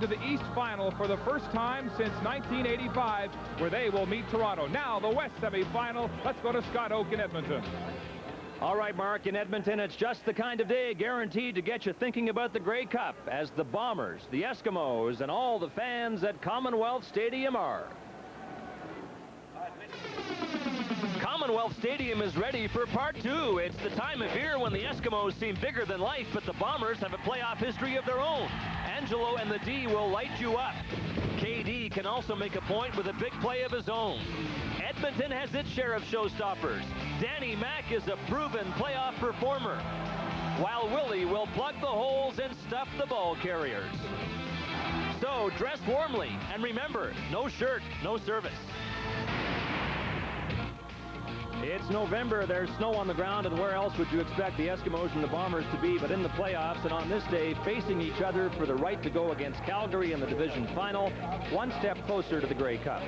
to the East Final for the first time since 1985, where they will meet Toronto. Now the West Semi Final. Let's go to Scott Oak in Edmonton. All right, Mark, in Edmonton, it's just the kind of day guaranteed to get you thinking about the Grey Cup, as the Bombers, the Eskimos, and all the fans at Commonwealth Stadium are. Commonwealth Stadium is ready for part two. It's the time of year when the Eskimos seem bigger than life, but the Bombers have a playoff history of their own. Angelo and the D will light you up. KD can also make a point with a big play of his own. Edmonton has its share of showstoppers. Danny Mack is a proven playoff performer, while Willie will plug the holes and stuff the ball carriers. So dress warmly, and remember, no shirt, no service. It's November, there's snow on the ground, and where else would you expect the Eskimos and the Bombers to be but in the playoffs, and on this day facing each other for the right to go against Calgary in the division final, one step closer to the Grey Cup.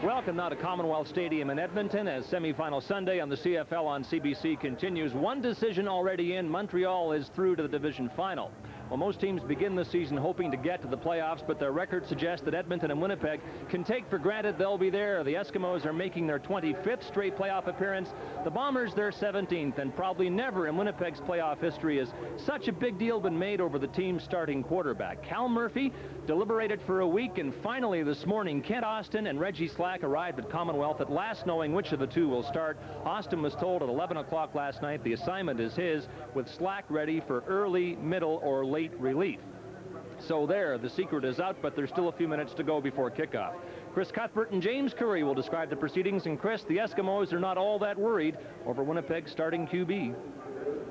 Welcome now to Commonwealth Stadium in Edmonton as semifinal Sunday on the CFL on CBC continues. One decision already in. Montreal is through to the division final. Well, most teams begin the season hoping to get to the playoffs, but their records suggest that Edmonton and Winnipeg can take for granted they'll be there. The Eskimos are making their 25th straight playoff appearance. The Bombers their 17th, and probably never in Winnipeg's playoff history has such a big deal been made over the team's starting quarterback. Cal Murphy deliberated for a week, and finally this morning, Kent Austin and Reggie Slack arrived at Commonwealth, at last knowing which of the two will start. Austin was told at 11 o'clock last night the assignment is his, with Slack ready for early, middle, or late relief. So there, the secret is out, but there's still a few minutes to go before kickoff. Chris Cuthbert and James Curry will describe the proceedings, and Chris, the Eskimos are not all that worried over Winnipeg's starting QB.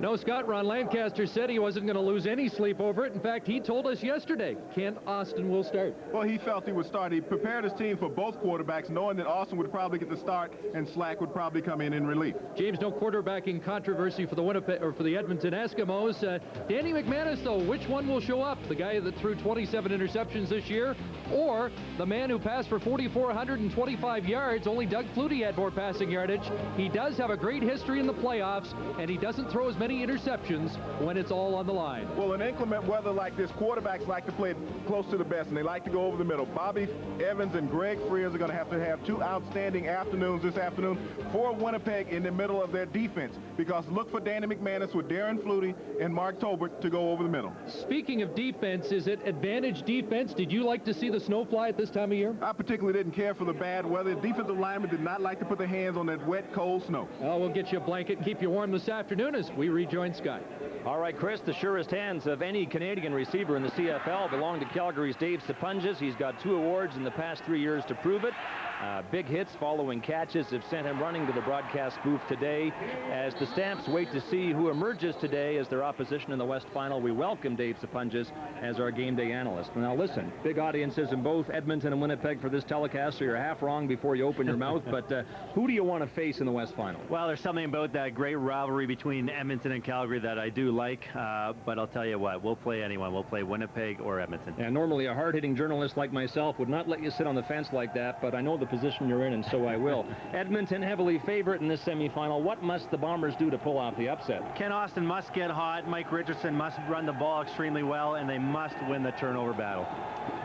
No, Scott, Ron Lancaster said he wasn't going to lose any sleep over it. In fact, he told us yesterday Kent Austin will start. Well, he felt he would start. He prepared his team for both quarterbacks, knowing that Austin would probably get the start and Slack would probably come in relief. James, no quarterbacking controversy for the Winnipeg or for the Edmonton Eskimos. Danny McManus, though, which one will show up? The guy that threw 27 interceptions this year, or the man who passed for 4,425 yards? Only Doug Flutie had more passing yardage. He does have a great history in the playoffs, and he doesn't throw as many interceptions when it's all on the line. Well, in inclement weather like this, quarterbacks like to play close to the best, and they like to go over the middle. Bobby Evans and Greg Frears are going to have two outstanding afternoons this afternoon for Winnipeg in the middle of their defense, because look for Danny McManus with Darren Flutie and Mark Tobert to go over the middle. Speaking of defense, is it advantage defense? Did you like to see the snow fly at this time of year? I particularly didn't care for the bad weather. Defensive linemen did not like to put their hands on that wet, cold snow. Oh, we'll get you a blanket and keep you warm this afternoon as we rejoin Scott. All right, Chris, the surest hands of any Canadian receiver in the CFL belong to Calgary's Dave Sapunjas. He's got 2 awards in the past 3 years to prove it. Big hits following catches have sent him running to the broadcast booth today. As the Stamps wait to see who emerges today as their opposition in the West Final, we welcome Dave Sapunjas as our game day analyst. Now listen, big audiences in both Edmonton and Winnipeg for this telecast, so you're half wrong before you open your mouth, but who do you want to face in the West Final? Well, there's something about that great rivalry between Edmonton and Calgary that I do like, but I'll tell you what, we'll play anyone. We'll play Winnipeg or Edmonton. And normally a hard-hitting journalist like myself would not let you sit on the fence like that, but I know the position you're in, and so I will. Edmonton heavily favorite in this semifinal. What must the Bombers do to pull off the upset? Ken Austin must get hot. Mike Richardson must run the ball extremely well, and they must win the turnover battle.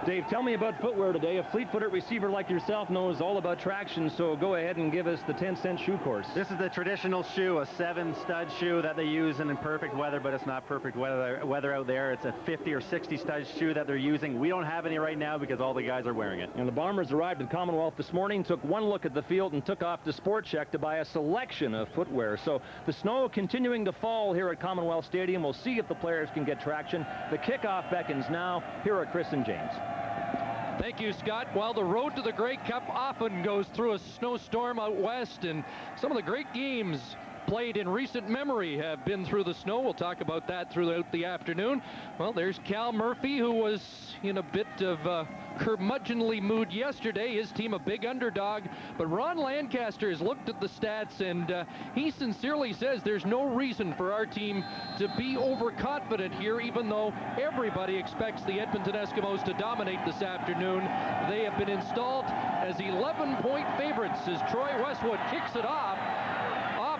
Dave, tell me about footwear today. A fleet-footed receiver like yourself knows all about traction, so go ahead and give us the 10-cent shoe course. This is the traditional shoe, a 7-stud shoe that they use in perfect weather, but it's not perfect weather out there. It's a 50 or 60 stud shoe that they're using. We don't have any right now because all the guys are wearing it. And the Bombers arrived at Commonwealth this morning, took one look at the field, and took off to Sport Check to buy a selection of footwear. So the snow continuing to fall here at Commonwealth Stadium. We'll see if the players can get traction. The kickoff beckons now. Here are Chris and James. Thank you, Scott. Well, the road to the Grey Cup often goes through a snowstorm out west, and some of the great games played in recent memory have been through the snow. We'll talk about that throughout the afternoon. Well, there's Cal Murphy, who was in a bit of curmudgeonly mood yesterday. His team a big underdog, but Ron Lancaster has looked at the stats, and he sincerely says there's no reason for our team to be overconfident here, even though everybody expects the Edmonton Eskimos to dominate this afternoon. They have been installed as 11-point favorites as Troy Westwood kicks it off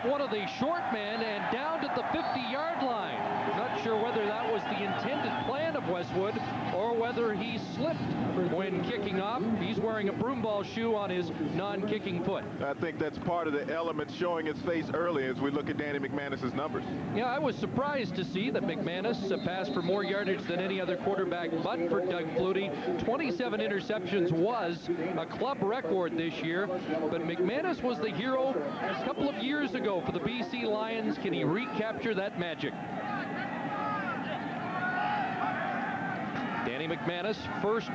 one of the short men and down at the 50-yard line. Not sure whether that was the intended plan of Westwood or whether he slipped when kicking off. He's wearing a broomball shoe on his non-kicking foot. I think that's part of the element showing its face early as we look at Danny McManus's numbers. Yeah, I was surprised to see that McManus passed for more yardage than any other quarterback but for Doug Flutie. 27 interceptions was a club record this year, but McManus was the hero a couple of years ago for the BC Lions. Can he recapture that magic? Danny McManus, first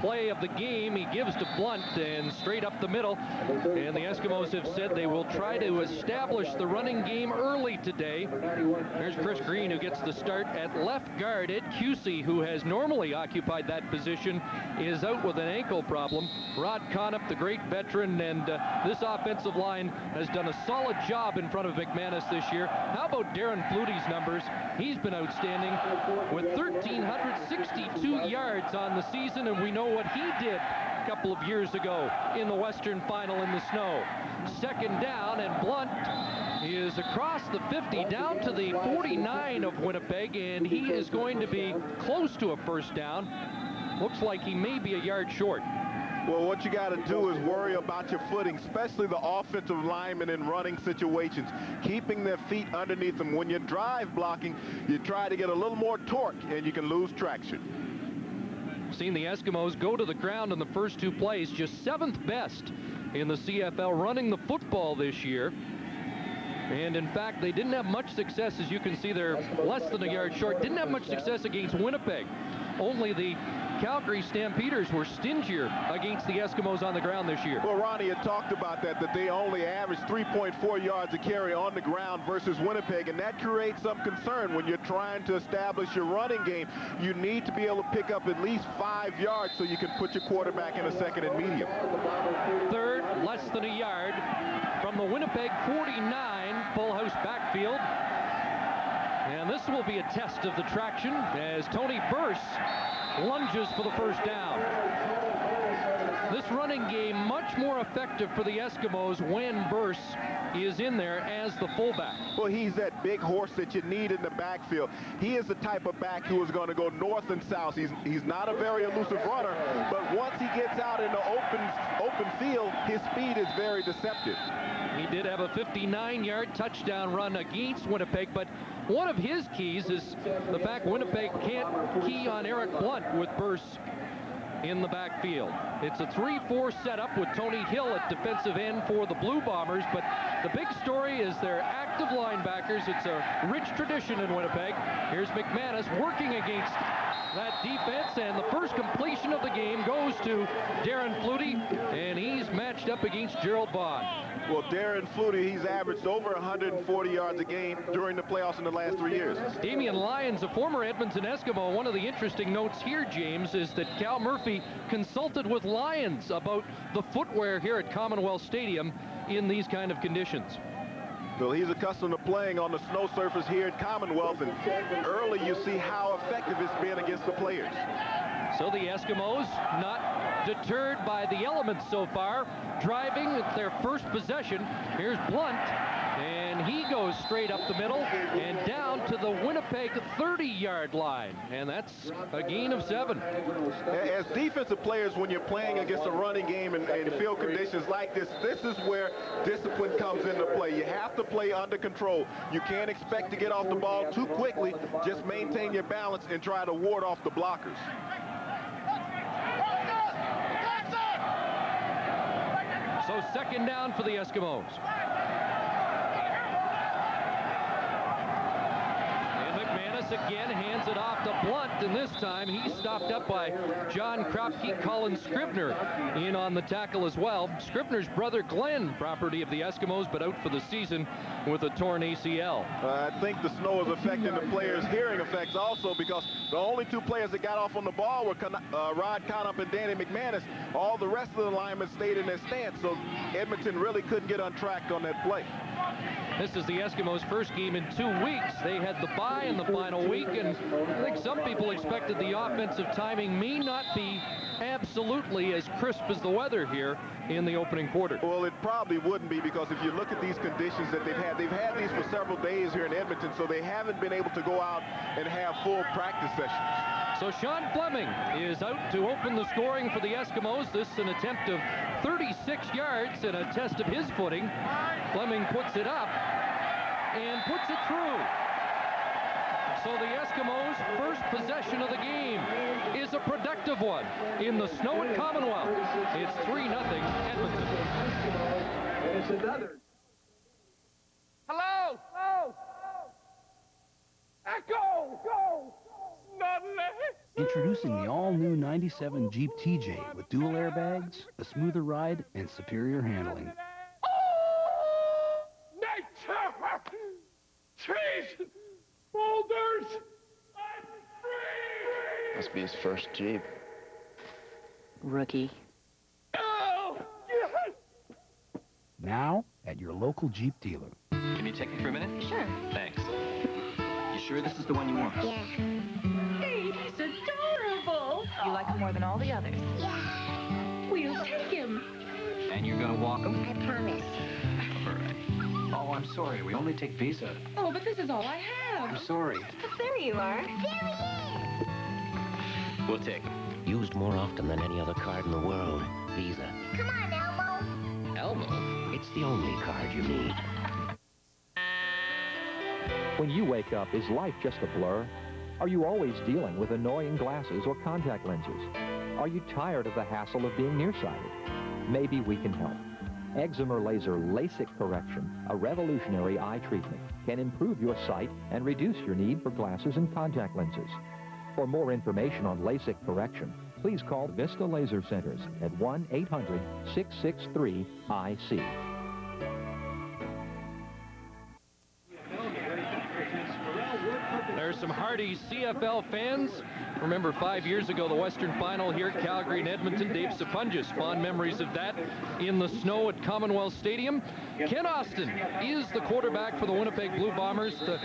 play of the game, he gives to Blunt and straight up the middle. And the Eskimos have said they will try to establish the running game early today. There's Chris Green, who gets the start at left guard. Ed Cusey, who has normally occupied that position, is out with an ankle problem. Rod Conop, the great veteran, and this offensive line has done a solid job in front of McManus this year. How about Darren Flutie's numbers? He's been outstanding with 1,362 yards on the season, and we know what he did a couple of years ago in the Western Final in the snow. Second down, and Blunt is across the 50 down to the 49 of Winnipeg, and he is going to be close to a first down. Looks like he may be a yard short. Well, what you got to do is worry about your footing, especially the offensive linemen in running situations, keeping their feet underneath them. When you're drive blocking, you try to get a little more torque, and you can lose traction. Seen the Eskimos go to the ground in the first two plays, just 7th best in the CFL running the football this year. And in fact, they didn't have much success, as you can see, they're less than a yard short. Didn't have much success against Winnipeg. Only the Calgary Stampeders were stingier against the Eskimos on the ground this year. Well, Ronnie had talked about that they only averaged 3.4 yards a carry on the ground versus Winnipeg, and that creates some concern when you're trying to establish your running game. You need to be able to pick up at least 5 yards so you can put your quarterback in a second and medium. Third, less than a yard from the Winnipeg 49, full house backfield. And this will be a test of the traction as Tony Burse lunges for the first down. This running game much more effective for the Eskimos when Burse is in there as the fullback. Well, he's that big horse that you need in the backfield. He is the type of back who is going to go north and south. He's not a very elusive runner, but once he gets out in the open field, his speed is very deceptive. He did have a 59-yard touchdown run against Winnipeg, but one of his keys is the fact Winnipeg can't key on Eric Blunt with Burse in the backfield. It's a 3-4 setup with Tony Hill at defensive end for the Blue Bombers, but the big story is their active linebackers. It's a rich tradition in Winnipeg. Here's McManus working against that defense, and the first completion of the game goes to Darren Flutie, and he's matched up against Gerald Vaughn. Well, Darren Flutie, he's averaged over 140 yards a game during the playoffs in the last 3 years. Damian Lyons, a former Edmonton Eskimo. One of the interesting notes here, James, is that Cal Murphy consulted with Lyons about the footwear here at Commonwealth Stadium in these kind of conditions. Well, he's accustomed to playing on the snow surface here at Commonwealth, and early you see how effective it's been against the players. So the Eskimos, not deterred by the elements so far, driving with their first possession. Here's Blunt, and he goes straight up the middle and down to the Winnipeg 30-yard line, and that's a gain of 7. As defensive players, when you're playing against a running game and field conditions like this is where discipline comes into play. You have to play under control. You can't expect to get off the ball too quickly. Just maintain your balance and try to ward off the blockers. So second down for the Eskimos. And McManus again hands it off to Blunt, and this time he's stopped up by John Kropke. Colin Scribner in on the tackle as well. Scribner's brother Glenn, property of the Eskimos, but out for the season with a torn ACL. I think the snow is affecting the players' hearing effects also, because the only 2 players that got off on the ball were Rod Conop and Danny McManus. All the rest of the linemen stayed in their stance, so Edmonton really couldn't get untracked on that play. This is the Eskimos' first game in 2 weeks. They had the bye in the final week, and I think some people expected the offensive timing may not be absolutely as crisp as the weather here in the opening quarter. Well, it probably wouldn't be, because if you look at these conditions that they've had these for several days here in Edmonton, so they haven't been able to go out and have full practice sessions. So Sean Fleming is out to open the scoring for the Eskimos. This is an attempt of 36 yards and a test of his footing. Fleming puts it up and puts it through. So the Eskimos' first possession of the game is a productive one in the snow at Commonwealth. It's 3-0 Edmonton. It's another. Hello? Hello? Echo! Go! Introducing the all-new 97 Jeep TJ with dual airbags, a smoother ride, and superior handling. Oh! Nature! Trees! Boulders! I'm free! Must be his first Jeep. Rookie. Oh! Yes! Now at your local Jeep dealer. Can you take me for a minute? Sure. Thanks. You sure this is the one you want? Yeah. Hey, he's adorable. You like him more than all the others? Yeah. We'll take him. And you're gonna walk him? I promise. All right. Oh, I'm sorry. We only take Visa. Oh, but this is all I have. I'm sorry. There you are. There he is. We'll take him. Used more often than any other card in the world. Visa. Come on, Elmo. Elmo? It's the only card you need. When you wake up, is life just a blur? Are you always dealing with annoying glasses or contact lenses? Are you tired of the hassle of being nearsighted? Maybe we can help. Excimer Laser LASIK Correction, a revolutionary eye treatment, can improve your sight and reduce your need for glasses and contact lenses. For more information on LASIK correction, please call Vista Laser Centers at 1-800-663-IC. There's some hardy CFL fans. Remember 5 years ago, the Western Final here at Calgary and Edmonton. Dave Sapungis, fond memories of that in the snow at Commonwealth Stadium. Ken Austin is the quarterback for the Winnipeg Blue Bombers. The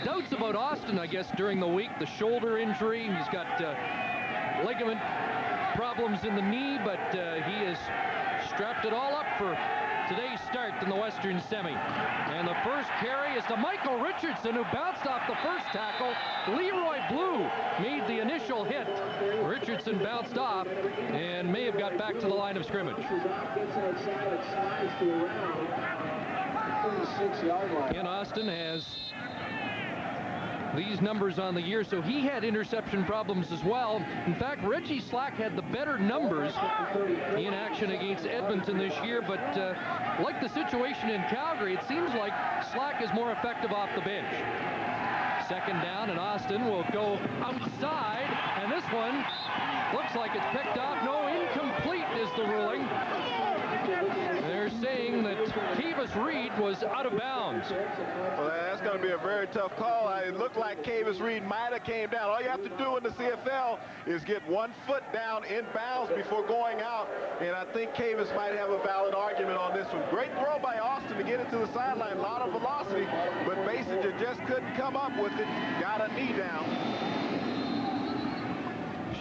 doubts about Austin, I guess, during the week, the shoulder injury. He's got ligament problems in the knee, but he has strapped it all up for today's start in the Western Semi. And the first carry is to Michael Richardson, who bounced off the first tackle. Leroy Blue made the initial hit. Richardson bounced off and may have got back to the line of scrimmage. Ken Austin has these numbers on the year, so he had interception problems as well. In fact, Reggie Slack had the better numbers in action against Edmonton this year, but like the situation in Calgary, it seems like Slack is more effective off the bench. Second down, and Austin will go outside, and this one looks like it's picked off. No, incomplete is the ruling. They're saying that Kavis Reed was out of bounds. Well, that's going to be a very tough call. It looked like Kavis Reed might have came down. All you have to do in the CFL is get 1 foot down in bounds before going out, and I think Kavis might have a valid argument on this one. Great throw by Austin to get it to the sideline. A lot of velocity, but Basinger just couldn't come up with it. Got a knee down.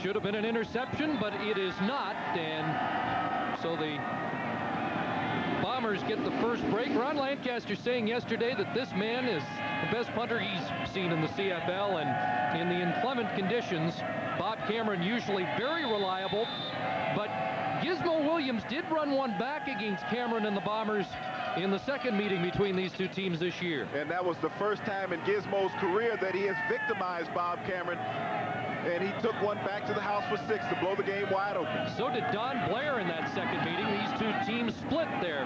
Should have been an interception, but it is not, and so the Bombers get the first break. Ron Lancaster saying yesterday that this man is the best punter he's seen in the CFL, and in the inclement conditions, Bob Cameron usually very reliable, but Gizmo Williams did run one back against Cameron and the Bombers in the second meeting between these two teams this year. And that was the first time in Gizmo's career that he has victimized Bob Cameron. And he took one back to the house for 6 to blow the game wide open. So did Don Blair in that second meeting. These two teams split their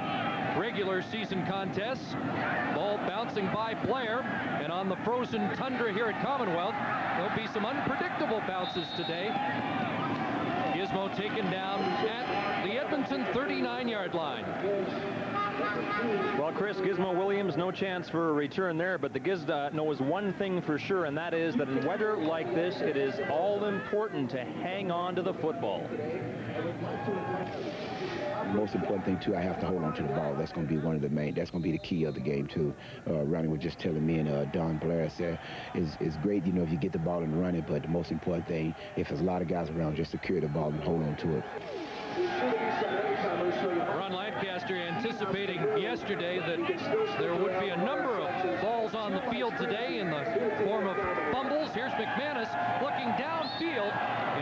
regular season contests. Ball bouncing by Blair. And on the frozen tundra here at Commonwealth, there'll be some unpredictable bounces today. Gizmo taken down at the Edmonton 39-yard line. Well, Chris, Gizmo Williams, no chance for a return there, but the Giz knows one thing for sure, and that is that in weather like this, it is all important to hang on to the football. Most important thing, too, I have to hold on to the ball. That's going to be one of the main, that's going to be the key of the game, too. Ronnie was just telling me, and Don Blair said, it's great, you know, if you get the ball and run it, but the most important thing, if there's a lot of guys around, just secure the ball and hold on to it. Ron Lancaster anticipating yesterday that there would be a number of balls on the field today in the form of fumbles. Here's McManus looking downfield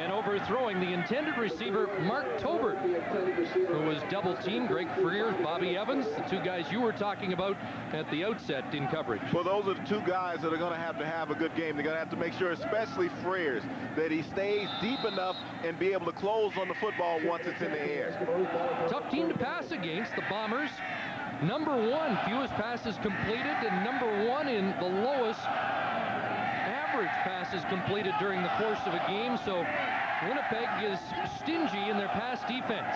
and overthrowing the intended receiver, Mark Tobert, who was double-teamed. Greg Freer, Bobby Evans, the two guys you were talking about at the outset in coverage. Well, those are the two guys that are going to have a good game. They're going to have to make sure, especially Frears, that he stays deep enough and be able to close on the football once it's in the air. Tough team to pass against. The Bombers, #1 fewest passes completed and #1 in the lowest average passes completed during the course of a game. So Winnipeg is stingy in their pass defense.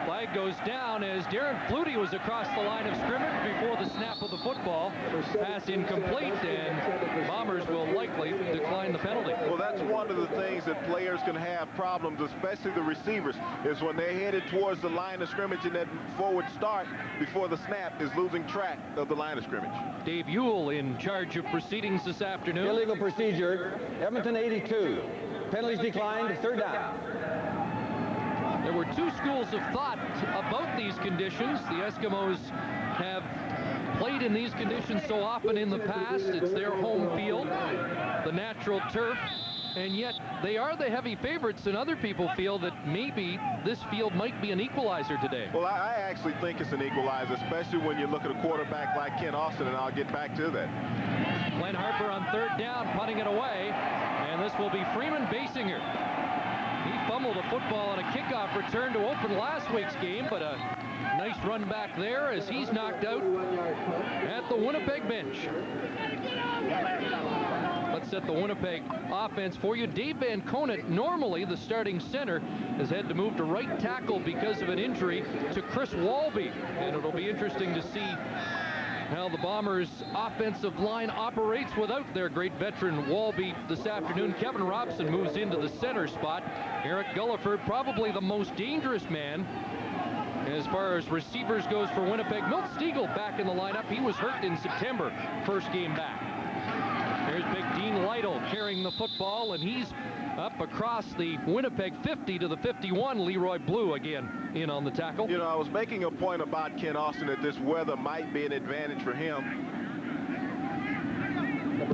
Flag goes down as Darren Flutie was across the line of scrimmage before the snap of the football. Pass incomplete, and Bombers will likely decline the penalty. Well, that's one of the things that players can have problems, especially the receivers, is when they're headed towards the line of scrimmage and that forward start before the snap is losing track of the line of scrimmage. Dave Ewell in charge of proceedings this afternoon. Illegal procedure, Edmonton 82. Penalties declined, 3rd down. There were two schools of thought about these conditions. The Eskimos have played in these conditions so often in the past. It's their home field, the natural turf, and yet they are the heavy favorites, and other people feel that maybe this field might be an equalizer today. Well, I actually think it's an equalizer, especially when you look at a quarterback like Ken Austin, and I'll get back to that. Glenn Harper on 3rd down, punting it away, and this will be Freeman Basinger. He fumbled a football on a kickoff return to open last week's game, but a nice run back there as he's knocked out at the Winnipeg bench. Let's set the Winnipeg offense for you. Dave Van Conant, normally the starting center, has had to move to right tackle because of an injury to Chris Walby, and it'll be interesting to see how the Bombers' offensive line operates without their great veteran Walby this afternoon. Kevin Robson moves into the center spot. Eric Gulliford, probably the most dangerous man as far as receivers goes for Winnipeg. Milt Stiegel back in the lineup. He was hurt in September, first game back. There's big Dean Lytle carrying the football, and he's up across the Winnipeg 50 to the 51. Leroy Blue again in on the tackle. You know, I was making a point about Ken Austin that this weather might be an advantage for him.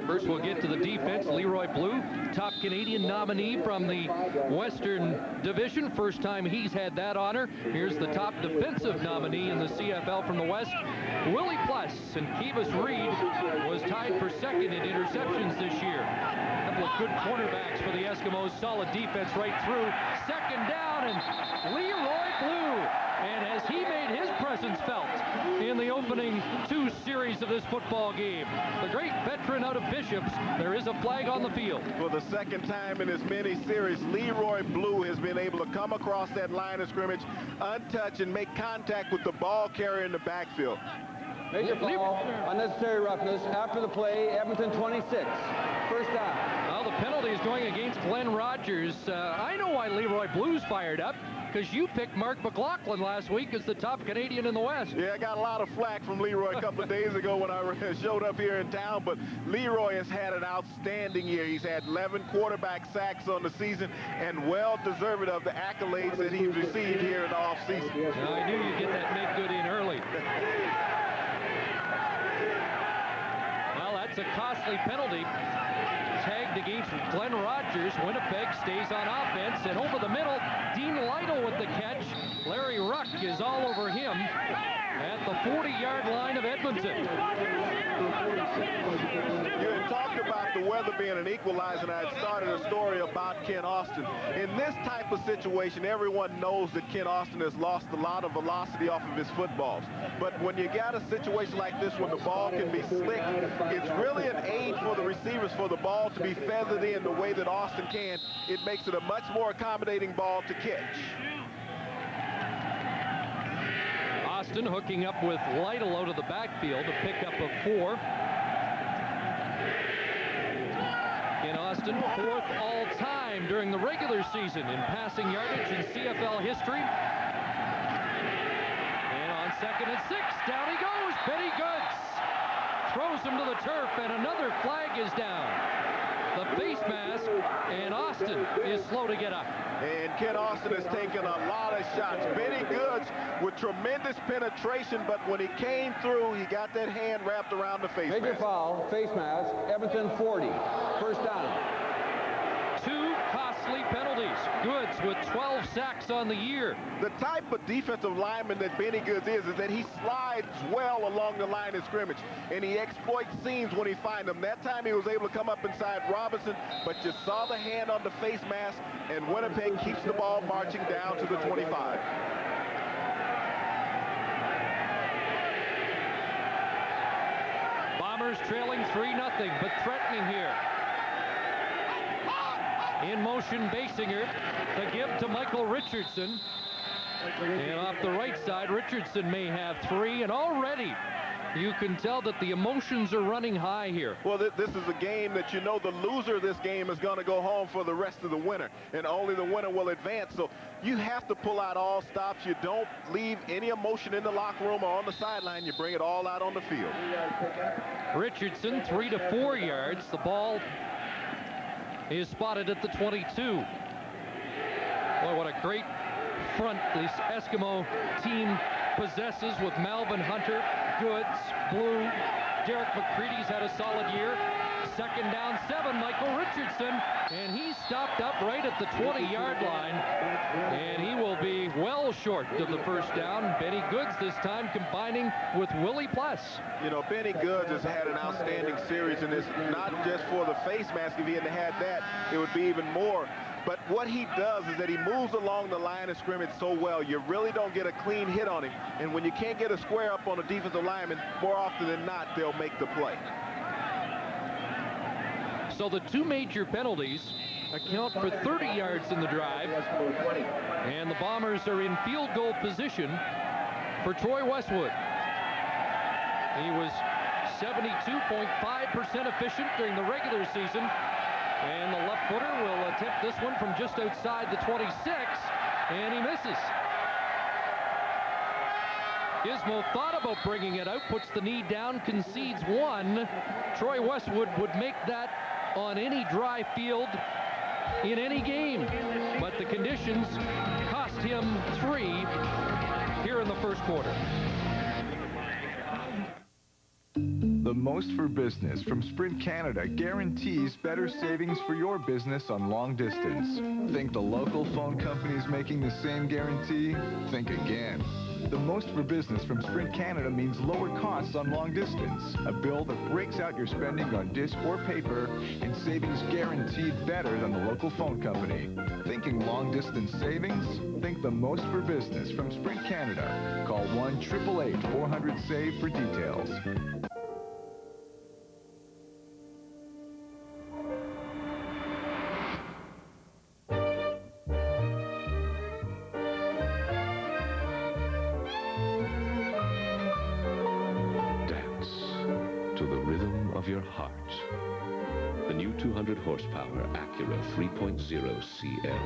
First, we'll get to the defense. Leroy Blue, top Canadian nominee from the Western Division. First time he's had that honor. Here's the top defensive nominee in the CFL from the West, Willie Pless. And Kivas Reed was tied for 2nd in interceptions this year. A couple of good cornerbacks for the Eskimos. Solid defense right through. 2nd down, and Leroy Blue. And has he made his presence felt in the opening 2 series of this football game? The great veteran out of Bishops, there is a flag on the field. For the 2nd time in as many series, Leroy Blue has been able to come across that line of scrimmage untouched and make contact with the ball carrier in the backfield. Major foul, unnecessary roughness. After the play, Edmonton 26. 1st down. Well, the penalty is going against Glenn Rogers. I know why Leroy Blue's fired up, because you picked Mark McLaughlin last week as the top Canadian in the West. Yeah, I got a lot of flack from Leroy a couple of days ago when I showed up here in town, but Leroy has had an outstanding year. He's had 11 quarterback sacks on the season and well deserved of the accolades that he's received here in the offseason. I knew you'd get that make good in early. Well, that's a costly penalty. Tagged against Glenn Rogers. Winnipeg stays on offense, and over the middle, Dean Lytle with the catch. Larry Ruck is all over him at the 40-yard line of Edmonton. You had talked about the weather being an equalizer, and I had started a story about Ken Austin. In this type of situation, everyone knows that Ken Austin has lost a lot of velocity off of his footballs. But when you got a situation like this when the ball can be slick, it's really an aid for the receivers for the ball to be feathered in the way that Austin can. It makes it a much more accommodating ball to catch. Austin hooking up with Lytle out of the backfield, a pickup of 4. In Austin, 4th all-time during the regular season in passing yardage in CFL history. And on 2nd and 6, down he goes. Benny Goods throws him to the turf, and another flag is down. The face mask, and Austin is slow to get up. And Ken Austin has taken a lot of shots. Benny Goods with tremendous penetration, but when he came through, he got that hand wrapped around the face mask. Major foul, face mask, Edmonton 40. First down. 2 costly penalties. Goods with 12 sacks on the year. The type of defensive lineman that Benny Goods is that he slides well along the line of scrimmage, and he exploits seams when he finds them. That time he was able to come up inside Robinson, but you saw the hand on the face mask, and Winnipeg keeps the ball marching down to the 25. Bombers trailing 3-0, but threatening here. In motion, Basinger. The give to Michael Richardson. And off the right side, Richardson may have 3, and already you can tell that the emotions are running high here. Well, this is a game that you know the loser of this game is going to go home for the rest of the winter, and only the winner will advance. So you have to pull out all stops. You don't leave any emotion in the locker room or on the sideline. You bring it all out on the field. Richardson, 3 to 4 yards. The ball is spotted at the 22. Boy, what a great front this Eskimo team possesses with Melvin Hunter, Goods, Blue. Derek McCready's had a solid year. 2nd down 7, Michael Richardson, and he's stopped up right at the 20-yard line, and he will be well short of the first down. Benny Goods this time combining with Willie Pless. You know, Benny Goods has had an outstanding series in this, not just for the face mask. If he hadn't had that, it would be even more. But what he does is that he moves along the line of scrimmage so well, you really don't get a clean hit on him. And when you can't get a square up on a defensive lineman, more often than not, they'll make the play. So the 2 major penalties account for 30 yards in the drive. And the Bombers are in field goal position for Troy Westwood. He was 72.5% efficient during the regular season. And the left footer will attempt this one from just outside the 26, and he misses. Gizmo thought about bringing it out, puts the knee down, concedes 1. Troy Westwood would make that on any dry field in any game, but the conditions cost him 3 here in the first quarter. The Most for Business from Sprint Canada guarantees better savings for your business on long distance. Think the local phone company's making the same guarantee? Think again. The Most for Business from Sprint Canada means lower costs on long distance, a bill that breaks out your spending on disc or paper, and savings guaranteed better than the local phone company. Thinking long distance savings? Think the Most for Business from Sprint Canada. Call 1-888-400-SAVE for details. Your heart. The new 200 horsepower Acura 3.0 CL.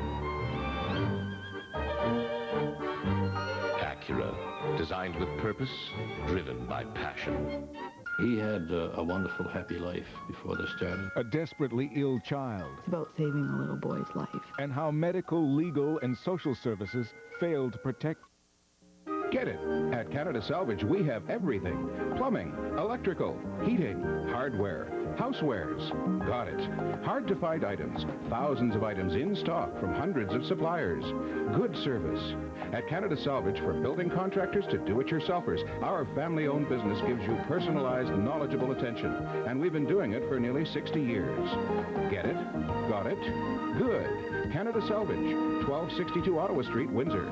Acura, designed with purpose, driven by passion. He had a wonderful, happy life before this started. A desperately ill child. It's about saving a little boy's life. And how medical, legal, and social services failed to protect. Get it. At Canada Salvage, we have everything. Plumbing, electrical, heating, hardware, housewares. Got it. Hard to find items. Thousands of items in stock from hundreds of suppliers. Good service. At Canada Salvage, for building contractors to do-it-yourselfers, our family-owned business gives you personalized, knowledgeable attention. And we've been doing it for nearly 60 years. Get it? Got it? Good. Canada Salvage, 1262 Ottawa Street, Windsor.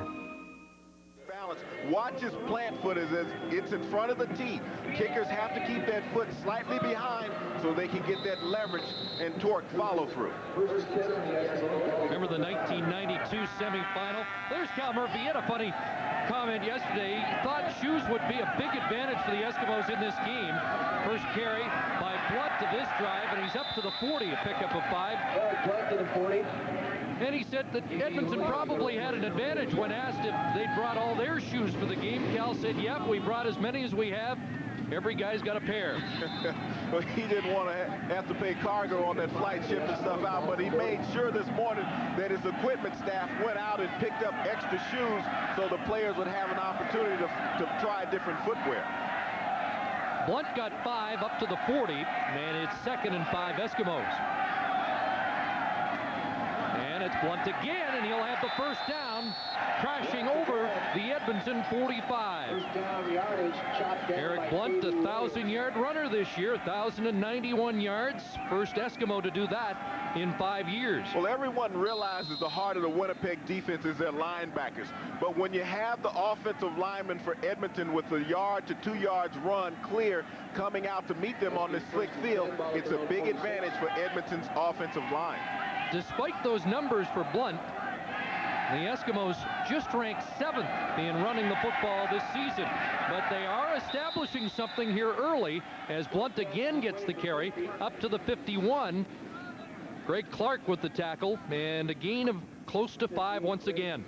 Watch his plant foot as it's in front of the tee. Kickers have to keep that foot slightly behind so they can get that leverage and torque follow through. Remember the 1992 semifinal? There's Cal Murphy. He had a funny comment yesterday. He thought shoes would be a big advantage for the Eskimos in this game. First carry by Blunt to this drive, and he's up to the 40, a pickup of 5. Blunt to the 40. And he said that Edmonton probably had an advantage when asked if they'd brought all their shoes for the game. Cal said, yep, we brought as many as we have. Every guy's got a pair. Well, he didn't want to have to pay cargo on that flight, shipping stuff out, but he made sure this morning that his equipment staff went out and picked up extra shoes so the players would have an opportunity to try different footwear. Blunt got 5 up to the 40, and it's 2nd and 5 Eskimos. And it's Blunt again, and he'll have the first down, crashing over the Edmonton 45. First down yardage, chopped down. Eric Blunt, a 1,000-yard runner this year, 1,091 yards. First Eskimo to do that in 5 years. Well, everyone realizes the heart of the Winnipeg defense is their linebackers. But when you have the offensive lineman for Edmonton with a yard to 2 yards run clear coming out to meet them on this slick field, it's a big advantage for Edmonton's offensive line. Despite those numbers for Blunt, the Eskimos just ranked 7th in running the football this season. But they are establishing something here early as Blunt again gets the carry up to the 51. Greg Clark with the tackle, and a gain of close to 5 once again.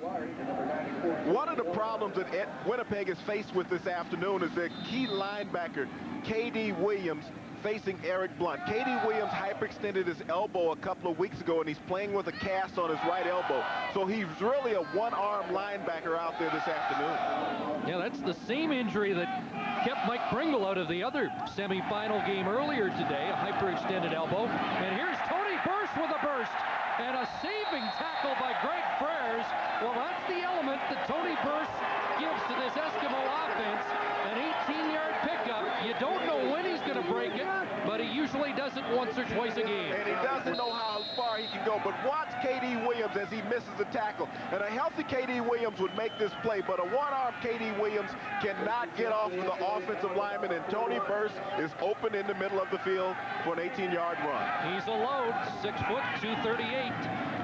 One of the problems that Winnipeg is faced with this afternoon is their key linebacker, K.D. Williams, facing Eric Blunt. K.D. Williams hyperextended his elbow a couple of weeks ago, and he's playing with a cast on his right elbow. So he's really a one-arm linebacker out there this afternoon. Yeah, that's the same injury that kept Mike Pringle out of the other semifinal game earlier today, a hyperextended elbow. And here's Tony Burst with a burst, and a saving tackle by Greg Frères. Well, that's the element that Tony Burst gives to this Eskimo offense. An 18-yard pickup. You don't know when he's going to break it, but he usually does it once or twice a game. And he doesn't know how far he can go, but watch K.D. Williams as he misses the tackle. And a healthy K.D. Williams would make this play, but a one-arm K.D. Williams cannot get off of the offensive lineman, and Tony Burst is open in the middle of the field for an 18-yard run. He's a load, 6 foot, 238,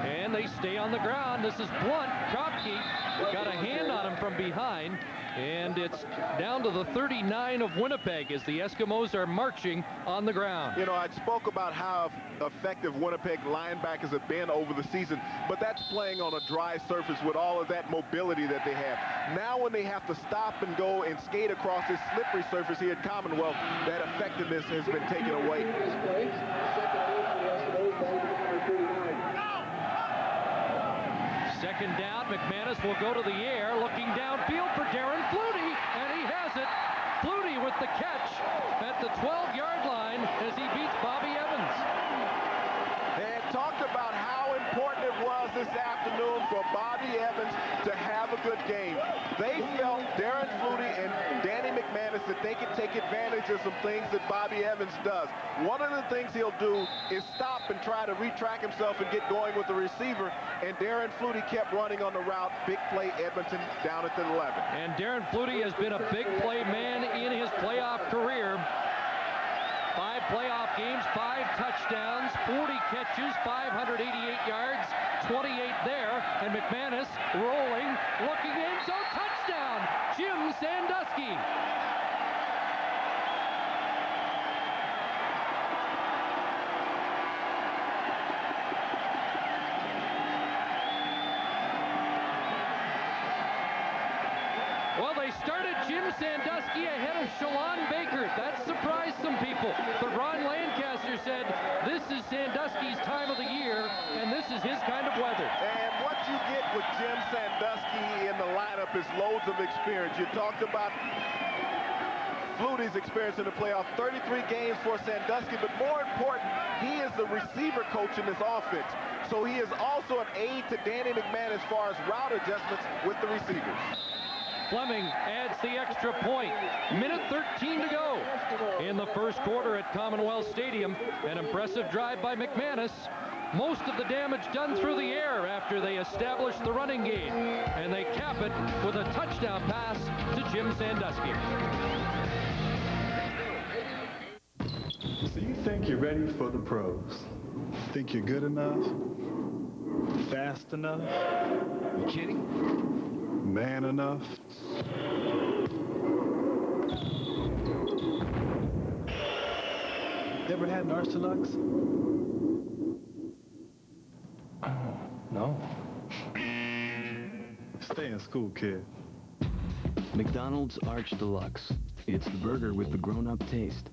and they stay on the ground. This is Blunt. Kopke got a hand on him from behind, and it's down to the 39 of Winnipeg as the Eskimos are marching on the ground. You know, I spoke about how effective Winnipeg linebackers have been over the season, but that's playing on a dry surface with all of that mobility that they have. Now when they have to stop and go and skate across this slippery surface here at Commonwealth, that effectiveness has been taken away. Second down, McManus will go to the air, looking downfield for Darren Flutie, and he has it. Flutie with the catch at the 12-yard line as he beats Bobby Evans. And talked about how important it was this afternoon for Bobby Evans to have a good game. They felt, Darren Flutie and Danny McManus, that they could take advantage of some things that Bobby Evans does. One of the things he'll do is stop and try to retrack himself and get going with the receiver, and Darren Flutie kept running on the route. Big play Edmonton down at the 11. And Darren Flutie has been a big play man in his playoff career. 5 playoff games, 5 touchdowns, 40 catches, 588 yards, 28 there, and McManus rolling, looking in, so touchdown, Jim Sandusky. Well, they started Jim Sandusky ahead of Shalon Baker. That surprised some people. But Ron Lancaster said, this is Sandusky's time of the year, and this is his kind of weather. And what you get with Jim Sandusky in the lineup is loads of experience. You talked about Flutie's experience in the playoff, 33 games for Sandusky, but more important, he is the receiver coach in this offense. So he is also an aide to Danny McMahon as far as route adjustments with the receivers. Fleming adds the extra point. Minute 13 to go in the first quarter at Commonwealth Stadium. An impressive drive by McManus. most of the damage done through the air after they establish the running game. And they cap it with a touchdown pass to Jim Sandusky. So you think you're ready for the pros? Think you're good enough? Fast enough? You kidding? Man enough? Ever had an Arcelux? No. Stay in school, kid. McDonald's Arch Deluxe. It's the burger with the grown-up taste.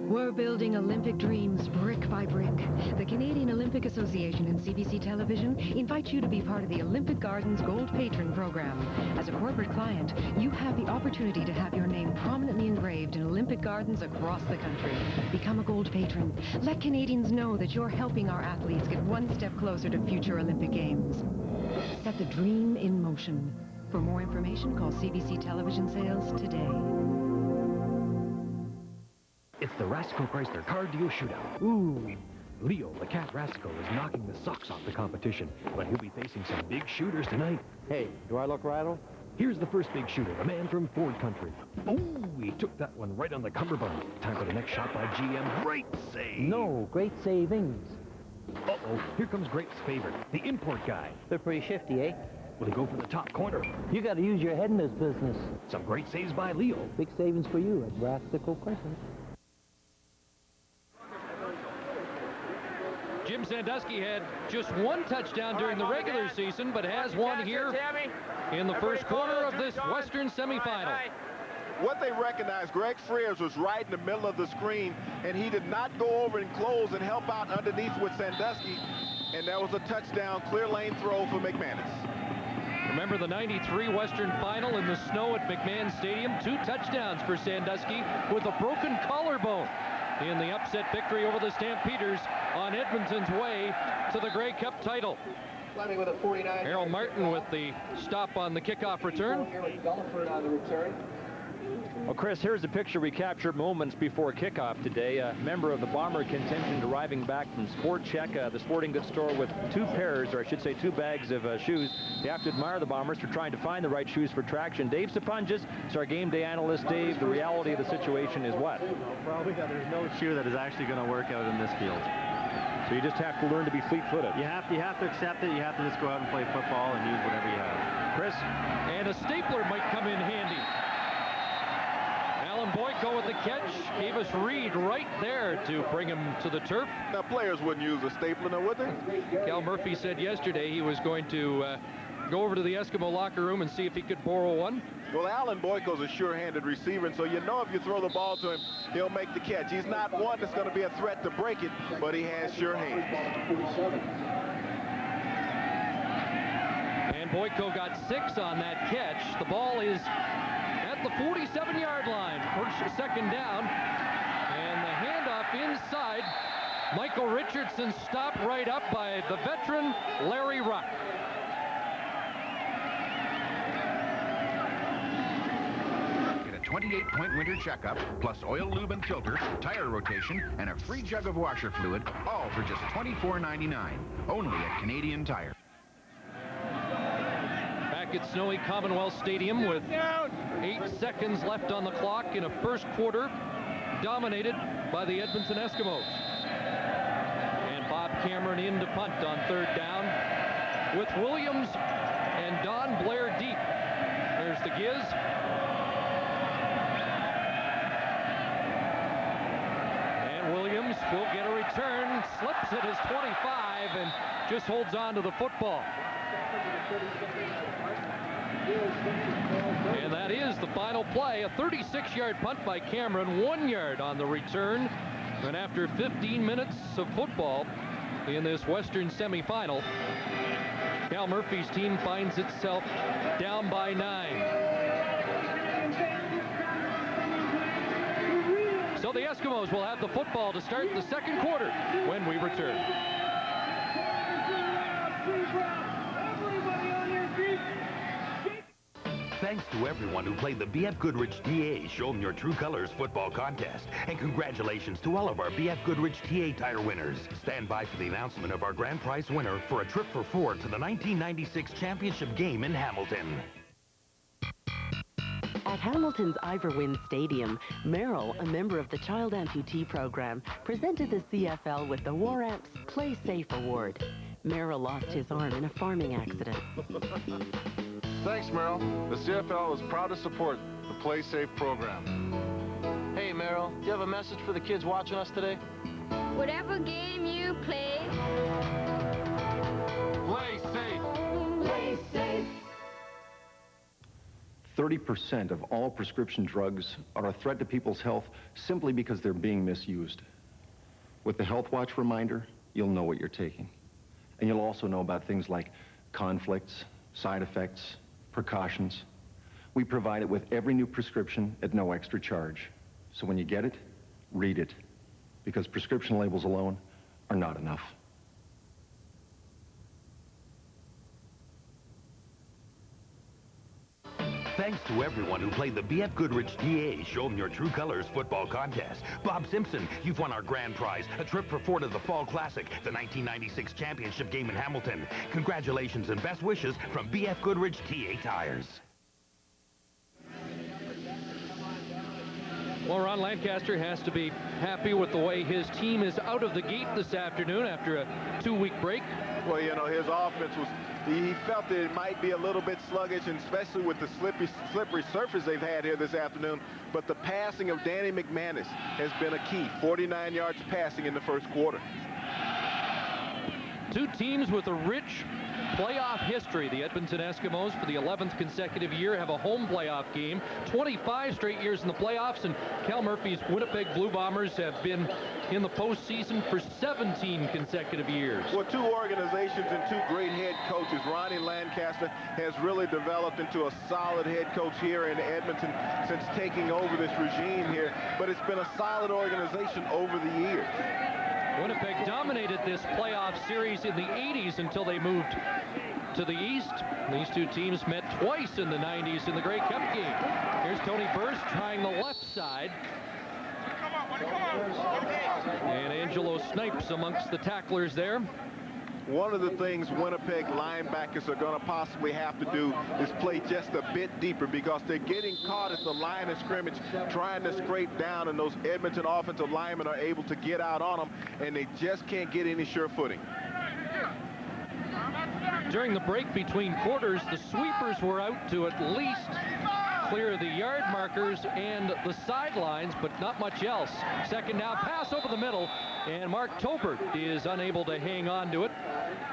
We're building Olympic dreams brick by brick. The Canadian Olympic Association and CBC Television invite you to be part of the Olympic Gardens Gold Patron program. As a corporate client, you have the opportunity to have your name prominently engraved in Olympic Gardens across the country. Become a Gold Patron. Let Canadians know that you're helping our athletes get one step closer to future Olympic Games. Set the dream in motion. For more information, call CBC Television Sales today. It's the Rasco Chrysler Car Deal Shootout. Ooh, Leo, the cat Rasco, is knocking the socks off the competition, but he'll be facing some big shooters tonight. Hey, do I look rattled? Here's the first big shooter, a man from Ford Country. Oh, he took that one right on the cummerbund. Time for the next shot by GM. Great save! No, great savings. Uh-oh, here comes Great's favorite, the import guy. They're pretty shifty, eh? Will he go for the top corner? You got to use your head in this business. Some great saves by Leo. Big savings for you at Rasco Chrysler. Jim Sandusky had just one touchdown during the regular season, but has one here in the first quarter of this Western semifinal. What they recognized, Greg Frears was right in the middle of the screen, and he did not go over and close and help out underneath with Sandusky, and that was a touchdown, clear lane throw for McManus. Remember the '93 Western Final in the snow at McMahon Stadium? 2 touchdowns for Sandusky with a broken collarbone in the upset victory over the Stampeders on Edmonton's way to the Grey Cup title. With a 49. Harold Martin with the stop on the kickoff return. Here with Belford on the return. Well, Chris, here's a picture we captured moments before kickoff today. A member of the Bomber contingent arriving back from Sport Check, the sporting goods store, with 2 pairs, or I should say 2 bags of shoes. You have to admire the Bombers for trying to find the right shoes for traction. Dave Sapunjas is our game day analyst. Dave, the reality of the situation is what? Probably that there's no shoe that is actually going to work out in this field. So you just have to learn to be fleet-footed. You have to accept it. You have to just go out and play football and use whatever you have. Chris? And a stapler might come in handy. Alan Boyko with the catch. Gave us Reed right there to bring him to the turf. Now, players wouldn't use a stapler, now, would they? Cal Murphy said yesterday he was going to go over to the Eskimo locker room and see if he could borrow one. Well, Alan Boyko's a sure-handed receiver, and so you know if you throw the ball to him, he'll make the catch. He's not one that's going to be a threat to break it, but he has sure hands. And Boyko got 6 on that catch. The ball is at the 47-yard line. Second down. And the handoff inside. Michael Richardson stopped right up by the veteran Larry Ruck. Get a 28-point winter checkup, plus oil, lube, and filter, tire rotation, and a free jug of washer fluid, all for just $24.99. Only at Canadian Tire. At snowy Commonwealth Stadium with 8 seconds left on the clock in a first quarter dominated by the Edmonton Eskimos. And Bob Cameron in to punt on 3rd down with Williams and Don Blair deep. There's the Giz. And Williams will get a return, slips at his 25 and just holds on to the football. And that is the final play. A 36-yard punt by Cameron, 1 yard on the return. And after 15 minutes of football in this Western semifinal, Cal Murphy's team finds itself down by 9. So the Eskimos will have the football to start the second quarter when we return. Thanks to everyone who played the BF Goodrich TA Show 'em Your True Colors football contest. And congratulations to all of our BF Goodrich TA tire winners. Stand by for the announcement of our grand prize winner for a trip for 4 to the 1996 championship game in Hamilton. At Hamilton's Iverwin Stadium, Merrill, a member of the Child Amputee Program, presented the CFL with the War Amps Play Safe Award. Merrill lost his arm in a farming accident. Thanks, Merrill. The CFL is proud to support the Play Safe program. Hey, Merrill, do you have a message for the kids watching us today? Whatever game you play, play safe. Play safe. 30% of all prescription drugs are a threat to people's health simply because they're being misused. With the Health Watch reminder, you'll know what you're taking. And you'll also know about things like conflicts, side effects, precautions. We provide it with every new prescription at no extra charge. So when you get it, read it, because prescription labels alone are not enough. Thanks to everyone who played the BF Goodrich TA Show 'em Your True Colors football contest. Bob Simpson, you've won our grand prize, a trip for 4 to the Fall Classic, the 1996 championship game in Hamilton. Congratulations and best wishes from BF Goodrich TA Tires. Well, Ron Lancaster has to be happy with the way his team is out of the gate this afternoon after a 2-week break. Well, you know, his offense was, he felt that it might be a little bit sluggish, and especially with the slippery surface they've had here this afternoon. But the passing of Danny McManus has been a key. 49 yards passing in the first quarter. Two teams with a rich playoff history. The Edmonton Eskimos, for the 11th consecutive year, have a home playoff game. 25 straight years in the playoffs, and Cal Murphy's Winnipeg Blue Bombers have been in the postseason for 17 consecutive years. Well, two organizations and two great head coaches. Ronnie Lancaster has really developed into a solid head coach here in Edmonton since taking over this regime here, but it's been a solid organization over the years. Winnipeg dominated this playoff series in the 80s until they moved to the east. These two teams met twice in the 90s in the Grey Cup game. Here's Tony Burst trying the left side. And Angelo Snipes amongst the tacklers there. One of the things Winnipeg linebackers are going to possibly have to do is play just a bit deeper, because they're getting caught at the line of scrimmage trying to scrape down, and those Edmonton offensive linemen are able to get out on them, and they just can't get any sure footing. During the break between quarters, the sweepers were out to at least clear the yard markers and the sidelines, but not much else. Second down pass over the middle, and Mark Tobert is unable to hang on to it.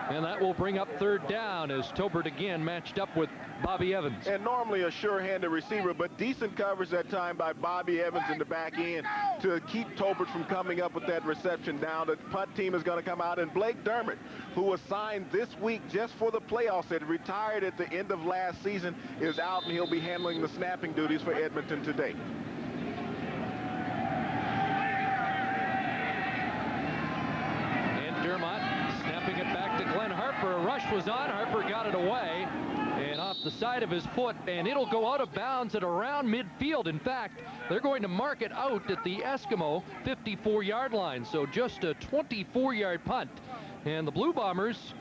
And that will bring up third down as Tobert again matched up with Bobby Evans. And normally a sure-handed receiver, but decent coverage that time by Bobby Evans in the back end to keep Tobert from coming up with that reception down. The punt team is going to come out, and Blake Dermott, who was signed this week just for the playoffs, had retired at the end of last season, is out, and he'll be handling the snapping duties for Edmonton today. And Dermott snapping it back to Glenn Harper. A rush was on. Harper got it away and off the side of his foot, and it'll go out of bounds at around midfield. In fact, they're going to mark it out at the Eskimo 54-yard line, so just a 24-yard punt. And the Blue Bombers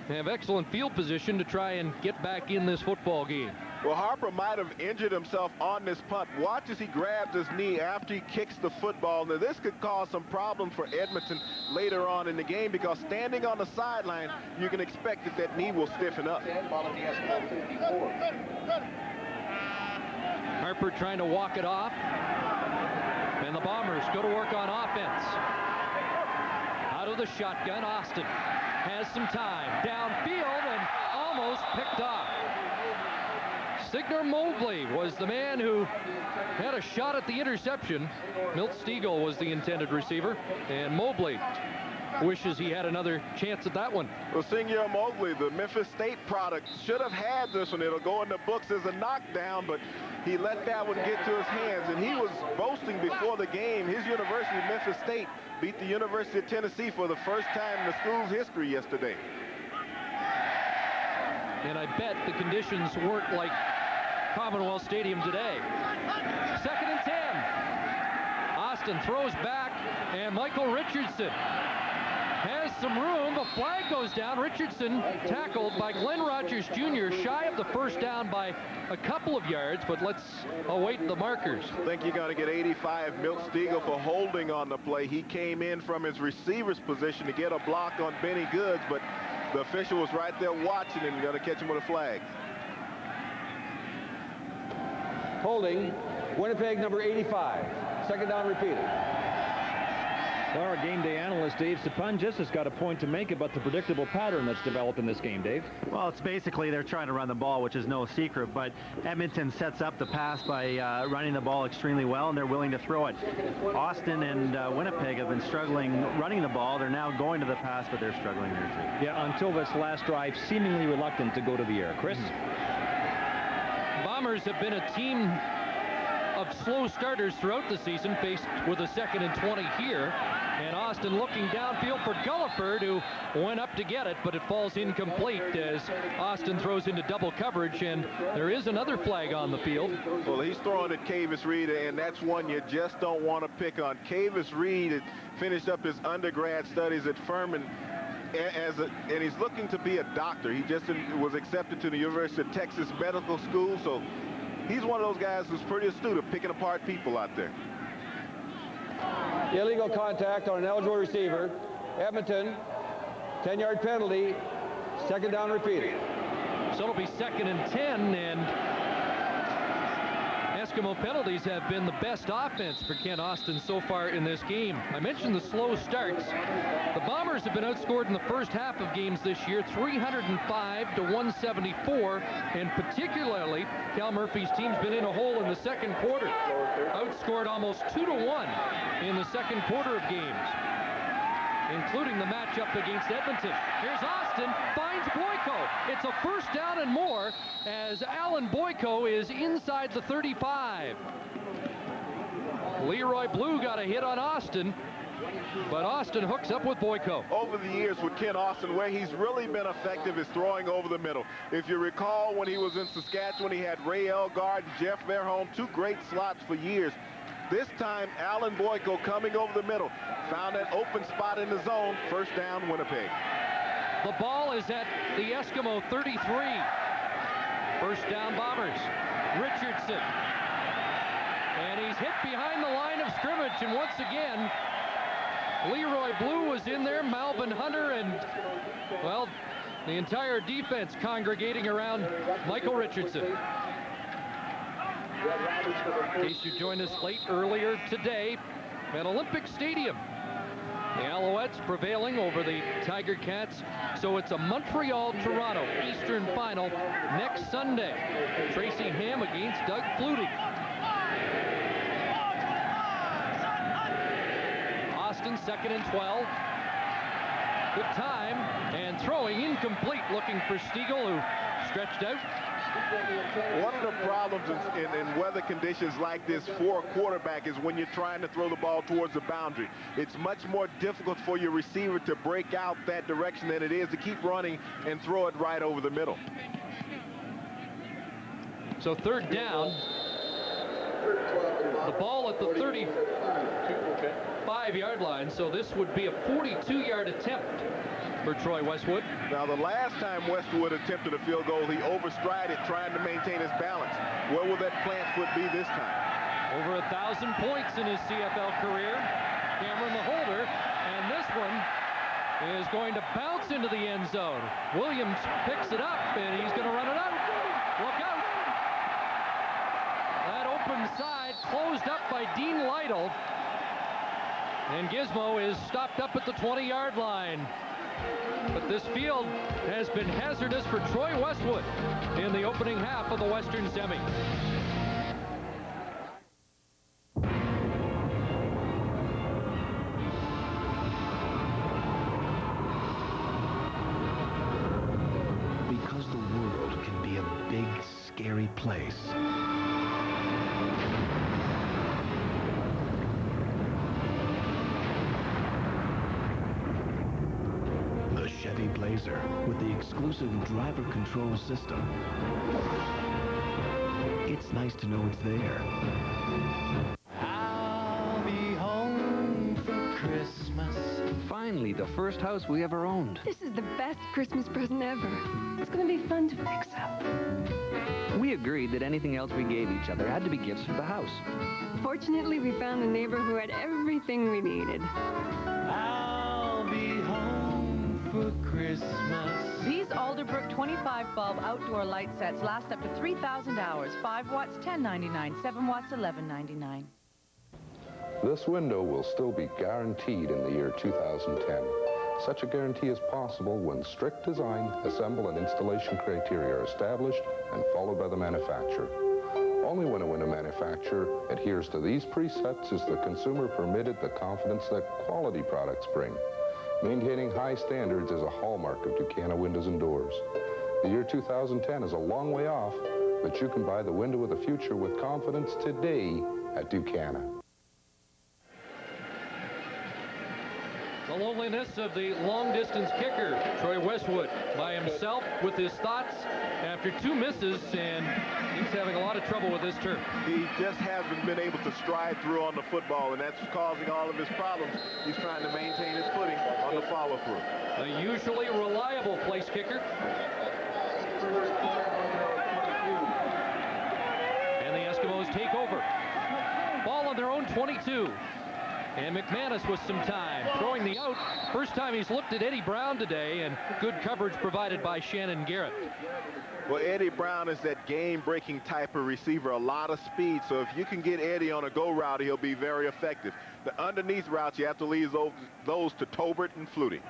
have excellent field position to try and get back in this football game. Well, Harper might have injured himself on this punt. Watch as he grabs his knee after he kicks the football. Now, this could cause some problems for Edmonton later on in the game, because standing on the sideline, you can expect that that knee will stiffen up. Harper trying to walk it off, and the Bombers go to work on offense. Out of the shotgun, Austin has some time downfield and almost picked off. Signer Mobley was the man who had a shot at the interception. Milt Stiegel was the intended receiver, and Mobley wishes he had another chance at that one. Well, Signer Mobley, the Memphis State product, should have had this one. It'll go in the books as a knockdown, but he let that one get to his hands, and he was boasting before the game. His university, Memphis State, beat the University of Tennessee for the first time in the school's history yesterday. And I bet the conditions weren't like Commonwealth Stadium today. 2nd and 10. Austin throws back, and Michael Richardson has some room. The flag goes down. Richardson tackled by Glenn Rogers Jr. shy of the first down by a couple of yards, but let's await the markers. I think you're going to get 85 Milt Stegall for holding on the play. He came in from his receiver's position to get a block on Benny Goods, but the official was right there watching and going to catch him with a flag. Holding, Winnipeg number 85. 2nd down repeated. Well, our game day analyst, Dave Sapunjis, has got a point to make about the predictable pattern that's developed in this game, Dave. Well, it's basically they're trying to run the ball, which is no secret, but Edmonton sets up the pass by running the ball extremely well, and they're willing to throw it. Austin and Winnipeg have been struggling running the ball. They're now going to the pass, but they're struggling there, too. Yeah, until this last drive, seemingly reluctant to go to the air. Chris? Bombers have been a team of slow starters throughout the season, faced with a 2nd and 20 here. And Austin looking downfield for Gulliford, who went up to get it, but it falls incomplete as Austin throws into double coverage, and there is another flag on the field. Well, he's throwing at Cavis Reed, and that's one you just don't want to pick on. Cavis Reed had finished up his undergrad studies at Furman, and he's looking to be a doctor. He just was accepted to the University of Texas Medical School, so he's one of those guys who's pretty astute at picking apart people out there. Illegal contact on an eligible receiver. Edmonton, 10-yard penalty. 2nd down repeated. So it'll be 2nd and 10, and Eskimo penalties have been the best offense for Ken Austin so far in this game. I mentioned the slow starts. The Bombers have been outscored in the first half of games this year, 305 to 174, and particularly Cal Murphy's team's been in a hole in the second quarter. Outscored almost 2 to 1 in the second quarter of games, including the matchup against Edmonton. Here's Austin, finds Boyko. It's a 1st down and more as Alan Boyko is inside the 35. Leroy Blue got a hit on Austin, but Austin hooks up with Boyko. Over the years with Ken Austin, where he's really been effective is throwing over the middle. If you recall, when he was in Saskatchewan, he had Ray Elgard and Jeff Verholm, 2 great slots for years. This time, Alan Boyko coming over the middle. Found that open spot in the zone. 1st down, Winnipeg. The ball is at the Eskimo 33. 1st down, Bombers. Richardson. And he's hit behind the line of scrimmage. And once again, Leroy Blue was in there, Malvin Hunter, and, well, the entire defense congregating around Michael Richardson. In case you joined us late earlier today at Olympic Stadium, the Alouettes prevailing over the Tiger Cats. So it's a Montreal-Toronto Eastern Final next Sunday. Tracy Ham against Doug Flutie. Austin, 2nd and 12. Good time, and throwing incomplete, looking for Stegall, who stretched out. One of the problems in weather conditions like this for a quarterback is when you're trying to throw the ball towards the boundary. It's much more difficult for your receiver to break out that direction than it is to keep running and throw it right over the middle. So 3rd down. The ball at the 35-yard line, so this would be a 42-yard attempt for Troy Westwood. Now, the last time Westwood attempted a field goal, he overstrided trying to maintain his balance. Where will that plant foot be this time? Over 1,000 points in his CFL career. Cameron the holder, and this one is going to bounce into the end zone. Williams picks it up, and he's going to run it out. Look out. That open side closed up by Dean Lytle, and Gizmo is stopped up at the 20-yard line. But this field has been hazardous for Troy Westwood in the opening half of the Western Semi. Because the world can be a big, scary place. Chevy Blazer with the exclusive driver control system it's nice to know it's there. I'll be home for Christmas. Finally, the first house we ever owned. This is the best Christmas present ever. It's going to be fun to fix up. We agreed that anything else we gave each other had to be gifts for the house. Fortunately, we found a neighbor who had everything we needed. I'll be home for Christmas. These Alderbrook 25 bulb outdoor light sets last up to 3,000 hours. 5 watts, $10.99. 7 watts, $11.99. This window will still be guaranteed in the year 2010. Such a guarantee is possible when strict design, assemble, and installation criteria are established and followed by the manufacturer. Only when a window manufacturer adheres to these precepts is the consumer permitted the confidence that quality products bring. Maintaining high standards is a hallmark of Ducana Windows and Doors. The year 2010 is a long way off, but you can buy the window of the future with confidence today at Ducana. The loneliness of the long-distance kicker, Troy Westwood, by himself with his thoughts after 2 misses, and he's having a lot of trouble with this turf. He just hasn't been able to stride through on the football, and that's causing all of his problems. He's trying to maintain his footing on the follow-through. A usually reliable place kicker. And the Eskimos take over. Ball on their own 22. And McManus with some time, throwing the out. First time he's looked at Eddie Brown today, and good coverage provided by Shannon Garrett. Well, Eddie Brown is that game-breaking type of receiver, a lot of speed. So if you can get Eddie on a go route, he'll be very effective. The underneath routes, you have to leave those to Tobert and Flutie.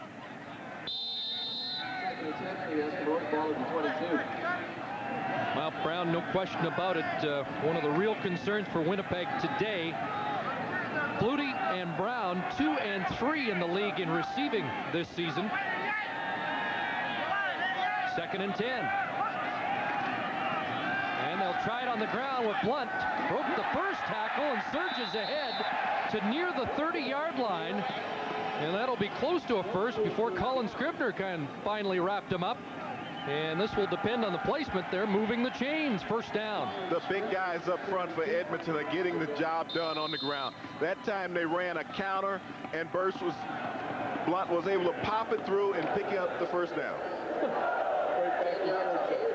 Well, Brown, no question about it, one of the real concerns for Winnipeg today. Flutie and Brown, 2 and 3 in the league in receiving this season. 2nd and 10. And they'll try it on the ground with Blunt. Broke the first tackle and surges ahead to near the 30-yard line. And that'll be close to a first before Colin Scribner finally wrapped him up. And this will depend on the placement. They're moving the chains. First down. The big guys up front for Edmonton are getting the job done on the ground. That time they ran a counter, and Blunt was able to pop it through and pick up the first down.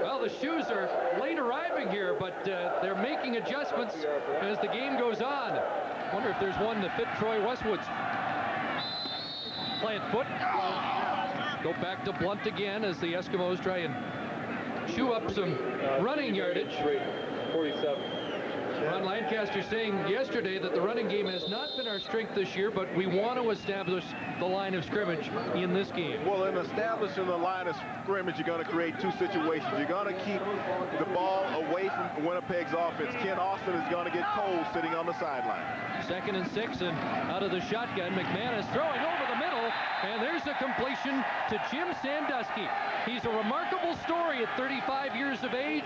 Well, the shoes are late arriving here, but they're making adjustments as the game goes on. Wonder if there's one that fit Troy Westwood's plant foot. Go back to Blunt again as the Eskimos try and chew up some running yardage. 47. Ron Lancaster saying yesterday that the running game has not been our strength this year, but we want to establish the line of scrimmage in this game. Well, in establishing the line of scrimmage, you're going to create 2 situations. You're going to keep the ball away from Winnipeg's offense. Ken Austin is going to get cold sitting on the sideline. 2nd and 6, and out of the shotgun, McManus throwing over the middle, and there's a completion to Jim Sandusky. He's a remarkable story at 35 years of age,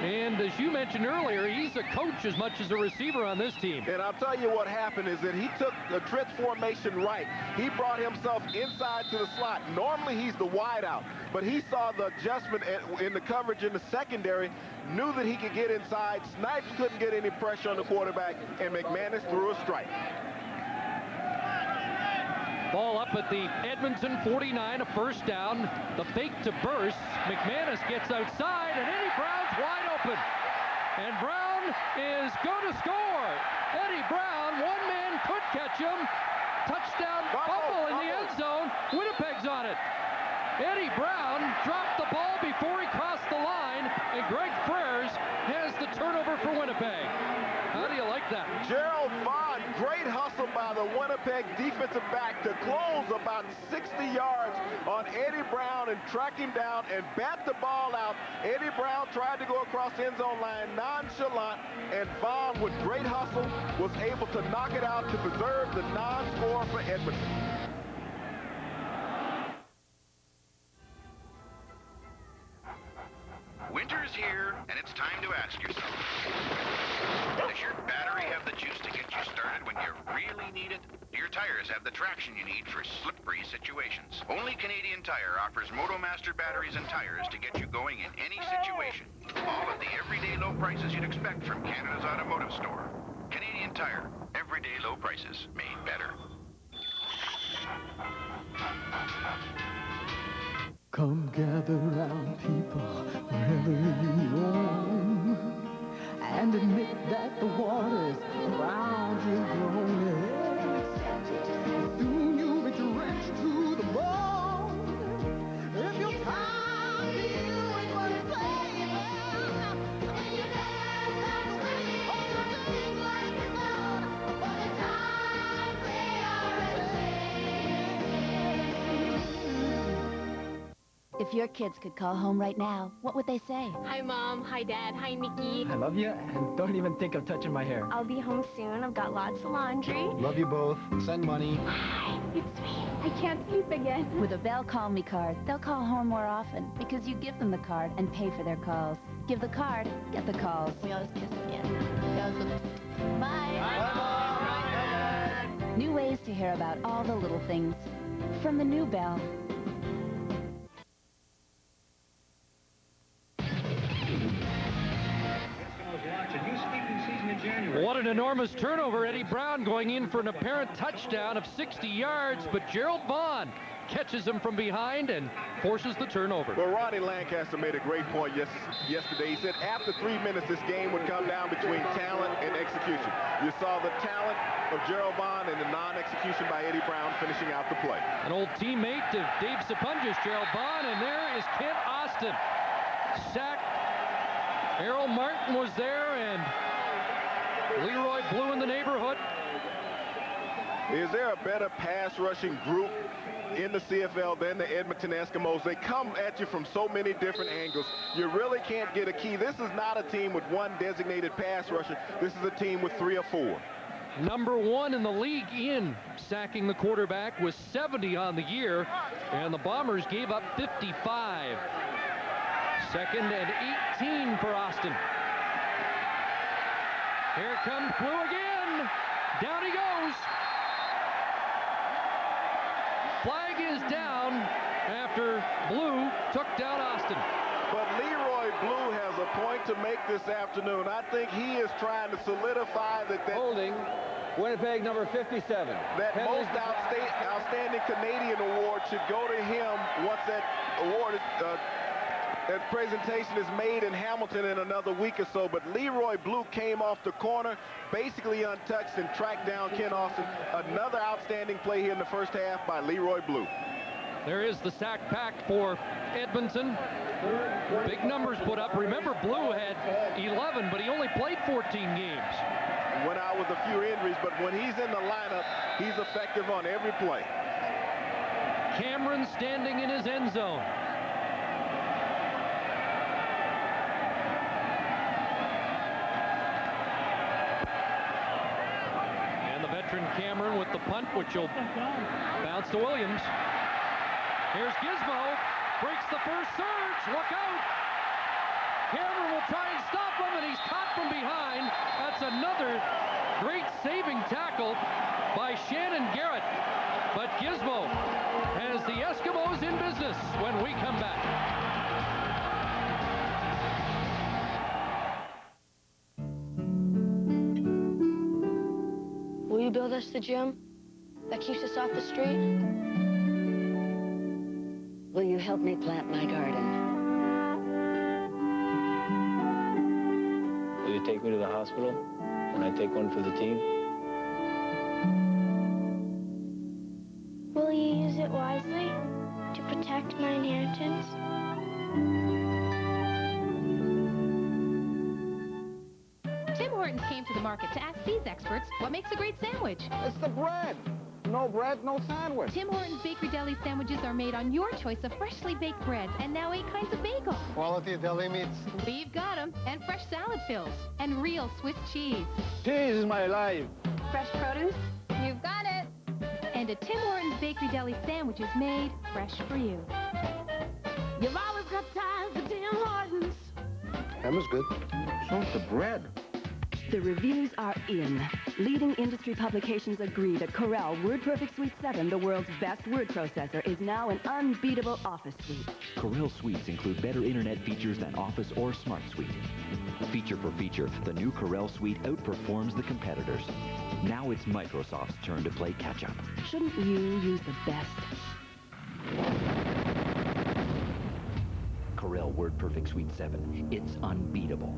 and as you mentioned earlier, he's a coach as much as a receiver on this team. And I'll tell you what happened is that he took the trick formation right. He brought himself inside to the slot. Normally he's the wideout, but he saw the adjustment in the coverage in the secondary, knew that he could get inside. Snipes couldn't get any pressure on the quarterback, and McManus threw a strike. Ball up at the Edmonton 49, a first down. The fake to Burst. McManus gets outside, and Eddie Brown's wide open. And Brown is going to score. Eddie Brown, one man could catch him. Touchdown, fumble in the end zone. Winnipeg's on it. Eddie Brown dropped the ball before he crossed the line, and Greg Frères has the turnover for Winnipeg. How do you like that? Gerald Vaughn, great hustle by the Winnipeg defensive back to close about 60 yards on Eddie Brown and track him down and bat the ball out. Eddie Brown tried to go across the end zone line nonchalant, and Vaughn, with great hustle, was able to knock it out to preserve the non-score for Edmonton. Winter's here, and it's time to ask yourself, does your battery have the juice to get you started when you really need it? Do your tires have the traction you need for slippery situations? Only Canadian Tire offers MotoMaster batteries and tires to get you going in any situation. All at the everyday low prices you'd expect from Canada's automotive store. Canadian Tire. Everyday low prices made better. Come gather round, people, wherever you roam, and admit that the waters around you grown. Soon you'll be drenched to the bone. If your time to you is what it's saying, when you dance and swing, all the things like you know, for the time we are If your kids could call home right now, what would they say? Hi, Mom. Hi, Dad. Hi, Nikki. I love you, and don't even think of touching my hair. I'll be home soon. I've got lots of laundry. Love you both. Send money. Hi, it's me. I can't sleep again. With a Bell Call Me card, they'll call home more often because you give them the card and pay for their calls. Give the card, get the calls. We always kiss at the end. We always go, bye. Bye, Mom. New ways to hear about all the little things. From the new Bell. What an enormous turnover. Eddie Brown going in for an apparent touchdown of 60 yards, but Gerald Vaughn catches him from behind and forces the turnover. Well, Ronnie Lancaster made a great point yesterday. He said after 3 minutes, this game would come down between talent and execution. You saw the talent of Gerald Vaughn and the non-execution by Eddie Brown finishing out the play. An old teammate of Dave Sapunja's, Gerald Vaughn, and there is Kent Austin. Sacked. Errol Martin was there, and Leroy Blue in the neighborhood. Is there a better pass rushing group in the CFL than the Edmonton Eskimos? They come at you from so many different angles. You really can't get a key. This is not a team with one designated pass rusher. This is a team with 3 or 4. Number 1 in the league in sacking the quarterback with 70 on the year, and the Bombers gave up 55. Second and 18 for Austin. Here comes Blue again. Down he goes. Flag is down after Blue took down Austin. But Leroy Blue has a point to make this afternoon. I think he is trying to solidify that holding Winnipeg number 57. That most outstanding Canadian award should go to him once that award is that presentation is made in Hamilton in another week or so. But Leroy Blue came off the corner, basically untouched, and tracked down Ken Austin. Another outstanding play here in the first half by Leroy Blue. There is the sack pack for Edmonton. Big numbers put up. Remember, Blue had 11, but he only played 14 games. Went out with a few injuries, but when he's in the lineup, he's effective on every play. Cameron standing in his end zone. Cameron with the punt, which will bounce to Williams. Here's Gizmo, breaks the first surge, look out! Cameron will try and stop him, and he's caught from behind. That's another great saving tackle by Shannon Garrett. But Gizmo has the Eskimos in business when we come back. Will you build us the gym that keeps us off the street? Will you help me plant my garden? Will you take me to the hospital when I take one for the team? Will you use it wisely to protect my inheritance? Tim Hortons came to the market to ask these experts what makes a great sandwich. It's the bread. No bread, no sandwich. Tim Hortons Bakery Deli sandwiches are made on your choice of freshly baked breads and now 8 kinds of bagels. Quality deli meats. We've got them. And fresh salad fills. And real Swiss cheese. Cheese is my life. Fresh produce. You've got it. And a Tim Hortons Bakery Deli sandwich is made fresh for you. You've always got time for Tim Hortons. That was good. So's the bread. The reviews are in. Leading industry publications agree that Corel WordPerfect Suite 7, the world's best word processor, is now an unbeatable Office suite. Corel Suites include better internet features than Office or Smart Suite. Feature for feature, the new Corel Suite outperforms the competitors. Now it's Microsoft's turn to play catch-up. Shouldn't you use the best? Corel WordPerfect Suite 7. It's unbeatable.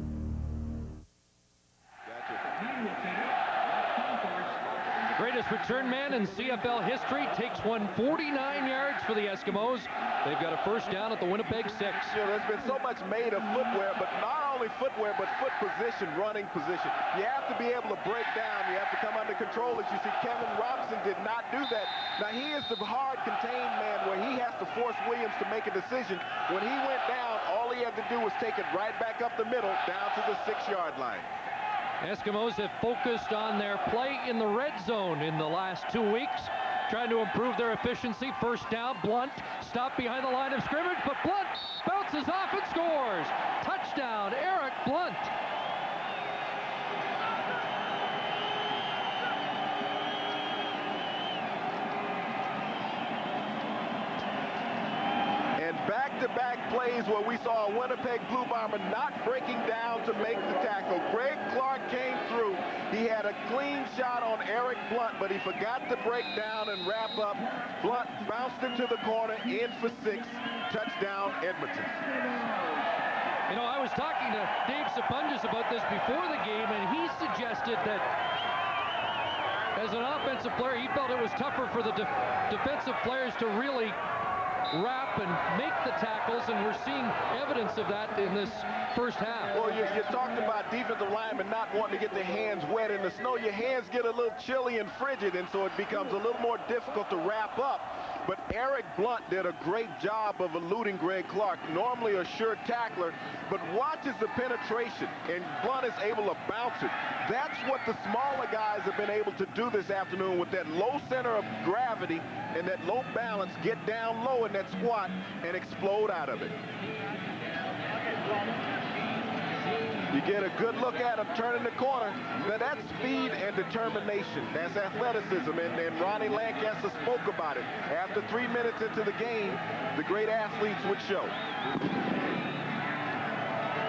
The greatest return man in CFL history takes one 49 yards for the Eskimos. They've got a first down at the Winnipeg 6. You know, there's been so much made of footwear, but not only footwear, but foot position, running position. You have to be able to break down. You have to come under control. As you see, Kevin Robinson did not do that. Now, he is the hard contained man where he has to force Williams to make a decision. When he went down, all he had to do was take it right back up the middle, down to the 6-yard line. Eskimos have focused on their play in the red zone in the last 2 weeks, trying to improve their efficiency. First down, Blunt stopped behind the line of scrimmage, but Blunt bounces off and scores. Touchdown, Eric Blunt. Back-to-back plays where we saw a Winnipeg Blue Bomber not breaking down to make the tackle. Greg Clark came through. He had a clean shot on Eric Blunt, but he forgot to break down and wrap up. Blunt bounced into the corner, in for 6. Touchdown, Edmonton. You know, I was talking to Dave Sapunjas about this before the game, and he suggested that as an offensive player, he felt it was tougher for the defensive players to really wrap and make the tackles, and we're seeing evidence of that in this first half. Well, you talked about defensive linemen not wanting to get their hands wet in the snow. Your hands get a little chilly and frigid, and so it becomes a little more difficult to wrap up. But Eric Blunt did a great job of eluding Greg Clark, normally a sure tackler, but watches the penetration, and Blunt is able to bounce it. That's what the smaller guys have been able to do this afternoon with that low center of gravity and that low balance, get down low in that squat and explode out of it. You get a good look at him turning the corner. Now that's speed and determination. That's athleticism, and Ronnie Lancaster spoke about it. After 3 minutes into the game, the great athletes would show.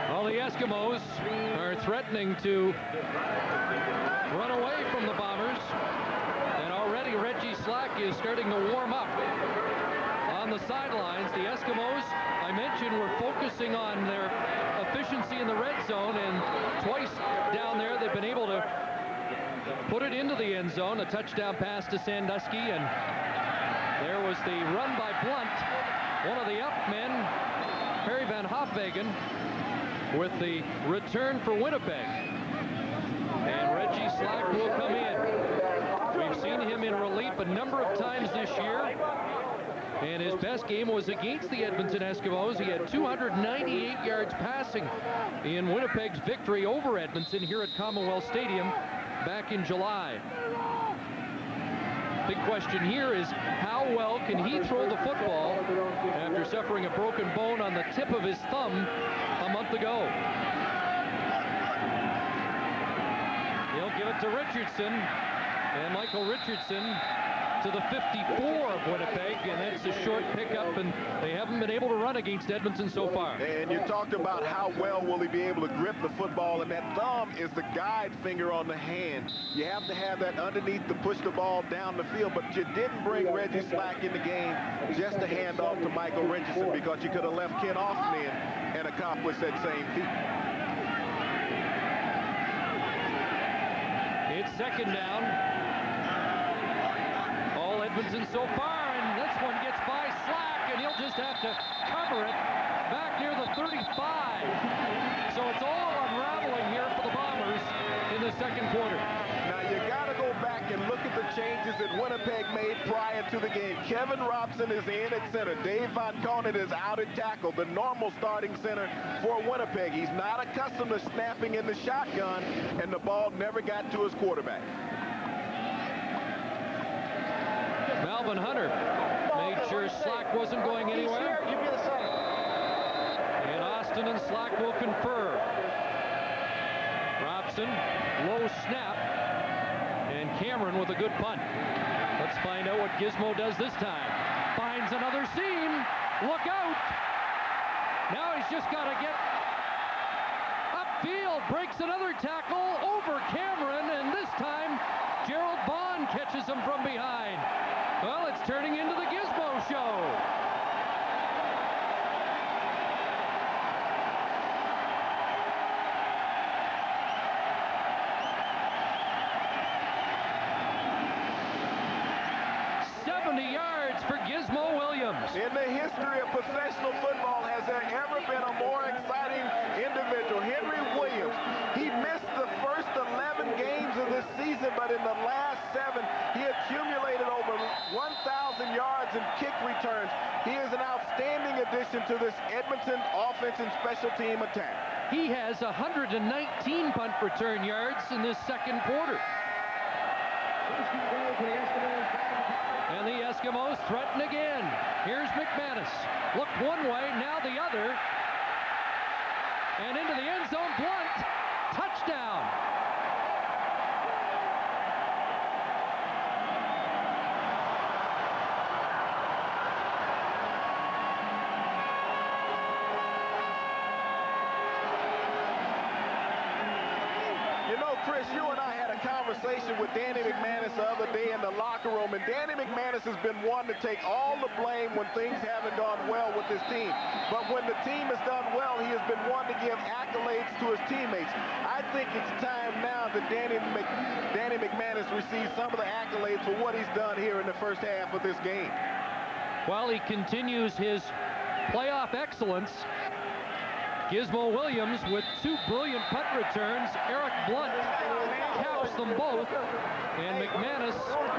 Well, the Eskimos are threatening to run away from the Bombers, and already Reggie Slack is starting to warm up on the sidelines. The Eskimos, I mentioned, were focusing on their efficiency in the red zone, and twice down there they've been able to put it into the end zone. A touchdown pass to Sandusky, and there was the run by Blunt. One of the up men, Perry Van Hofwegen, with the return for Winnipeg. And Reggie Slack will come in. We've seen him in relief a number of times this year, and his best game was against the Edmonton Eskimos. He had 298 yards passing in Winnipeg's victory over Edmonton here at Commonwealth Stadium back in July. Big question here is, how well can he throw the football after suffering a broken bone on the tip of his thumb a month ago? He'll give it to Richardson, and Michael Richardson to the 54 of Winnipeg, and that's a short pickup, and they haven't been able to run against Edmonton so far. And you talked about how well will he be able to grip the football, and that thumb is the guide finger on the hand. You have to have that underneath to push the ball down the field, but you didn't bring Reggie Slack in the game just to hand off to Michael Richardson, because you could have left Ken Austin in and accomplished that same feat. It's second down. Edmonton so far, and this one gets by Slack, and he'll just have to cover it back near the 35. So it's all unraveling here for the Bombers in the second quarter. Now you got to go back and look at the changes that Winnipeg made prior to the game. Kevin Robson is in at center. Dave Von Konen is out at tackle, the normal starting center for Winnipeg. He's not accustomed to snapping in the shotgun, and the ball never got to his quarterback. Melvin Hunter made sure Slack wasn't going anywhere. And Austin and Slack will confer. Drops Anderson, low snap, and Cameron with a good punt. Let's find out what Gizmo does this time. Finds another seam. Look out! Now he's just got to get upfield. Breaks another tackle over Cameron, and this time Gerald Bond catches him from behind. Well, it's turning into the Gizmo show. For Gizmo Williams. In the history of professional football, has there ever been a more exciting individual? Henry Williams. He missed the first 11 games of this season, but in the last 7, he accumulated over 1,000 yards in kick returns. He is an outstanding addition to this Edmonton offense and special team attack. He has 119 punt return yards in this second quarter. And the Eskimos threaten again. Here's McManus. Looked one way, now the other. And into the end zone, Blunt. Touchdown. You know, Chris, you and I had a conversation with Danny McManus the other day in the locker room, and Danny McManus has been one to take all the blame when things haven't gone well with his team. But when the team has done well, he has been one to give accolades to his teammates. I think it's time now that Danny McManus receives some of the accolades for what he's done here in the first half of this game. While he continues his playoff excellence, Gizmo Williams with 2 brilliant punt returns. Eric Blunt caps them both. And McManus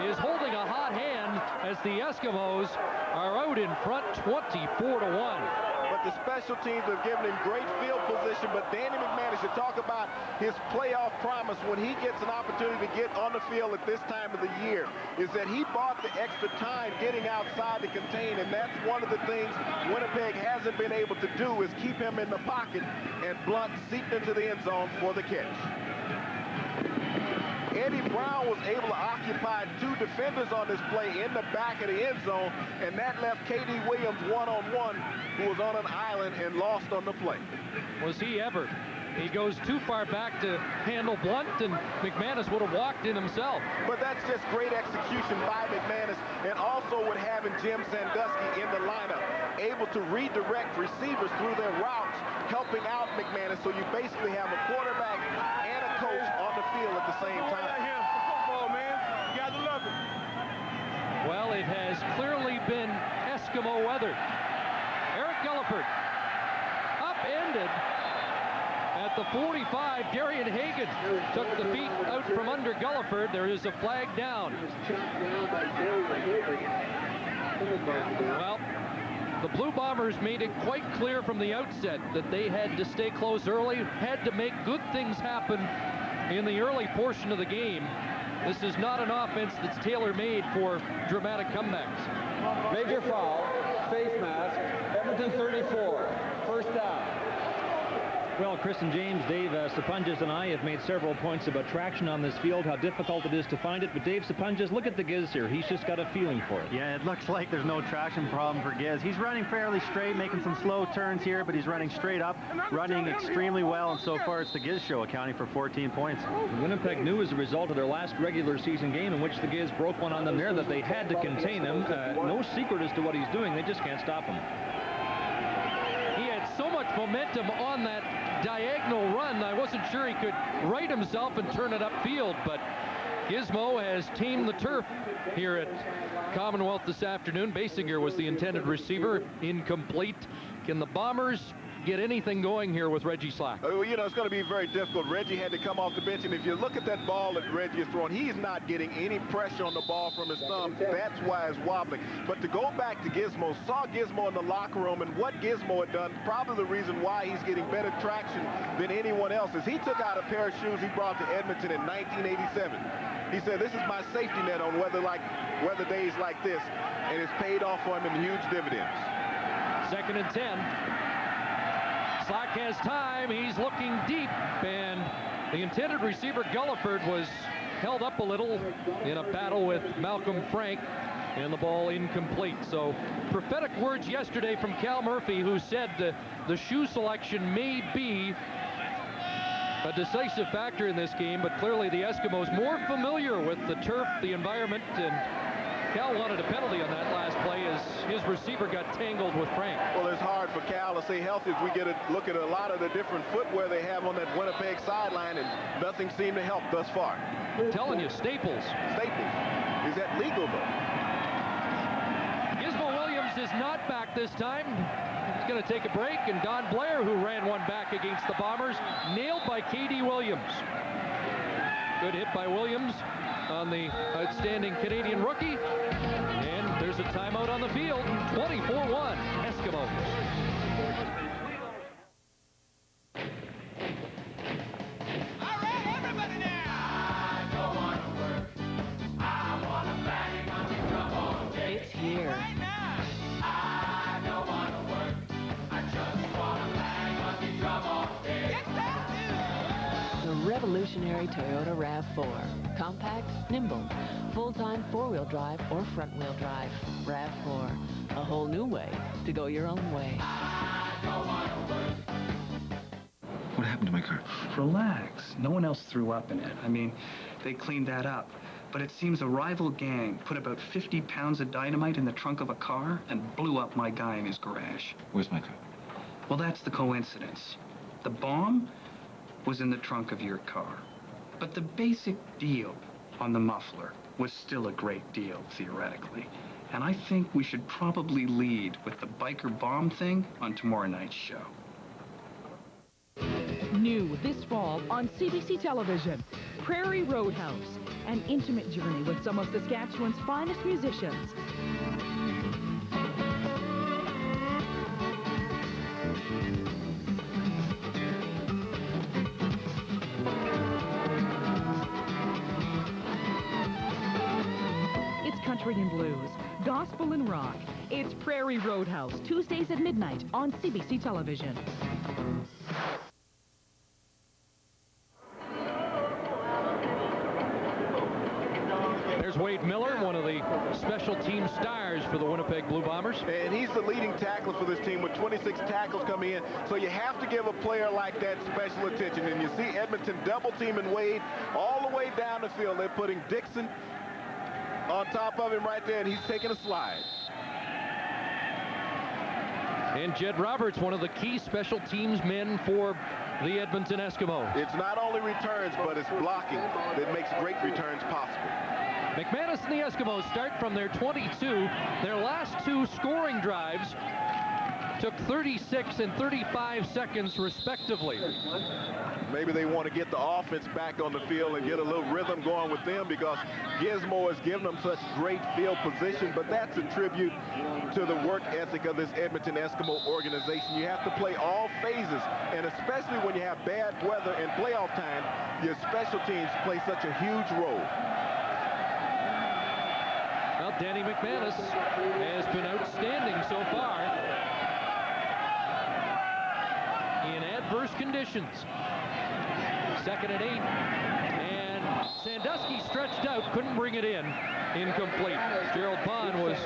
is holding a hot hand as the Eskimos are out in front 24-1. But the special teams have given him great field position. But Danny McManus, you talk about his playoff promise when he gets an opportunity to get on the field at this time of the year, is that he bought the extra time getting outside to contain. And that's one of the things Winnipeg hasn't been able to do, is keep him in the pocket, and Blunt seeped into the end zone for the catch. Eddie Brown was able to occupy 2 defenders on this play in the back of the end zone, and that left K.D. Williams one-on-one, who was on an island and lost on the play. Was he ever? He goes too far back to handle Blunt, and McManus would have walked in himself. But that's just great execution by McManus, and also with having Jim Sandusky in the lineup, able to redirect receivers through their routes, helping out McManus. So you basically have a quarterback and a coach on the field at the same time. Football, man. You guys love it. Well, it has clearly been Eskimo weather. Eric Gulliford upended at the 45. Darian Hagan took the feet out from under Gulliford. There is a flag down. Well, the Blue Bombers made it quite clear from the outset that they had to stay close early, had to make good things happen in the early portion of the game. This is not an offense that's tailor-made for dramatic comebacks. Major foul, face mask, Edmonton 34, first down. Well, Chris and James, Dave Sapunjas and I have made several points about traction on this field, how difficult it is to find it. But Dave Sapunjas, look at the Giz here. He's just got a feeling for it. Yeah, it looks like there's no traction problem for Giz. He's running fairly straight, making some slow turns here, but he's running straight up, running extremely well. And so far, it's the Giz show, accounting for 14 points. Winnipeg knew as a result of their last regular season game in which the Giz broke one on them there that they had to contain him. No secret as to what he's doing. They just can't stop him. He had so much momentum on that diagonal run, I wasn't sure he could right himself and turn it upfield, but Gizmo has tamed the turf here at Commonwealth this afternoon. Basinger was the intended receiver, incomplete. Can the Bombers get anything going here with Reggie Slack? Oh, you know, it's going to be very difficult. Reggie had to come off the bench, and if you look at that ball that Reggie is throwing, he's not getting any pressure on the ball from his thumb. That's why it's wobbling. But to go back to Gizmo, saw Gizmo in the locker room, and what Gizmo had done, probably the reason why he's getting better traction than anyone else, is he took out a pair of shoes he brought to Edmonton in 1987. He said, this is my safety net on weather days like this, and it's paid off for him in huge dividends. 2nd and 10. Slack has time. He's looking deep, and The intended receiver, Gulliford, was held up a little in a battle with Malcolm Frank, and the ball incomplete. So prophetic words yesterday from Cal Murphy, who said the shoe selection may be a decisive factor in this game, but clearly the Eskimos more familiar with the turf, the environment, and Cal wanted a penalty on that last play as his receiver got tangled with Frank. Well, it's hard for Cal to stay healthy as we get a look at a lot of the different footwear they have on that Winnipeg sideline, and nothing seemed to help thus far. I'm telling you, Staples. Is that legal, though? Gizmo Williams is not back this time. He's going to take a break, and Don Blair, who ran one back against the Bombers, nailed by K.D. Williams. Good hit by Williams on the outstanding Canadian rookie. And there's a timeout on the field. 24-1, Eskimos. It's here. The revolutionary Toyota RAV4. Compact, nimble, full-time four-wheel drive or front-wheel drive. RAV4, a whole new way to go your own way. What happened to my car? Relax. No one else threw up in it. I mean, they cleaned that up. But it seems a rival gang put about 50 pounds of dynamite in the trunk of a car and blew up my guy in his garage. Where's my car? Well, that's the coincidence. The bomb was in the trunk of your car. But the basic deal on the muffler was still a great deal, theoretically. And I think we should probably lead with the biker bomb thing on tomorrow night's show. New this fall on CBC Television, Prairie Roadhouse, an intimate journey with some of Saskatchewan's finest musicians. It's country and blues, gospel and rock. It's Prairie Roadhouse, Tuesdays at midnight on CBC Television. Wade Miller, one of the special team stars for the Winnipeg Blue Bombers. And he's the leading tackler for this team with 26 tackles coming in. So you have to give a player like that special attention. And you see Edmonton double teaming Wade all the way down the field. They're putting Dixon on top of him right there, and he's taking a slide. And Jed Roberts, one of the key special teams men for the Edmonton Eskimos. It's not only returns, but it's blocking that makes great returns possible. McManus and the Eskimos start from their 22. Their last two scoring drives took 36 and 35 seconds, respectively. Maybe they want to get the offense back on the field and get a little rhythm going with them because Gizmo has given them such great field position, but that's a tribute to the work ethic of this Edmonton Eskimo organization. You have to play all phases, and especially when you have bad weather and playoff time, your special teams play such a huge role. Well, Danny McManus has been outstanding so far in adverse conditions. 2nd and 8, and Sandusky stretched out, couldn't bring it in. Incomplete. Gerald Bond was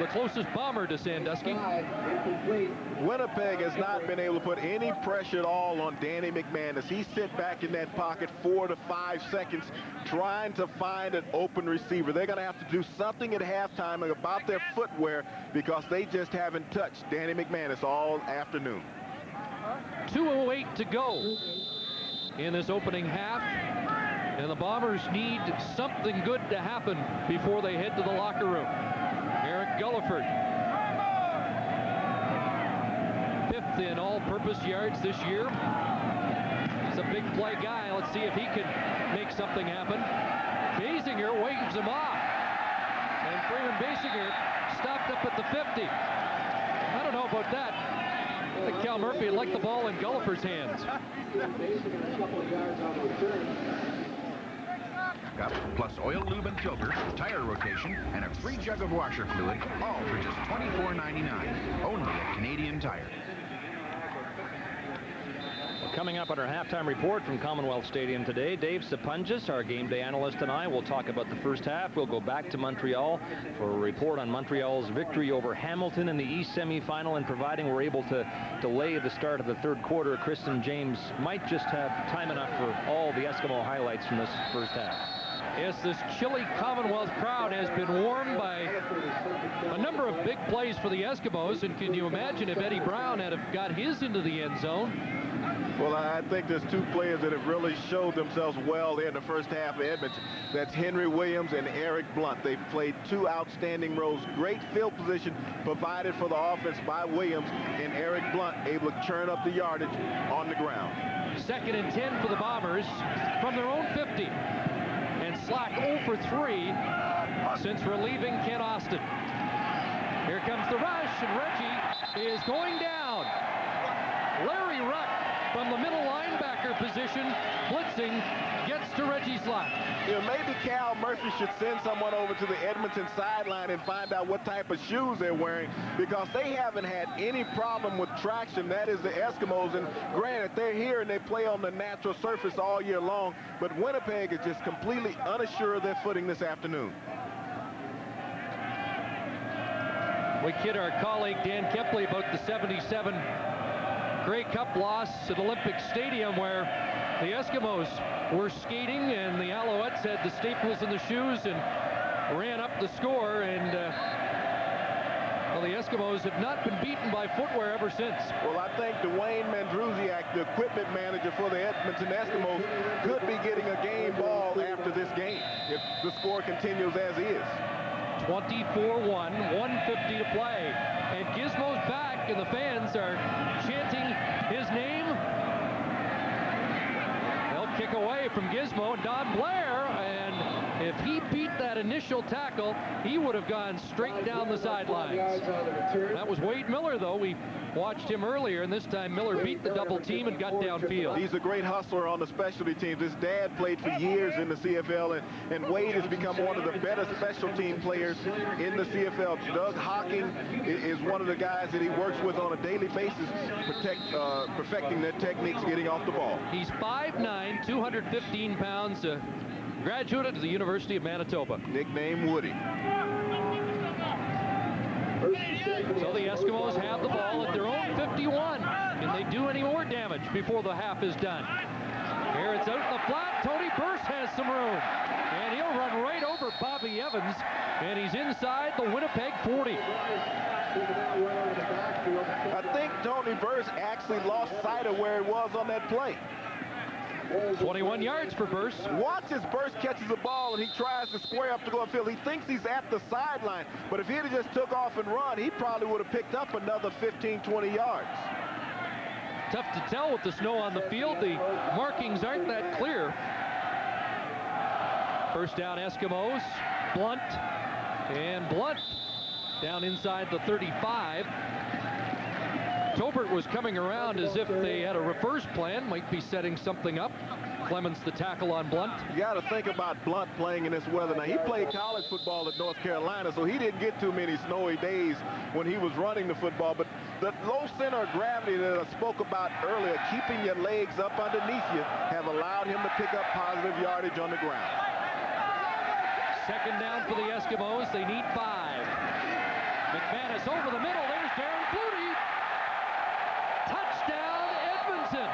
the closest bomber to Sandusky. Winnipeg has not been able to put any pressure at all on Danny McManus. He sit back in that pocket 4 to 5 seconds trying to find an open receiver. They're going to have to do something at halftime about their footwear because they just haven't touched Danny McManus all afternoon. 2:08 to go in this opening half. And the Bombers need something good to happen before they head to the locker room. Eric Gulliford, 5th in all-purpose yards this year. He's a big play guy. Let's see if he can make something happen. Basinger waves him off. And Freeman Basinger stopped up at the 50. I don't know about that. I think Cal Murphy would like the ball in Gulliford's hands. Plus oil, lube, and filter, tire rotation, and a free jug of washer fluid, all for just $24.99. Only at Canadian Tire. Coming up on our halftime report from Commonwealth Stadium today, Dave Sapungis, our game day analyst, and I will talk about the first half. We'll go back to Montreal for a report on Montreal's victory over Hamilton in the East Semi Final, and providing we're able to delay the start of the third quarter, Chris and James might just have time enough for all the Eskimo highlights from this first half. Yes, this chilly Commonwealth crowd has been warmed by a number of big plays for the Eskimos, and can you imagine if Eddie Brown had got his into the end zone? Well, I think there's two players that have really showed themselves well there in the first half of Edmonton. That's Henry Williams and Eric Blunt. They've played two outstanding roles. Great field position provided for the offense by Williams, and Eric Blunt able to churn up the yardage on the ground. 2nd and 10 for the Bombers from their own 50. And Slack 0 for 3 since relieving Ken Austin. Here comes the rush, and Reggie is going down. Larry Ruck from the middle linebacker position, blitzing, gets to Reggie Slack. You know, maybe Cal Murphy should send someone over to the Edmonton sideline and find out what type of shoes they're wearing, because they haven't had any problem with traction. That is the Eskimos, and granted, they're here and they play on the natural surface all year long, but Winnipeg is just completely unsure of their footing this afternoon. We kid our colleague Dan Kepley about the 77 Grey Cup loss at Olympic Stadium, where the Eskimos were skating and the Alouettes had the staples in the shoes and ran up the score, and well, the Eskimos have not been beaten by footwear ever since. Well, I think Dwayne Mandrusiak, the equipment manager for the Edmonton Eskimos, could be getting a game ball after this game if the score continues as is. 24-1, 1:50 to play, and Gizmo's back, and the fans are chanting his name. They'll kick away from Gizmo, and Don Blair, and if he beat that initial tackle, he would have gone straight down the sidelines. That was Wade Miller, though. We watched him earlier, and this time Miller beat the double team and got downfield. He's a great hustler on the specialty teams. His dad played for years in the CFL, and Wade has become one of the better special team players in the CFL. Doug Hocking is one of the guys that he works with on a daily basis, perfecting their techniques getting off the ball. He's 5'9", 215 pounds, a graduate of the University of Manitoba. Nickname Woody. So the Eskimos have the ball at their own 51. Can they do any more damage before the half is done? Here it's out in the flat. Tony Burse has some room, and he'll run right over Bobby Evans, and he's inside the Winnipeg 40. I think Tony Burse actually lost sight of where he was on that play. 21 yards for Burse. Watch as Burse catches the ball and he tries to square up to go upfield. He thinks he's at the sideline, but if he had just took off and run, he probably would have picked up another 15, 20 yards. Tough to tell with the snow on the field. The markings aren't that clear. First down, Eskimos. Blunt, and Blunt down inside the 35. Tobert was coming around as if they had a reverse plan, might be setting something up. Clemens the tackle on Blunt. You got to think about Blunt playing in this weather. Now, he played college football at North Carolina, so he didn't get too many snowy days when he was running the football. But the low center of gravity that I spoke about earlier, keeping your legs up underneath you, have allowed him to pick up positive yardage on the ground. Second down for the Eskimos. They need 5. McManus over the middle. There's Darren Flutie. Touchdown, Edmonton.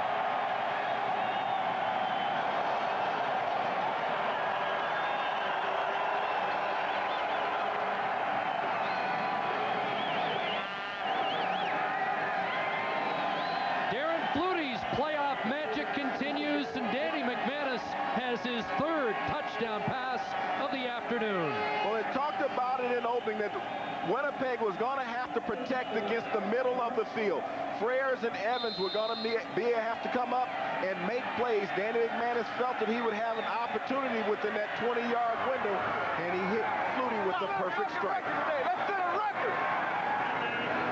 Darren Flutie's playoff magic continues, and Danny McManus has his 3rd touchdown pass of the afternoon. Well, they talked about it in opening that Winnipeg was going to have to protect against the middle of the field. Freyers and Evans were going to have to come up and make plays. Danny McManus felt that he would have an opportunity within that 20-yard window, and he hit Flutie with the perfect strike. Hey, let's set a record!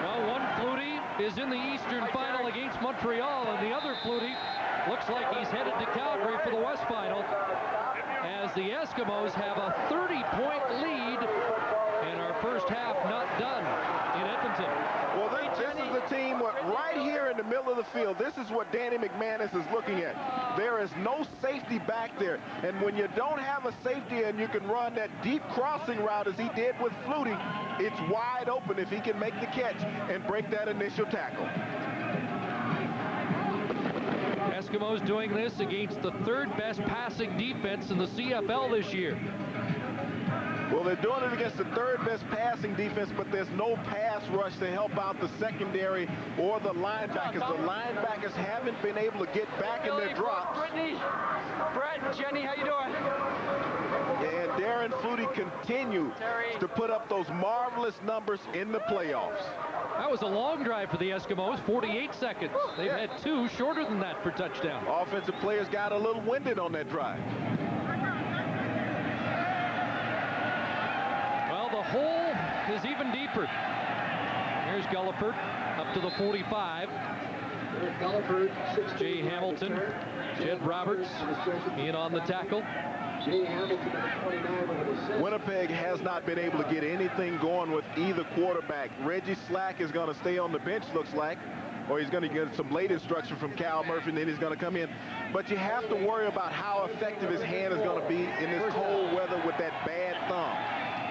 Well, one Flutie is in the Eastern Final against Montreal, and the other Flutie looks like he's headed to Calgary for the West Final, as as the Eskimos have a 30-point lead in our first half not done in Edmonton. Well, this is the team right here in the middle of the field. This is what Danny McManus is looking at. There is no safety back there. And when you don't have a safety and you can run that deep crossing route as he did with Flutie, it's wide open if he can make the catch and break that initial tackle. Eskimos doing this against the third best passing defense in the CFL this year. Well, they're doing it against the third best passing defense, but there's no pass rush to help out the secondary or the linebackers. The linebackers haven't been able to get back in their drops. Brittany, Brett, Jenny, how you doing? And Darren Flutie continues to put up those marvelous numbers in the playoffs. That was a long drive for the Eskimos, 48 seconds. They've had 2 shorter than that for touchdown. Offensive players got a little winded on that drive. Well, the hole is even deeper. Here's Gulliford up to the 45. Jay Hamilton, Jed Roberts in on the tackle. Winnipeg has not been able to get anything going with either quarterback. Reggie Slack is going to stay on the bench, looks like, or he's going to get some late instruction from Cal Murphy, and then he's going to come in. But you have to worry about how effective his hand is going to be in this cold weather with that bad thumb.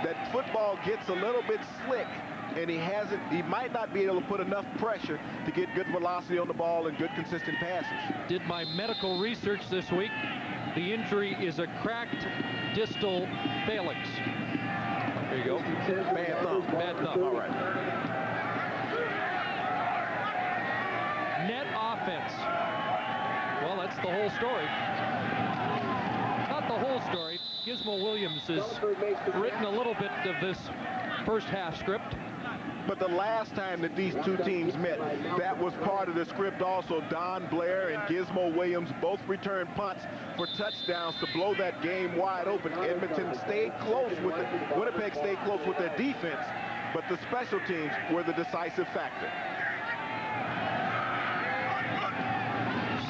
That football gets a little bit slick, and he might not be able to put enough pressure to get good velocity on the ball and good consistent passes. Did my medical research this week. The injury is a cracked distal phalanx. There you go. Bad thumb. Bad thumb. All right. Net offense. Well, that's the whole story. Not the whole story. Gizmo Williams has written a little bit of this first half script. But the last time that these two teams met, that was part of the script also. Don Blair and Gizmo Williams both returned punts for touchdowns to blow that game wide open. Edmonton stayed close with it. Winnipeg stayed close with their defense, but the special teams were the decisive factor.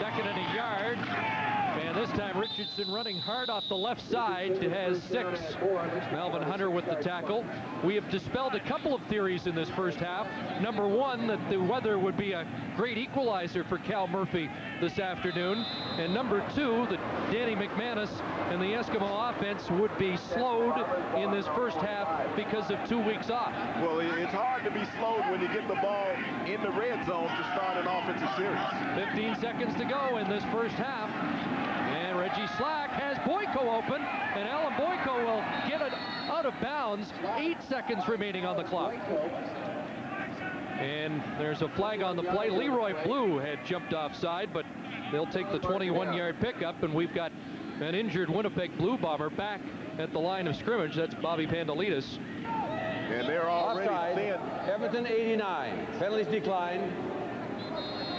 2nd and a yard. And this time Richardson running hard off the left side has 6. Melvin Hunter with the tackle. We have dispelled a couple of theories in this first half. Number 1, that the weather would be a great equalizer for Cal Murphy this afternoon. And number 2, that Danny McManus and the Eskimo offense would be slowed in this first half because of 2 weeks off. Well, it's hard to be slowed when you get the ball in the red zone to start an offensive series. 15 seconds to go in this first half. And Reggie Slack has Boyko open, and Alan Boyko will get it out of bounds. 8 seconds remaining on the clock. And there's a flag on the play. Leroy Blue had jumped offside, but they'll take the 21-yard pickup, and we've got an injured Winnipeg Blue Bomber back at the line of scrimmage. That's Bobby Pandelides. And they're already thin. Edmonton 89. Penalties decline.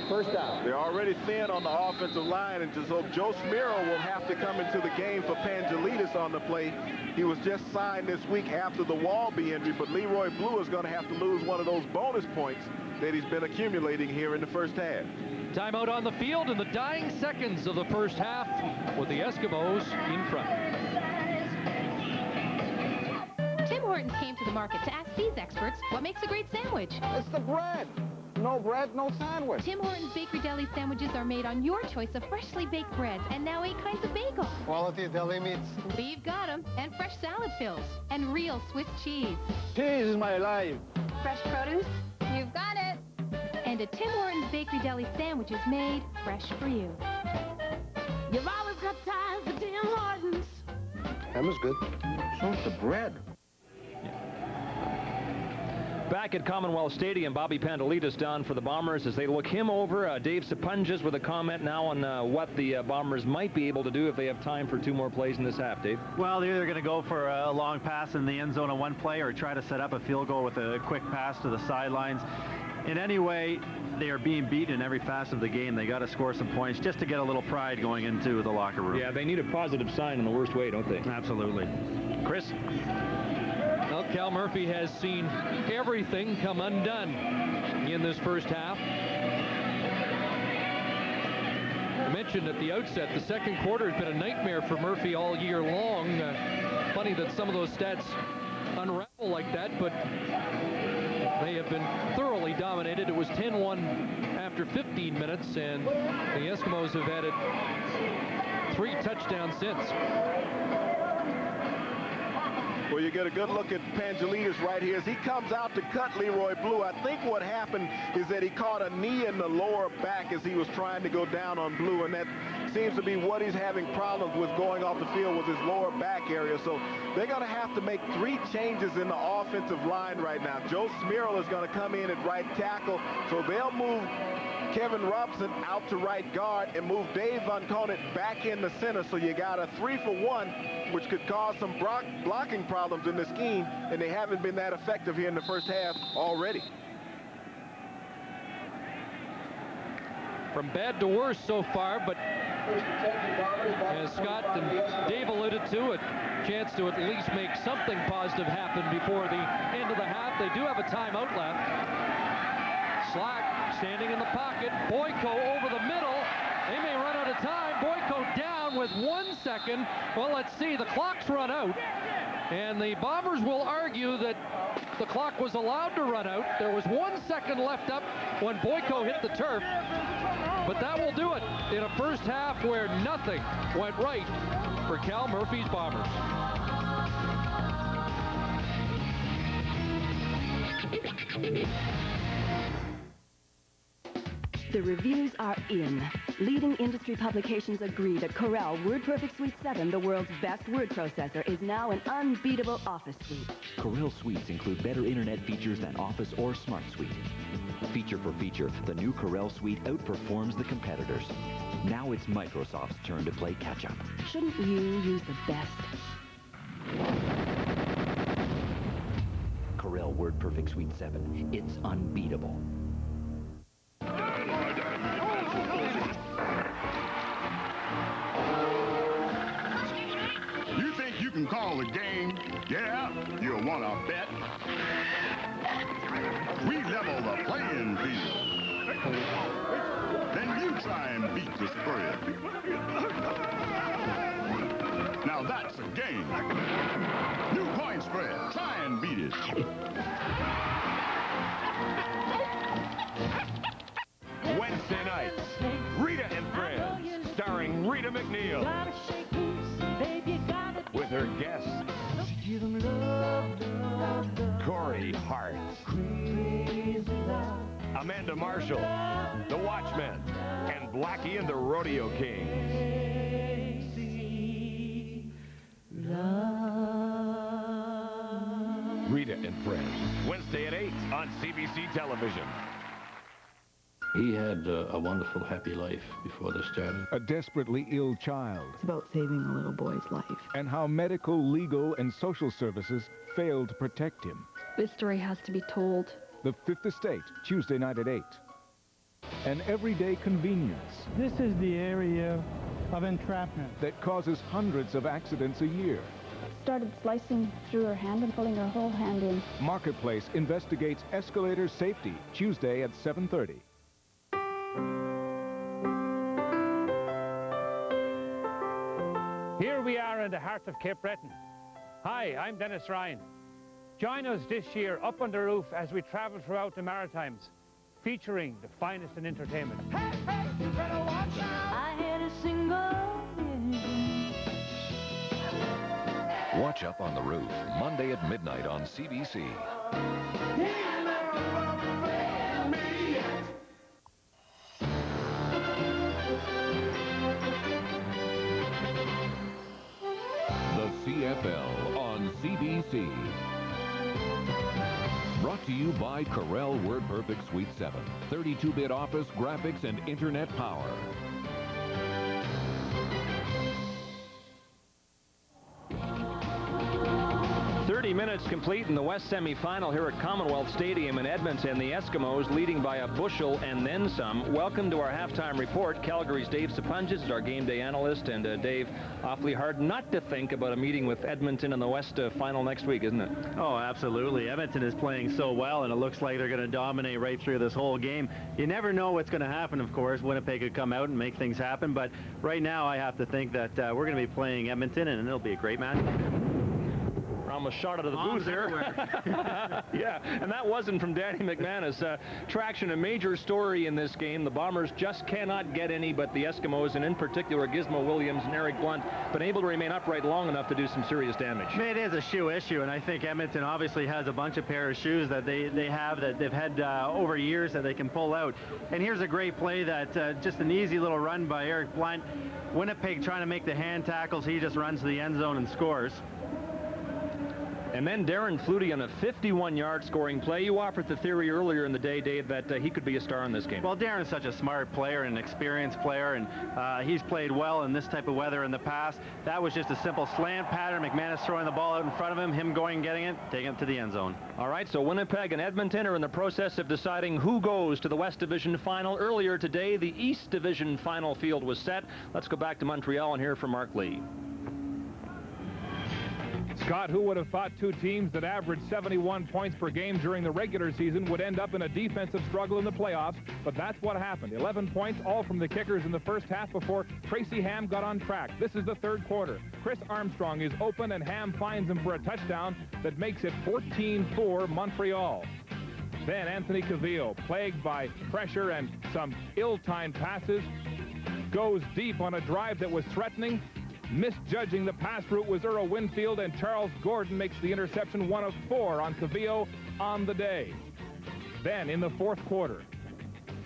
First down. They're already thin on the offensive line, and so Joe Smiro will have to come into the game for Pangelitis on the play. He was just signed this week after the Walby injury, but Leroy Blue is going to have to lose one of those bonus points that he's been accumulating here in the first half. Timeout on the field in the dying seconds of the first half with the Eskimos in front. Tim Hortons came to the market to ask these experts what makes a great sandwich. It's the bread. No bread, no sandwich. Tim Hortons Bakery Deli sandwiches are made on your choice of freshly baked breads and now 8 kinds of bagels. Quality deli meats. We've got them. And fresh salad fills. And real Swiss cheese. Cheese is my life. Fresh produce. You've got it. And a Tim Hortons Bakery Deli sandwich is made fresh for you. You've always got time for Tim Hortons. That was good. So's the bread. Back at Commonwealth Stadium, Bobby Pandelides down for the Bombers as they look him over. Dave Sapunjas with a comment now on what the Bombers might be able to do if they have time for 2 more plays in this half, Dave. Well, they're either going to go for a long pass in the end zone on one play or try to set up a field goal with a quick pass to the sidelines. In any way, they are being beaten in every facet of the game. They got to score some points just to get a little pride going into the locker room. Yeah, they need a positive sign in the worst way, don't they? Absolutely. Chris? Well, Cal Murphy has seen everything come undone in this first half. mentioned at the outset, the second quarter has been a nightmare for Murphy all year long. Funny that some of those stats unravel like that, but they have been thoroughly dominated. It was 10-1 after 15 minutes, and the Eskimos have added 3 touchdowns since. Well, you get a good look at Pangelides right here as he comes out to cut Leroy Blue. I think what happened is that he caught a knee in the lower back as he was trying to go down on Blue, and that seems to be what he's having problems with going off the field with his lower back area. So they're going to have to make 3 changes in the offensive line right now. Joe Smirl is going to come in at right tackle, so they'll move Kevin Robson out to right guard and move Dave Van Conant back in the center. So you got a 3-for-1, which could cause some blocking problems in the scheme, and they haven't been that effective here in the first half already. From bad to worse so far, but as Scott and Dave alluded to, a chance to at least make something positive happen before the end of the half. They do have a timeout left. Slack standing in the pocket. Boyko over the middle. They may run out of time. Boyko down with 1 second. Well, let's see. The clock's run out. And the Bombers will argue that the clock was allowed to run out. There was 1 second left up when Boyko hit the turf. But that will do it in a first half where nothing went right for Cal Murphy's Bombers. The reviews are in. Leading industry publications agree that Corel WordPerfect Suite 7, the world's best word processor, is now an unbeatable office suite. Corel Suites include better internet features than Office or Smart Suite. Feature for feature, the new Corel Suite outperforms the competitors. Now it's Microsoft's turn to play catch-up. Shouldn't you use the best? Corel WordPerfect Suite 7. It's unbeatable. You think you can call the game? Yeah? You want to bet? We level the playing field. Then you try and beat the spread. Now that's a game. New point spread. Try and beat it. Wednesday nights, Rita and Friends, starring Rita McNeil. With her guests, Corey Hart, Amanda Marshall, The Watchmen, and Blackie and the Rodeo Kings. Rita and Friends, Wednesday at 8 on CBC Television. He had a wonderful, happy life before this started. A desperately ill child. It's about saving a little boy's life. And how medical, legal, and social services failed to protect him. This story has to be told. The Fifth Estate, Tuesday night at 8. An everyday convenience. This is the area of entrapment. That causes hundreds of accidents a year. Started slicing through her hand and pulling her whole hand in. Marketplace investigates escalator safety, Tuesday at 7:30. Here we are in the heart of Cape Breton. Hi, I'm Dennis Ryan. Join us this year up on the roof as we travel throughout the Maritimes, featuring the finest in entertainment. Hey, hey, you better watch out. I had a single vision. Watch Up on the Roof, Monday at midnight on CBC. CFL on CBC. Brought to you by Corel WordPerfect Suite 7. 32-bit office, graphics, and internet power. 30 minutes complete in the West Semi Final here at Commonwealth Stadium in Edmonton. The Eskimos leading by a bushel and then some. Welcome to our halftime report. Calgary's Dave Sapunjas is our game day analyst. And Dave, awfully hard not to think about a meeting with Edmonton in the West Final next week, isn't it? Oh, absolutely. Edmonton is playing so well, and it looks like they're going to dominate right through this whole game. You never know what's going to happen, of course. Winnipeg could come out and make things happen, but right now I have to think that we're going to be playing Edmonton, and it'll be a great match. Almost shot out of the booth there. Yeah, and that wasn't from Danny McManus. Traction, a major story in this game. The Bombers just cannot get any, but the Eskimos, and in particular Gizmo Williams and Eric Blunt, been able to remain upright long enough to do some serious damage. It is a shoe issue, and I think Edmonton obviously has a bunch of pair of shoes that they have that they've had over years that they can pull out. And here's a great play that just an easy little run by Eric Blunt. Winnipeg trying to make the hand tackles. He just runs to the end zone and scores. And then Darren Flutie on a 51-yard scoring play. You offered the theory earlier in the day, Dave, that he could be a star in this game. Well, Darren's such a smart player and an experienced player, and he's played well in this type of weather in the past. That was just a simple slant pattern. McManus throwing the ball out in front of him going and getting it, taking it to the end zone. All right, so Winnipeg and Edmonton are in the process of deciding who goes to the West Division Final. Earlier today, the East Division Final field was set. Let's go back to Montreal and hear from Mark Lee. Scott, who would have thought two teams that averaged 71 points per game during the regular season would end up in a defensive struggle in the playoffs? But that's what happened. 11 points, all from the kickers in the first half before Tracy Ham got on track. This is the third quarter. Chris Armstrong is open, and Ham finds him for a touchdown that makes it 14-4 Montreal. Then Anthony Cavillo, plagued by pressure and some ill-timed passes, goes deep on a drive that was threatening. Misjudging the pass route was Earl Winfield, and Charles Gordon makes the interception, 1 of 4 on Cavillo on the day. Then in the fourth quarter,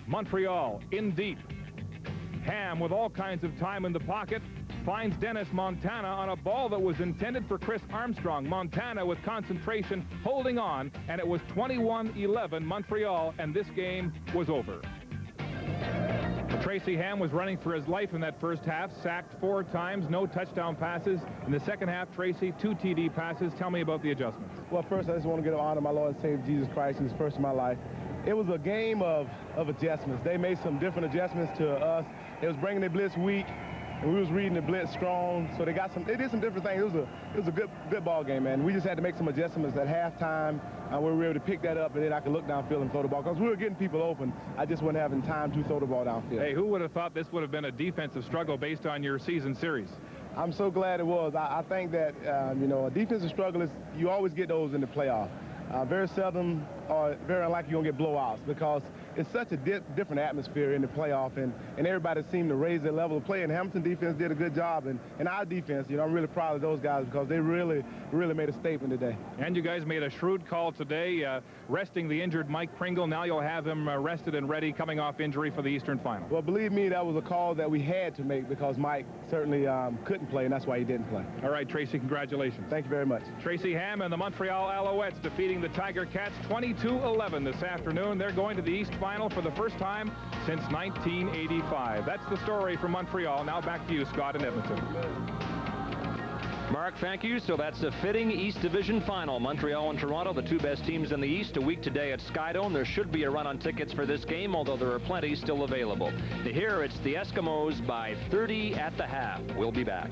Montreal in deep. Ham, with all kinds of time in the pocket, finds Dennis Montana on a ball that was intended for Chris Armstrong. Montana with concentration holding on, and it was 21-11 Montreal, and this game was over. Tracy Ham was running for his life in that first half, sacked 4 times, no touchdown passes. In the second half, Tracy, 2 TD passes. Tell me about the adjustments. Well, first, I just want to give honor to my Lord and Savior Jesus Christ, who's first in my life. It was a game of adjustments. They made some different adjustments to us. It was bringing the blitz weak, and we was reading the blitz strong. So they did some different things. It was a good ball game, man. We just had to make some adjustments at halftime. We were able to pick that up, and then I could look downfield and throw the ball. Because we were getting people open. I just wasn't having time to throw the ball downfield. Hey, who would have thought this would have been a defensive struggle based on your season series? I'm so glad it was. I think that, a defensive struggle is, you always get those in the playoff. Very seldom or very unlikely you're going to get blowouts because it's such a different atmosphere in the playoff, and everybody seemed to raise their level of play, and Hamilton defense did a good job, and our defense, I'm really proud of those guys because they really made a statement today. And you guys made a shrewd call today, resting the injured Mike Pringle. Now you'll have him rested and ready coming off injury for the Eastern Final. Well, believe me, that was a call that we had to make because Mike certainly couldn't play, and that's why he didn't play. All right, Tracy, congratulations. Thank you very much. Tracy Ham and the Montreal Alouettes defeating the Tiger Cats 22-11 this afternoon. They're going to the East Final for the first time since 1985. That's the story from Montreal. Now back to you, Scott, in Edmonton. Mark, thank you. So that's a fitting East Division Final. Montreal and Toronto, the 2 best teams in the East. A week today at Skydome. There should be a run on tickets for this game, although there are plenty still available. Here, it's the Eskimos by 30 at the half. We'll be back.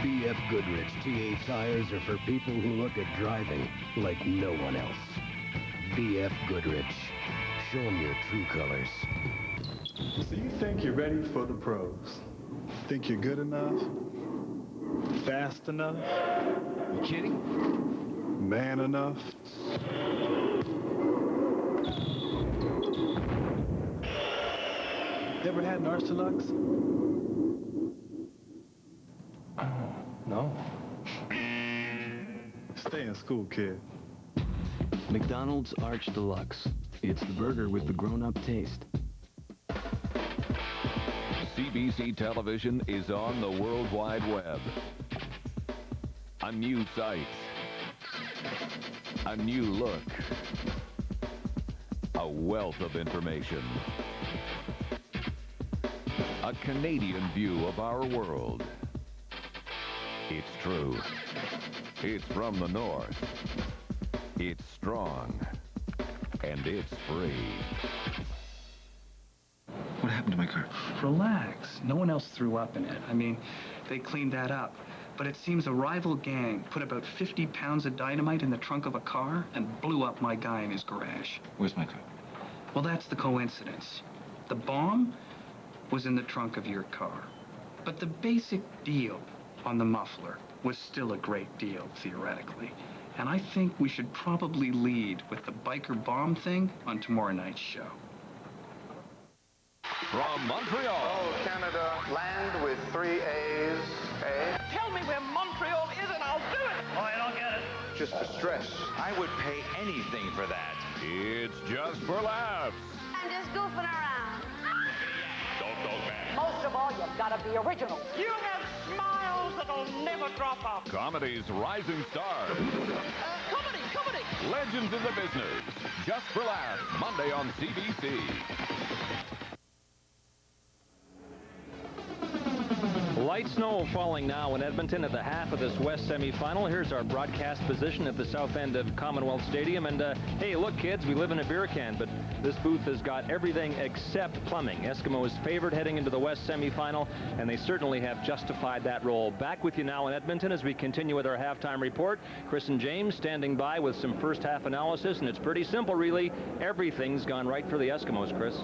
BF Goodrich TA tires are for people who look at driving like no one else. BF Goodrich. Show them your true colors. So you think you're ready for the pros? Think you're good enough? Fast enough? You kidding? Man enough? Ever had Narcelux? No. Stay in school, kid. McDonald's Arch Deluxe. It's the burger with the grown-up taste. CBC television is on the World Wide Web. A new site. A new look. A wealth of information. A Canadian view of our world. It's true. It's from the North. It's strong. And it's free. What happened to my car? Relax. No one else threw up in it. I mean, they cleaned that up. But it seems a rival gang put about 50 pounds of dynamite in the trunk of a car and blew up my guy in his garage. Where's my car? Well, that's the coincidence. The bomb was in the trunk of your car. But the basic deal on the muffler was still a great deal, theoretically. And I think we should probably lead with the biker bomb thing on tomorrow night's show. From Montreal. Oh, Canada, land with 3 A's, eh? Tell me where Montreal is and I'll do it. Oh, I don't get it. Just a stress. I would pay anything for that. It's just for laughs. I'm just goofing around. Don't go back. Most of all, you've got to be original. You have smiles that'll never drop off. Comedy's rising stars. Comedy. Legends in the business. Just for laughs. Monday on CBC. Light snow falling now in Edmonton at the half of this West Semi Final. Here's our broadcast position at the south end of Commonwealth Stadium. And hey, look, kids, we live in a beer can, but this booth has got everything except plumbing. Eskimos favored heading into the West Semi Final, and they certainly have justified that role. Back with you now in Edmonton as we continue with our halftime report. Chris and James standing by with some first half analysis, and it's pretty simple, really. Everything's gone right for the Eskimos, Chris.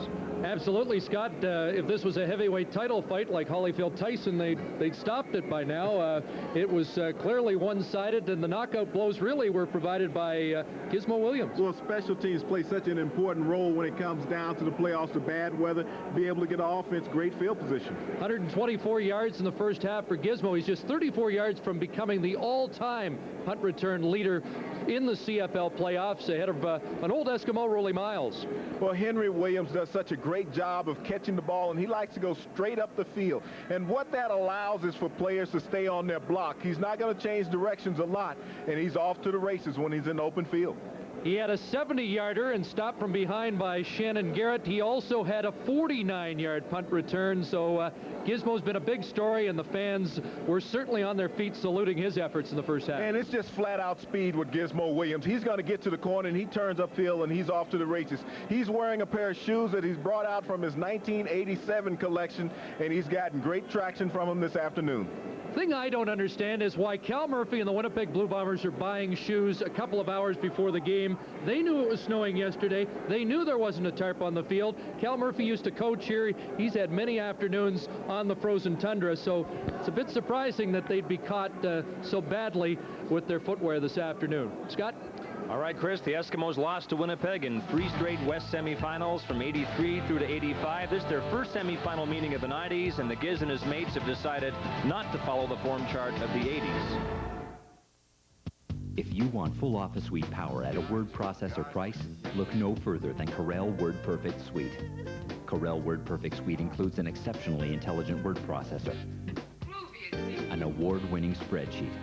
Absolutely, Scott. If this was a heavyweight title fight like Holyfield-Tyson, they'd stopped it by now. It was clearly one-sided, and the knockout blows really were provided by Gizmo Williams. Well, special teams play such an important role when it comes down to the playoffs, the bad weather, be able to get offense, great field position. 124 yards in the first half for Gizmo. He's just 34 yards from becoming the all-time punt return leader in the CFL playoffs, ahead of an old Eskimo, Rolly Miles. Well, Henry Williams does such a great job of catching the ball, and he likes to go straight up the field. And what that allows is for players to stay on their block. He's not going to change directions a lot, and he's off to the races when he's in the open field. He had a 70-yarder and stopped from behind by Shannon Garrett. He also had a 49-yard punt return, so Gizmo's been a big story, and the fans were certainly on their feet saluting his efforts in the first half. And it's just flat-out speed with Gizmo Williams. He's going to get to the corner, and he turns upfield, and he's off to the races. He's wearing a pair of shoes that he's brought out from his 1987 collection, and he's gotten great traction from him this afternoon. The thing I don't understand is why Cal Murphy and the Winnipeg Blue Bombers are buying shoes a couple of hours before the game. They knew it was snowing yesterday. They knew there wasn't a tarp on the field. Cal Murphy used to coach here. He's had many afternoons on the frozen tundra, so it's a bit surprising that they'd be caught so badly with their footwear this afternoon. Scott? All right, Chris, the Eskimos lost to Winnipeg in 3 straight West semifinals from 83 through to 85. This is their first semifinal meeting of the 90s, and the Giz and his mates have decided not to follow the form chart of the 80s. If you want full Office Suite power at a word processor price, look no further than Corel WordPerfect Suite. Corel WordPerfect Suite includes an exceptionally intelligent word processor, an award-winning spreadsheet,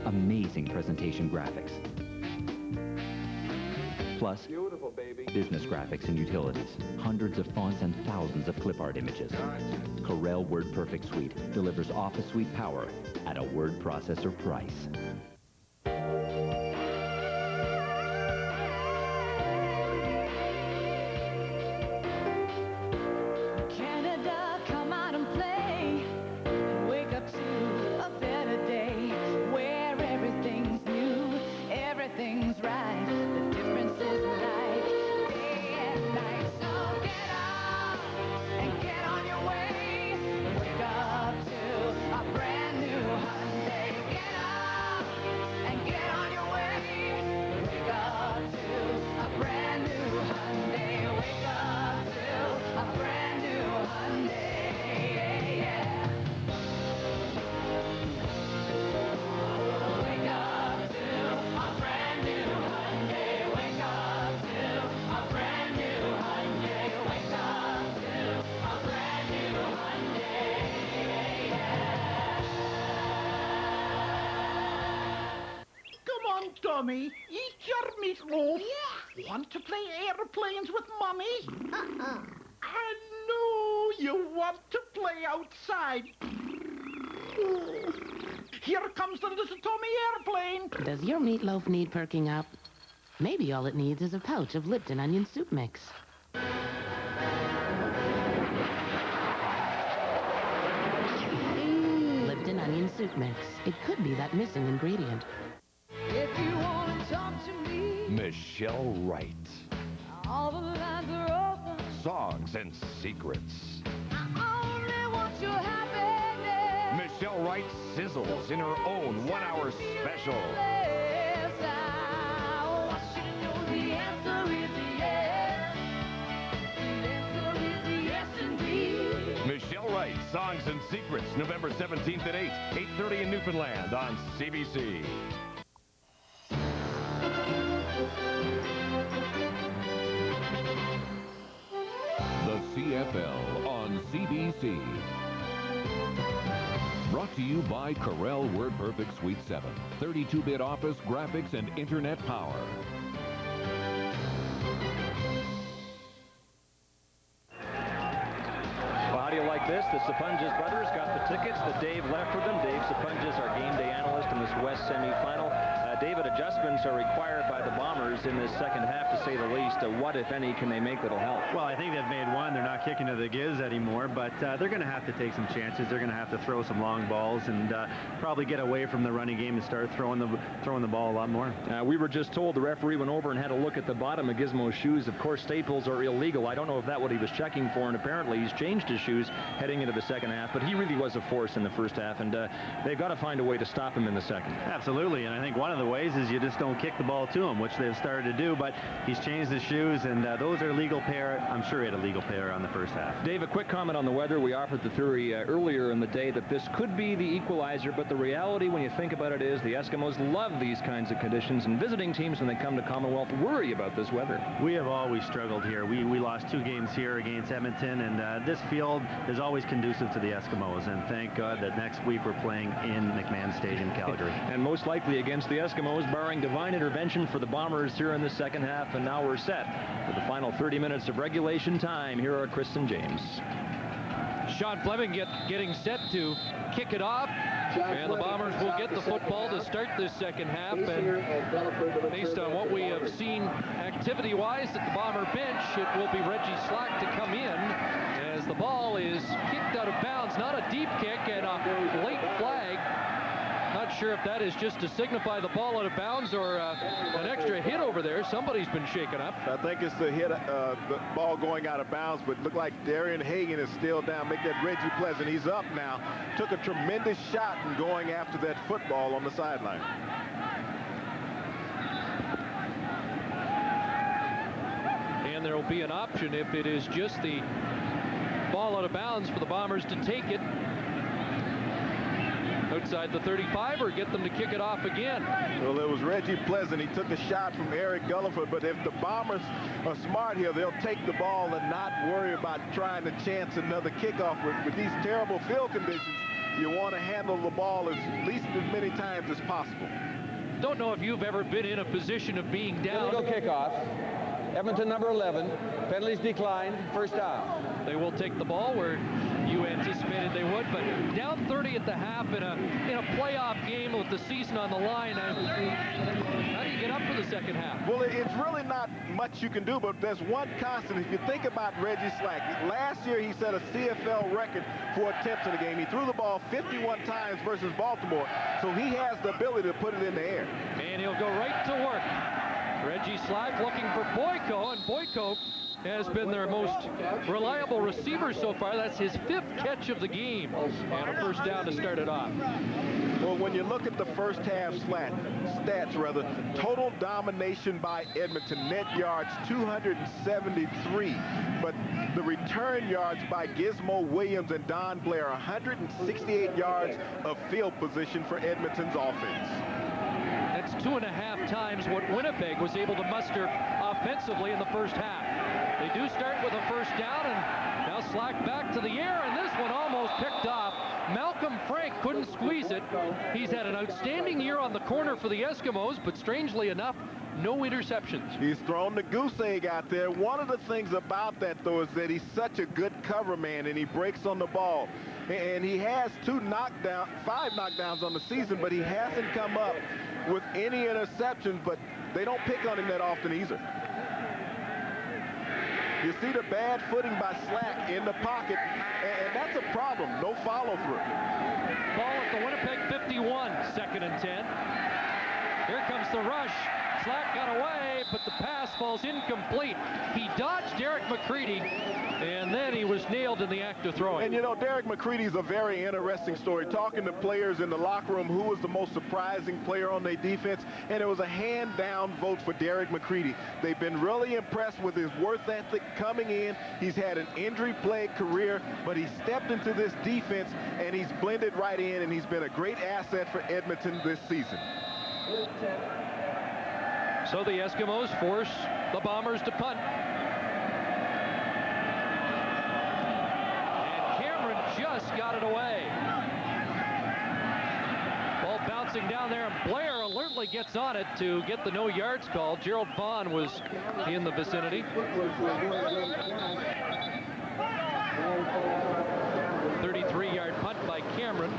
amazing presentation graphics, plus business graphics and utilities, hundreds of fonts and thousands of clip art images. Corel WordPerfect Suite delivers Office Suite power at a word processor price. Canada, come out and play. Wake up to a better day where everything's new, everything's right. The difference is like day and night. So get up and get on your way. Wake up to a brand new Hyundai. Get up and get on your way. Wake up to a brand new Hyundai. Wake up to a brand new Hyundai. Yeah. Wake up to a brand new Hyundai. Tommy. Eat your meatloaf. Yeah. Want to play airplanes with Mommy? I know you want to play outside. Here comes the little Tommy airplane. Does your meatloaf need perking up? Maybe all it needs is a pouch of Lipton onion soup mix. Lipton onion soup mix. It could be that missing ingredient. If you want to talk to me, Michelle Wright. all the lines are open. Songs and secrets. I only want your happiness. Michelle Wright sizzles in her own 1-hour special. Yes, I want you to know the answer is yes. The answer is yes indeed. Michelle Wright, Songs and Secrets, November 17th at 8:30 in Newfoundland on CBC. The CFL on CBC. Brought to you by Corel WordPerfect Suite 7. 32-bit office, graphics, and internet power. Well, how do you like this? The Sapunjas brothers got the tickets that Dave left for them. Dave Sapunjas, our game day analyst in this West Semi Final. David, adjustments are required by the Bombers in this second half, to say the least. What, if any, can they make that'll help? Well, I think they've made one. They're not kicking to the giz anymore, but they're going to have to take some chances. They're going to have to throw some long balls and probably get away from the running game and start throwing the ball a lot more. We were just told the referee went over and had a look at the bottom of Gizmo's shoes. Of course, staples are illegal. I don't know if that's what he was checking for, and apparently he's changed his shoes heading into the second half, but he really was a force in the first half, and they've got to find a way to stop him in the second. Absolutely, and I think one of the ways is you just don't kick the ball to him, which they've started to do, but he's changed his shoes, and those are legal pair. I'm sure he had a legal pair on the first half. Dave, a quick comment on the weather. We offered the theory earlier in the day that this could be the equalizer, but the reality, when you think about it, is the Eskimos love these kinds of conditions, and visiting teams, when they come to Commonwealth, worry about this weather. We have always struggled here. We lost 2 games here against Edmonton, and this field is always conducive to the Eskimos, and thank God that next week we're playing in McMahon Stadium, Calgary. And most likely against the Eskimos, barring divine intervention for the Bombers here in the second half, and now we're set for the final 30 minutes of regulation time. Here are Chris and James. Sean Fleming getting set to kick it off, and the Bombers will get the football to start this second half. And based on what we have seen activity-wise at the Bomber bench, it will be Reggie Slack to come in as the ball is kicked out of bounds. Not a deep kick, and a late flag. Not sure if that is just to signify the ball out of bounds or an extra hit over there. Somebody's been shaken up. I think it's the hit, the ball going out of bounds, but look like Darian Hagan is still down. Make that Reggie Pleasant. He's up now. Took a tremendous shot in going after that football on the sideline. And there will be an option if it is just the ball out of bounds for the Bombers to take it outside the 35 or get them to kick it off again. Well, it was Reggie Pleasant. He took a shot from Eric Gulliford, but if the Bombers are smart here, they'll take the ball and not worry about trying to chance another kickoff. With these terrible field conditions, you want to handle the ball at least as many times as possible. Don't know if you've ever been in a position of being down. Illegal kickoff. Edmonton number 11. Penalties declined. First down. They will take the ball where you anticipated they would, but down 30 at the half in a playoff game with the season on the line. How do you get up for the second half? Well, it's really not much you can do, but there's one constant. If you think about Reggie Slack, last year he set a CFL record for attempts in the game. He threw the ball 51 times versus Baltimore, so he has the ability to put it in the air. And he'll go right to work. Reggie Slack looking for Boyko, and Boyko has been their most reliable receiver so far. That's his 5th catch of the game, and a first down to start it off. Well, when you look at the first half stats, total domination by Edmonton, net yards 273, but the return yards by Gizmo Williams and Don Blair, 168 yards of field position for Edmonton's offense. That's 2.5 times what Winnipeg was able to muster offensively in the first half. They do start with a first down, and now Slack back to the air, and this one almost picked off Malcolm Frank couldn't squeeze it. He's had an outstanding year on the corner for the Eskimos, but strangely enough, no interceptions. He's thrown the goose egg out there. One of the things about that, though, is that he's such a good cover man, and he breaks on the ball. And he has 5 knockdowns on the season, but he hasn't come up with any interceptions, but they don't pick on him that often either. You see the bad footing by Slack in the pocket, and that's a problem. No follow-through. Ball at the Winnipeg 51, 2nd and 10. Here comes the rush. Slack got away, but the pass falls incomplete. He dodged Derek McCready, and then he was nailed in the act of throwing. And you know, Derek McCready's a very interesting story. Talking to players in the locker room, who was the most surprising player on their defense, and it was a hand-down vote for Derek McCready. They've been really impressed with his work ethic coming in. He's had an injury-plagued career, but he stepped into this defense, and he's blended right in, and he's been a great asset for Edmonton this season. So the Eskimos force the Bombers to punt. And Cameron just got it away. Ball bouncing down there, and Blair alertly gets on it to get the no yards call. Gerald Vaughn was in the vicinity. 33-yard punt by Cameron.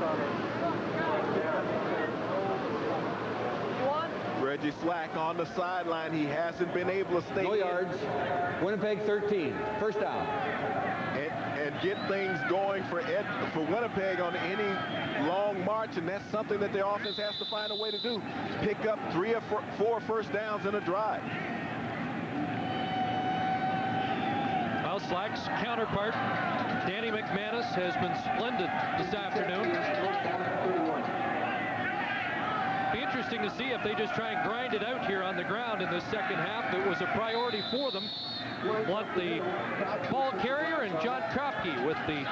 Reggie Slack on the sideline. He hasn't been able to stay No yards. Winnipeg 13. First down. And get things going for Winnipeg on any long march, and that's something that the offense has to find a way to do. Pick up 3 or 4 first downs in a drive. Well, Slack's counterpart, Danny McManus, has been splendid this afternoon. Be interesting to see if they just try and grind it out here on the ground in the second half. It was a priority for them. Blunt, the ball carrier, and John Krapke with the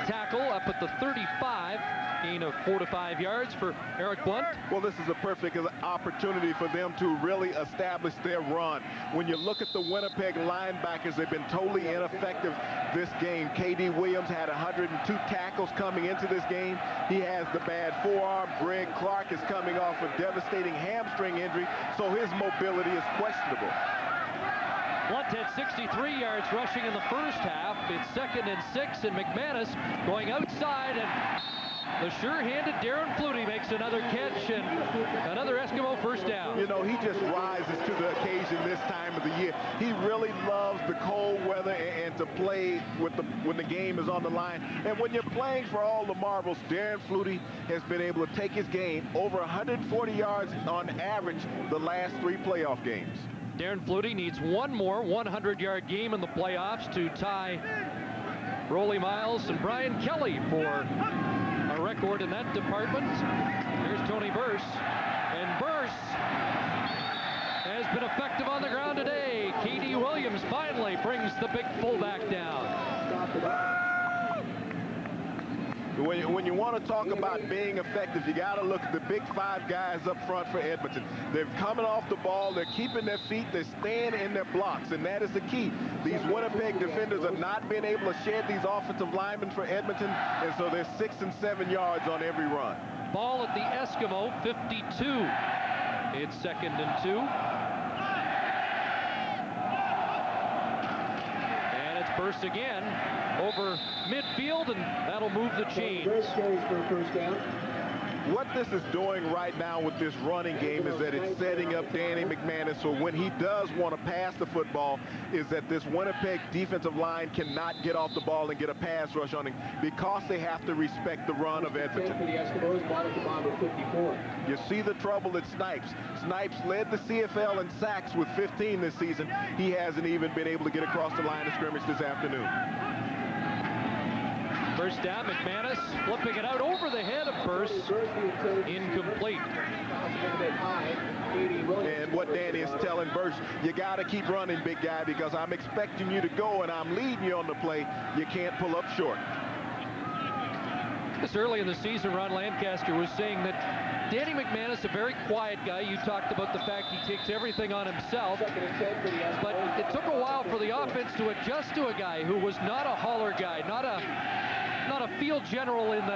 tackle up at the 35. Gain of 4 to 5 yards for Eric Blunt. Well, this is a perfect opportunity for them to really establish their run. When you look at the Winnipeg linebackers, they've been totally ineffective this game. K.D. Williams had 102 tackles coming into this game. He has the bad forearm. Greg Clark is coming off a devastating hamstring injury, so his mobility is questionable. Blunt had 63 yards rushing in the first half. It's 2nd and 6, and McManus going outside, and the sure-handed Darren Flutie makes another catch, and another Eskimo first down. You know, he just rises to the occasion this time of the year. He really loves the cold weather and to play with when the game is on the line. And when you're playing for all the marbles, Darren Flutie has been able to take his game over 140 yards on average the last 3 playoff games. Darren Flutie needs one more 100-yard game in the playoffs to tie Rollie Miles and Brian Kelly for a record in that department. Here's Tony Burse, and Burse has been effective on the ground today. K.D. Williams finally brings the big fullback down. When you want to talk about being effective, you got to look at the big 5 guys up front for Edmonton. They're coming off the ball, they're keeping their feet, they're staying in their blocks, and that is the key. These Winnipeg defenders have not been able to shed these offensive linemen for Edmonton, and so they're 6 and 7 yards on every run. Ball at the Eskimo 52. It's 2nd and 2. And it's Burse again over midfield, and that'll move the chains. What this is doing right now with this running game is that it's setting up Danny McManus, so when he does want to pass the football, is that this Winnipeg defensive line cannot get off the ball and get a pass rush on him because they have to respect the run of Edmonton. You see the trouble at Snipes. Snipes led the CFL in sacks with 15 this season. He hasn't even been able to get across the line of scrimmage this afternoon. First down, McManus flipping it out over the head of Burse. Incomplete. And what Danny is telling Burse, you got to keep running, big guy, because I'm expecting you to go and I'm leading you on the play. You can't pull up short. This early in the season, Ron Lancaster was saying that Danny McManus, a very quiet guy. You talked about the fact he takes everything on himself. But it took a while for the offense to adjust to a guy who was not a hauler guy, not a not a field general in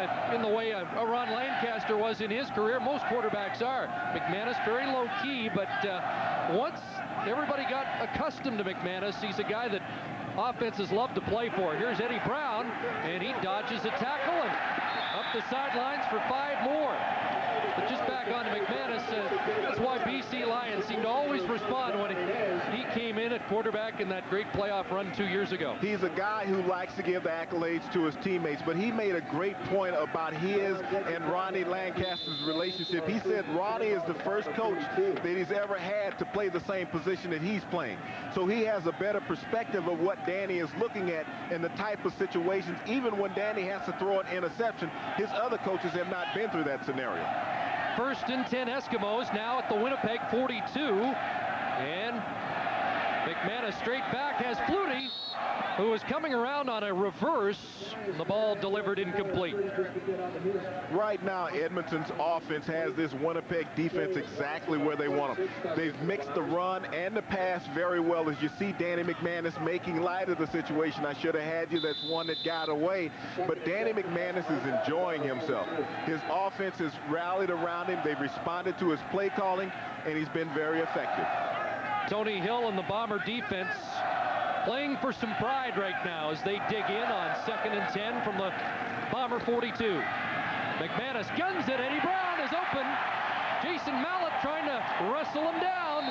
the way a Ron Lancaster was in his career. Most quarterbacks are. McManus very low key, but once everybody got accustomed to McManus, he's a guy that offenses love to play for. Here's Eddie Brown, and he dodges a tackle and up the sidelines for 5 more. But just back on to McManus, that's why BC Lions seemed to always respond when he came in at quarterback in that great playoff run 2 years ago. He's a guy who likes to give the accolades to his teammates, but he made a great point about his and Ronnie Lancaster's relationship. He said Ronnie is the first coach that he's ever had to play the same position that he's playing. So he has a better perspective of what Danny is looking at in the type of situations. Even when Danny has to throw an interception, his other coaches have not been through that scenario. 1st and 10 Eskimos now at the Winnipeg 42. And McManus straight back has Flutie, who is coming around on a reverse. The ball delivered incomplete. Right now, Edmonton's offense has this Winnipeg defense exactly where they want them. They've mixed the run and the pass very well. As you see Danny McManus making light of the situation. I should have had you. That's one that got away. But Danny McManus is enjoying himself. His offense has rallied around him. They've responded to his play calling, and he's been very effective. Tony Hill and the Bomber defense playing for some pride right now as they dig in on 2nd and 10 from the Bomber 42. McManus guns it. Eddie Brown is open. Jason Mallett trying to wrestle him down,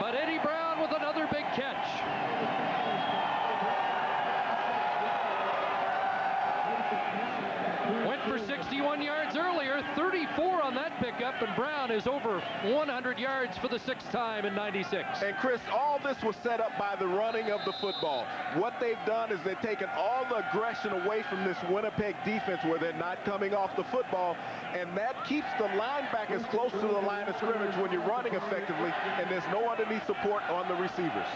but Eddie Brown with another big catch. Went for 61 yards earlier, 34 on that pickup, and Brown is over 100 yards for the 6th time in 96. And Chris, all this was set up by the running of the football. What they've done is they've taken all the aggression away from this Winnipeg defense where they're not coming off the football, and that keeps the linebackers close to the line of scrimmage when you're running effectively, and there's no underneath support on the receivers.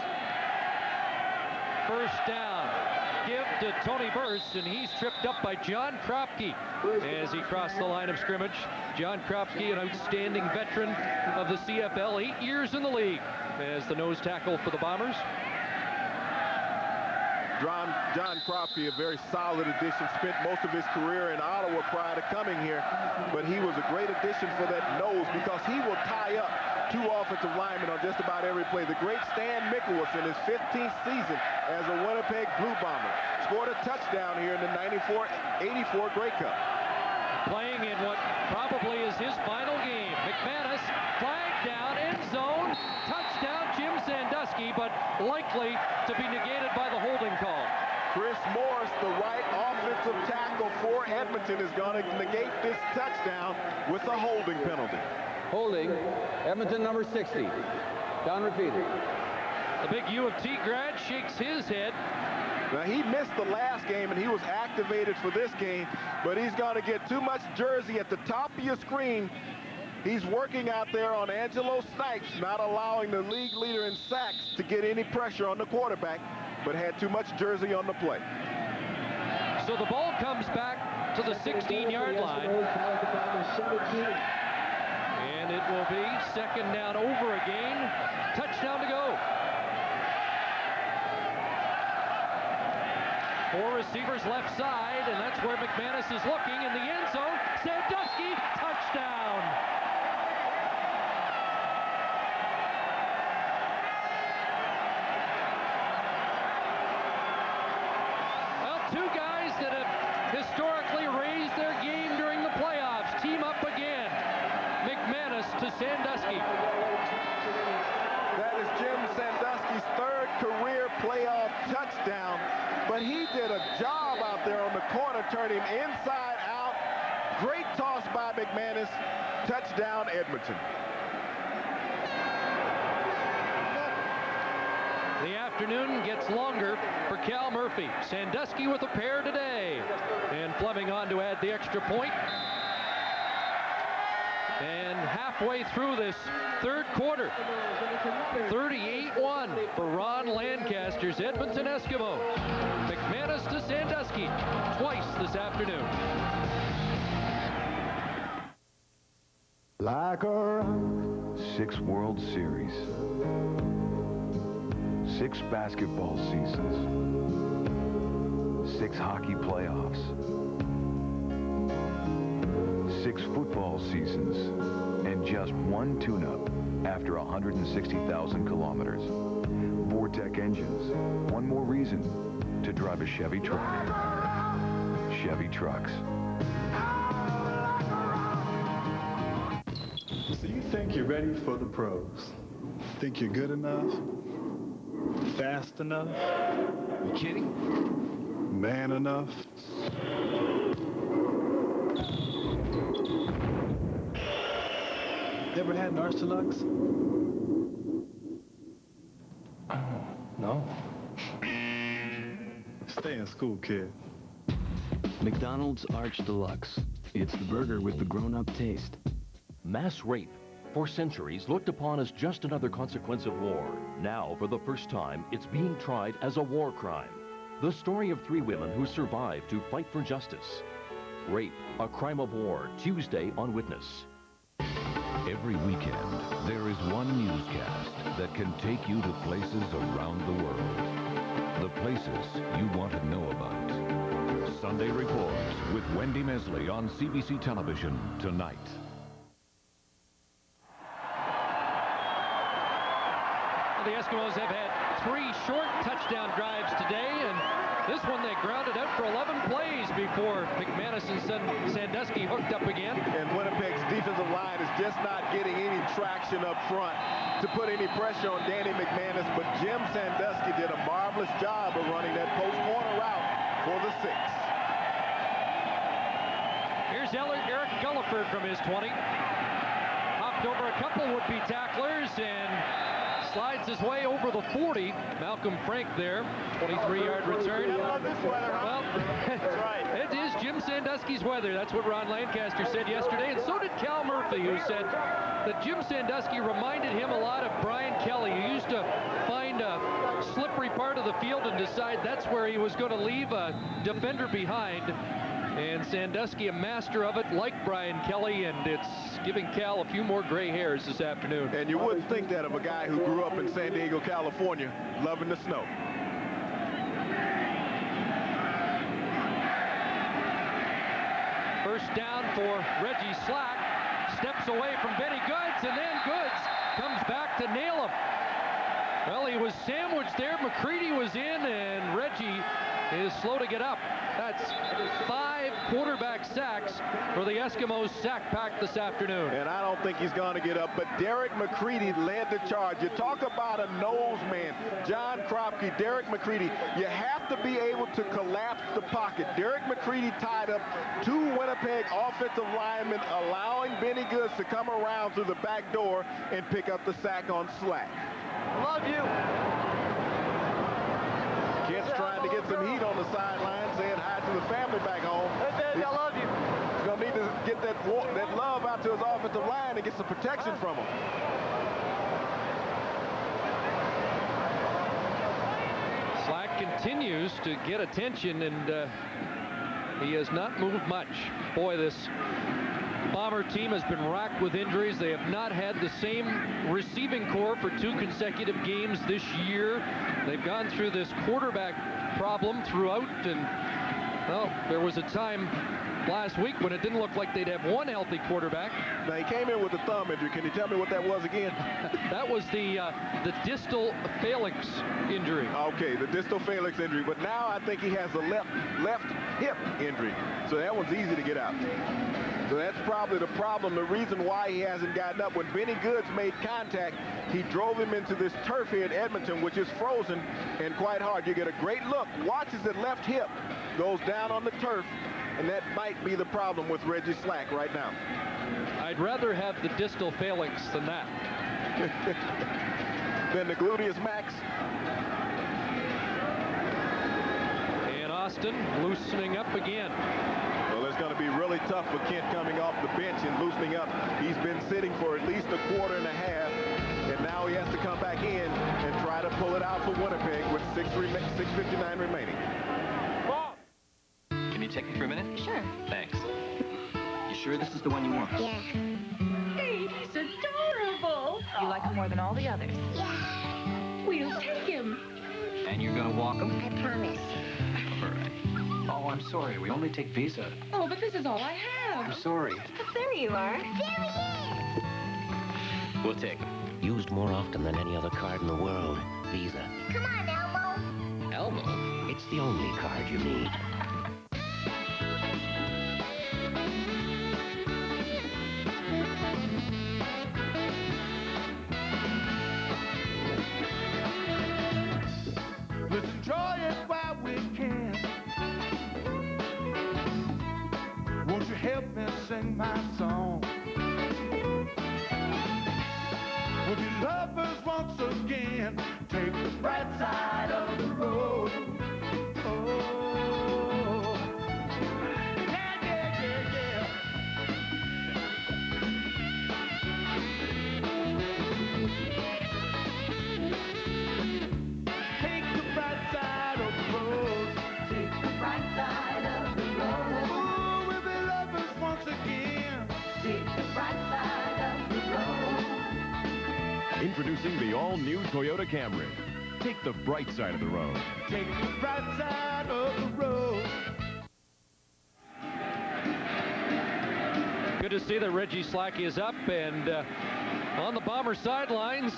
1st down. Give to Tony Burse, and he's tripped up by John Kropke as he crossed the line of scrimmage. John Kropke, an outstanding veteran of the CFL, 8 years in the league as the nose tackle for the Bombers. John Kropke, a very solid addition, spent most of his career in Ottawa prior to coming here, but he was a great addition for that nose because he will tie up 2 offensive linemen on just about every play. The great Stan Mikkelus in his 15th season as a Winnipeg Blue Bomber scored a touchdown here in the 84 Grey Cup. Playing in what probably is his final game. McManus, flag down, end zone, touchdown Jim Sandusky, but likely to be negated by the holding call. Chris Morris, the right offensive tackle for Edmonton, is going to negate this touchdown with a holding penalty. Holding, Edmonton number 60. Down repeated. The big U of T grad shakes his head. Now, he missed the last game, and he was activated for this game, but he's going to get too much jersey at the top of your screen. He's working out there on Angelo Snipes, not allowing the league leader in sacks to get any pressure on the quarterback, but had too much jersey on the play. So the ball comes back to the 16-yard line. And it will be 2nd down over again. Touchdown to go. 4 receivers left side, and that's where McManus is looking in the end zone. Sandusky, touchdown. Well, 2 guys that have historically raised their game during the playoffs team up again. McManus to Sandusky. That is Jim Sandusky's 3rd career playoff touchdown, but he did a job out there on the corner, turned him inside out. Great toss by McManus. Touchdown, Edmonton. The afternoon gets longer for Cal Murphy. Sandusky with a pair today. And Fleming on to add the extra point. And halfway through this 3rd quarter, 38-1 for Ron Lancaster's Edmonton Eskimos. McManus to Sandusky twice this afternoon. Like a rock. 6 World Series. 6 basketball seasons. 6 hockey playoffs, 6 football seasons, and just 1 tune-up after 160,000 kilometers. Vortec engines, one more reason to drive a Chevy truck. Chevy trucks. So you think you're ready for the pros? Think you're good enough? Fast enough? You kidding? Man enough? Ever had an Arcelux? No. Stay in school, kid. McDonald's Arch Deluxe. It's the burger with the grown-up taste. Mass rape, for centuries looked upon as just another consequence of war. Now, for the first time, it's being tried as a war crime. The story of 3 women who survived to fight for justice. Rape, a crime of war, Tuesday on Witness. Every weekend, there is one newscast that can take you to places around the world. The places you want to know about. Sunday Reports with Wendy Mesley on CBC Television tonight. The Eskimos have had 3 short touchdown drives today, and this one they grounded out for 11 plays before McManus and Sandusky hooked up again. And Winnipeg's defensive line is just not getting any traction up front to put any pressure on Danny McManus, but Jim Sandusky did a marvelous job of running that post corner route for the 6. Here's Eric Gulliford from his 20. Hopped over a couple would-be tacklers and slides his way over the 40. Malcolm Frank there, 23-yard return. Well, it is Jim Sandusky's weather. That's what Ron Lancaster said yesterday, and so did Cal Murphy, who said that Jim Sandusky reminded him a lot of Brian Kelly, who used to find a slippery part of the field and decide that's where he was going to leave a defender behind. And Sandusky, a master of it, like Brian Kelly, and it's giving Cal a few more gray hairs this afternoon. And you wouldn't think that of a guy who grew up in San Diego, California, loving the snow. First down for Reggie Slack. Steps away from Benny Goods, and then Goods comes back to nail him. Well, he was sandwiched there. McCready was in, and Reggie is slow to get up. That's 5 quarterback sacks for the Eskimos sack pack this afternoon. And I don't think he's going to get up, but Derek McCready led the charge. You talk about a nose man. John Kropke, Derek McCready. You have to be able to collapse the pocket. Derek McCready tied up 2 Winnipeg offensive linemen, allowing Benny Goods to come around through the back door and pick up the sack on Slack. Love you. Kent's trying to get some heat on the sideline, saying hi to the family back home. Hey, Daddy, I love you. He's going to need to get that love out to his offensive line and get some protection from him. Slack continues to get attention, and he has not moved much. Boy, this Bomber team has been racked with injuries. They have not had the same receiving core for 2 consecutive games this year. They've gone through this quarterback problem throughout, and well, there was a time last week when it didn't look like they'd have one healthy quarterback. Now, he came in with a thumb injury. Can you tell me what that was again? That was the distal phalanx injury. Okay, the distal phalanx injury. But now I think he has a left hip injury. So that one's easy to get out. So that's probably the problem, the reason why he hasn't gotten up. When Benny Goods made contact, he drove him into this turf here in Edmonton, which is frozen and quite hard. You get a great look. Watch as that left hip goes down on the turf, and that might be the problem with Reggie Slack right now. I'd rather have the distal phalanx than that. Than the gluteus max. And Austin loosening up again. Well, it's going to be really tough for Kent coming off the bench and loosening up. He's been sitting for at least a quarter and a half, and now he has to come back in and try to pull it out for Winnipeg with 6:59 remaining. Can you take me for a minute? Sure. Thanks. You sure this is the one you want? Yeah. Hey, he's adorable. You like him more than all the others? Yeah. We'll take him. And you're gonna walk him? I promise. All right. Oh, I'm sorry. We only take Visa. Oh, but this is all I have. I'm sorry. There you are. There he is! We'll take him. Used more often than any other card in the world. Visa. Come on, Elmo. Elmo? It's the only card you need. Let's enjoy it while we can. Won't you help me sing my song? Would you lovers once again take the bright side of the road? Oh, yeah, yeah, yeah, yeah. Take the bright side of the road. Take the bright side of the road. Oh, we'll be lovers once again. Take the bright side of the road. Introducing the all-new Toyota Camry. Take the bright side of the road. Take the bright side of the road. Good to see that Reggie Slacky is up and on the Bomber sidelines.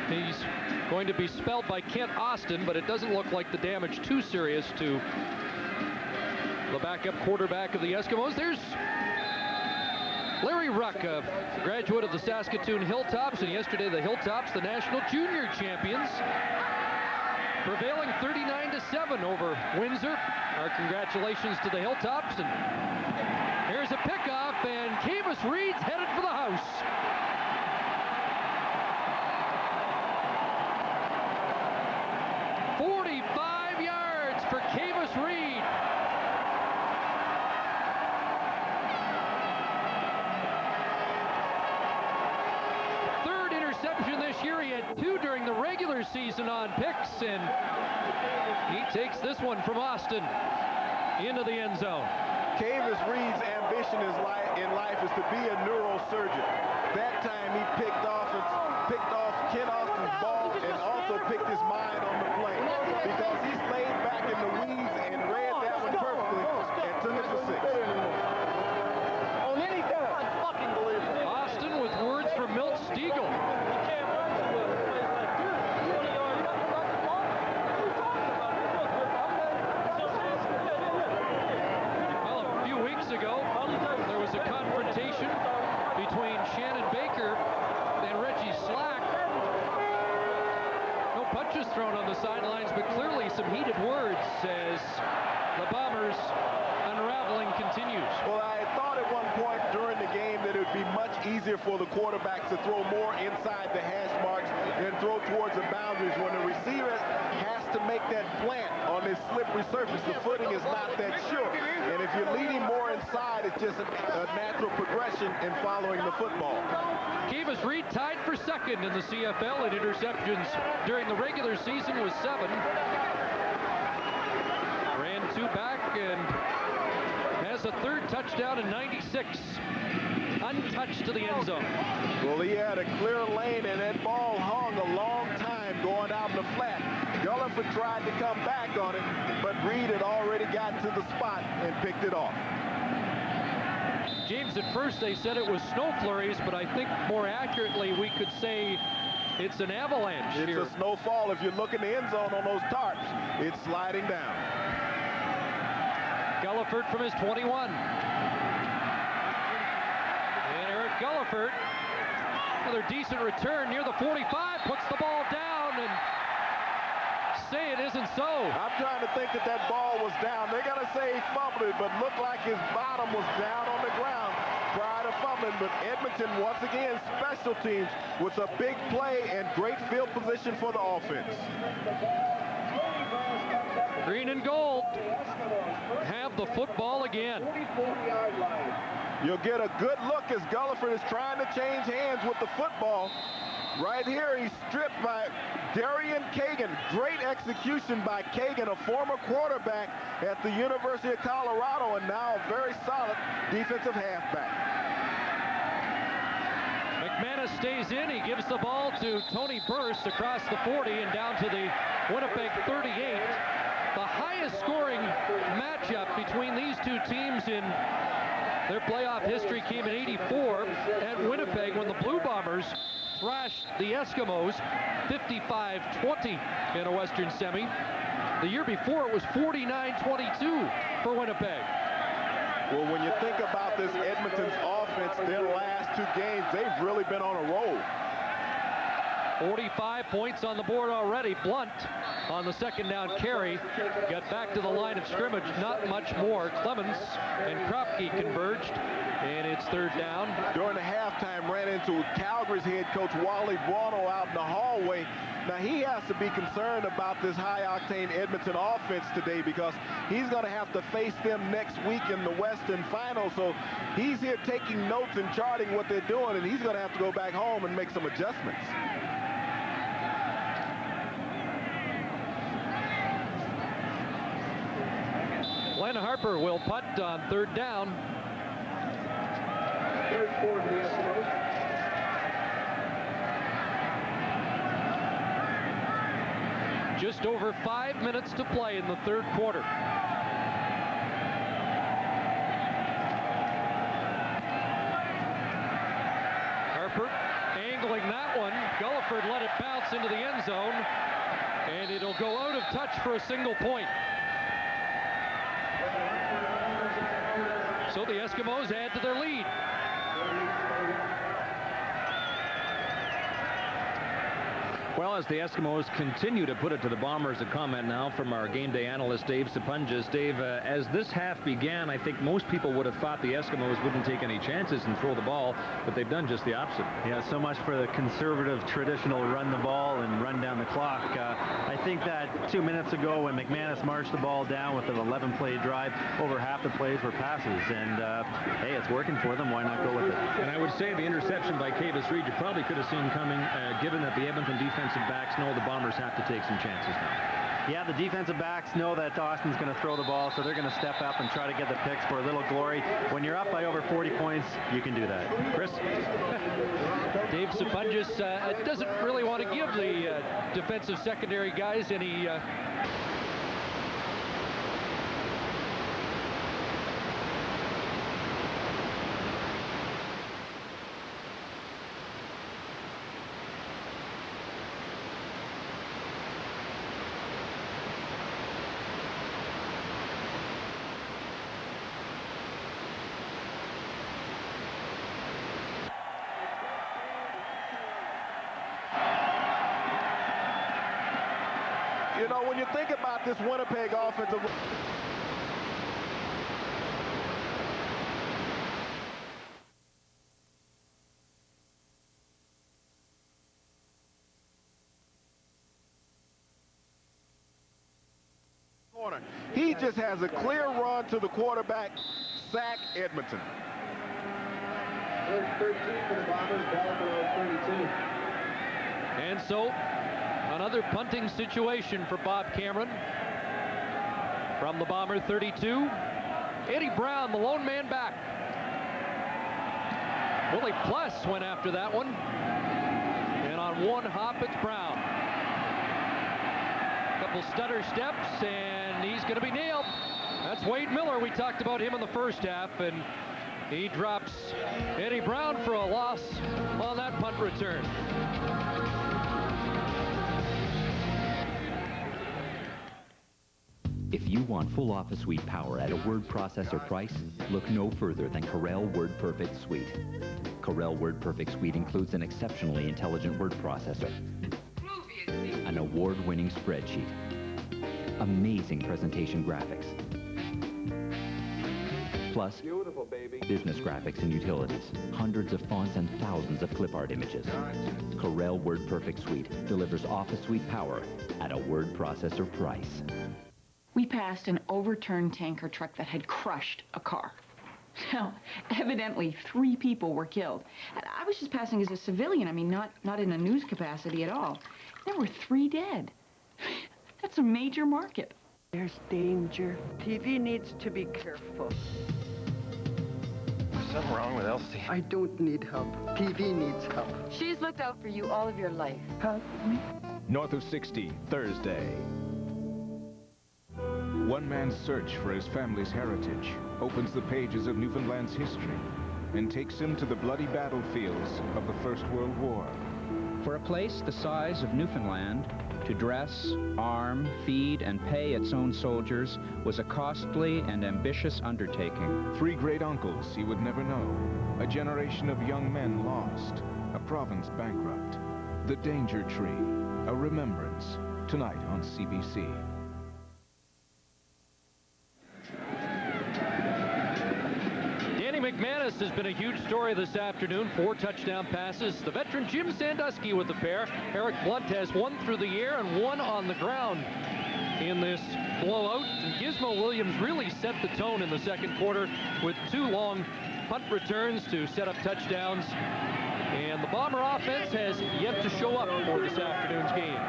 He's going to be spelled by Kent Austin, but it doesn't look like the damage too serious to the backup quarterback of the Eskimos. There's Larry Ruck, a graduate of the Saskatoon Hilltops, and yesterday the Hilltops, the national junior champions, prevailing 39-7 over Windsor. Our congratulations to the Hilltops, and here's a pickoff, and Camus Reed's headed for the house. "45 yards for Camus Reed. Third interception this year. He had 2 during the regular season on picks, and he takes this one from Austin into the end zone. Camus Reed's ambition in life is to be a neurosurgeon. That time he picked off Ken Austin's ball and also picked his mind on the play because he's laid back in the weeds and read that one perfectly and took it for 6. On any time. Fucking believable. Austin with words from Milt Stiegel. Well, a few weeks ago, there was a confrontation between Shannon Baker and Reggie Slack. No punches thrown on the sidelines, but clearly some heated words as the Bombers' unraveling continues. Well, I thought at one point during the game that it would be much easier for the quarterbacks to throw more inside the hash marks than throw towards the boundaries. When the receiver has to make that plant on this slippery surface, the footing is not that sure. And if you're leading more inside, it's just a natural progression in following the football. Camus Reed tied for second in the CFL in interceptions during the regular season with 7. Ran 2 back and has a 3rd touchdown in 96. Untouched to the end zone. Well, he had a clear lane, and that ball hung a long time going out in the flat. Gulliver tried to come back on it, but Reed had already got to the spot and picked it off. James, at first they said it was snow flurries, but I think more accurately we could say it's an avalanche here. It's a snowfall. If you look in the end zone on those tarps, it's sliding down. Gulliford from his 21. And Eric Gulliford, another decent return near the 45, puts the ball down and say it isn't so. I'm trying to think that ball was down. They're going to say he fumbled it, but looked like his bottom was down on the ground prior to fumbling. But Edmonton, once again, special teams with a big play and great field position for the offense. Green and gold have the football again. You'll get a good look as Gulliford is trying to change hands with the football. Right here, he's stripped by Darian Kagan. Great execution by Kagan, a former quarterback at the University of Colorado, and now a very solid defensive halfback. McManus stays in. He gives the ball to Tony Burst across the 40 and down to the Winnipeg 38. The highest highest scoring matchup between these two teams in their playoff history came in '84 at Winnipeg when the Blue Bombers thrashed the Eskimos 55-20 in a Western Semi. The year before, it was 49-22 for Winnipeg. Well, when you think about this Edmonton's offense, their last two games, they've really been on a roll. 45 points on the board already. Blunt on the second down carry got back to the line of scrimmage. Not much more. Clemens and Kropke converged, and it's third down. During the halftime, ran into Calgary's head coach Wally Buono out in the hallway. Now, he has to be concerned about this high-octane Edmonton offense today because he's going to have to face them next week in the Western Final. So he's here taking notes and charting what they're doing, and he's going to have to go back home and make some adjustments. Glenn Harper will punt on third down. Third quarter of the Eskimos. Just over 5 minutes to play in the third quarter. Harper angling that one. Gulliford let it bounce into the end zone, and it'll go out of touch for a single point. So the Eskimos add to their lead. Well, as the Eskimos continue to put it to the Bombers, a comment now from our game day analyst, Dave Sapunjas. Dave, as this half began, I think most people would have thought the Eskimos wouldn't take any chances and throw the ball, but they've done just the opposite. Yeah, so much for the conservative, traditional run the ball and run down the clock. I think that 2 minutes ago when McManus marched the ball down with an 11-play drive, over half the plays were passes, and hey, it's working for them. Why not go with it? And I would say the interception by Kavis Reed you probably could have seen coming, given that the Edmonton defensive backs know the Bombers have to take some chances now. Yeah, the defensive backs know that Austin's going to throw the ball, so they're going to step up and try to get the picks for a little glory. When you're up by over 40 points, you can do that. Chris? Dave Sapunjas doesn't really want to give the defensive secondary guys any You know, when you think about this Winnipeg offensive... corner. He just has a clear run to the quarterback, sack Edmonton. 13 for the Bombers, ball below 32. And so another punting situation for Bob Cameron. From the Bomber 32, Eddie Brown, the lone man back. Willie Pless went after that one. And on one hop, it's Brown. Couple stutter steps, and he's going to be nailed. That's Wade Miller. We talked about him in the first half, and he drops Eddie Brown for a loss on that punt return. If you want full Office Suite power at a word processor price, look no further than Corel WordPerfect Suite. Corel WordPerfect Suite includes an exceptionally intelligent word processor, an award-winning spreadsheet, amazing presentation graphics, plus business graphics and utilities, hundreds of fonts and thousands of clip art images. Corel WordPerfect Suite delivers Office Suite power at a word processor price. We passed an overturned tanker truck that had crushed a car. Now, evidently 3 people were killed. And I was just passing as a civilian. I mean, not in a news capacity at all. There were 3 dead. That's a major market. There's danger. TV needs to be careful. There's something wrong with Elsie. I don't need help. TV needs help. She's looked out for you all of your life. Help me. North of 60, Thursday. One man's search for his family's heritage opens the pages of Newfoundland's history and takes him to the bloody battlefields of the First World War. For a place the size of Newfoundland, to dress, arm, feed, and pay its own soldiers was a costly and ambitious undertaking. 3 great-uncles he would never know, a generation of young men lost, a province bankrupt. The Danger Tree, a remembrance, tonight on CBC. McManus has been a huge story this afternoon. 4 touchdown passes. The veteran Jim Sandusky with the pair. Eric Blunt has 1 through the air and 1 on the ground in this blowout. And Gizmo Williams really set the tone in the second quarter with 2 long punt returns to set up touchdowns. And the Bomber offense has yet to show up for this afternoon's game.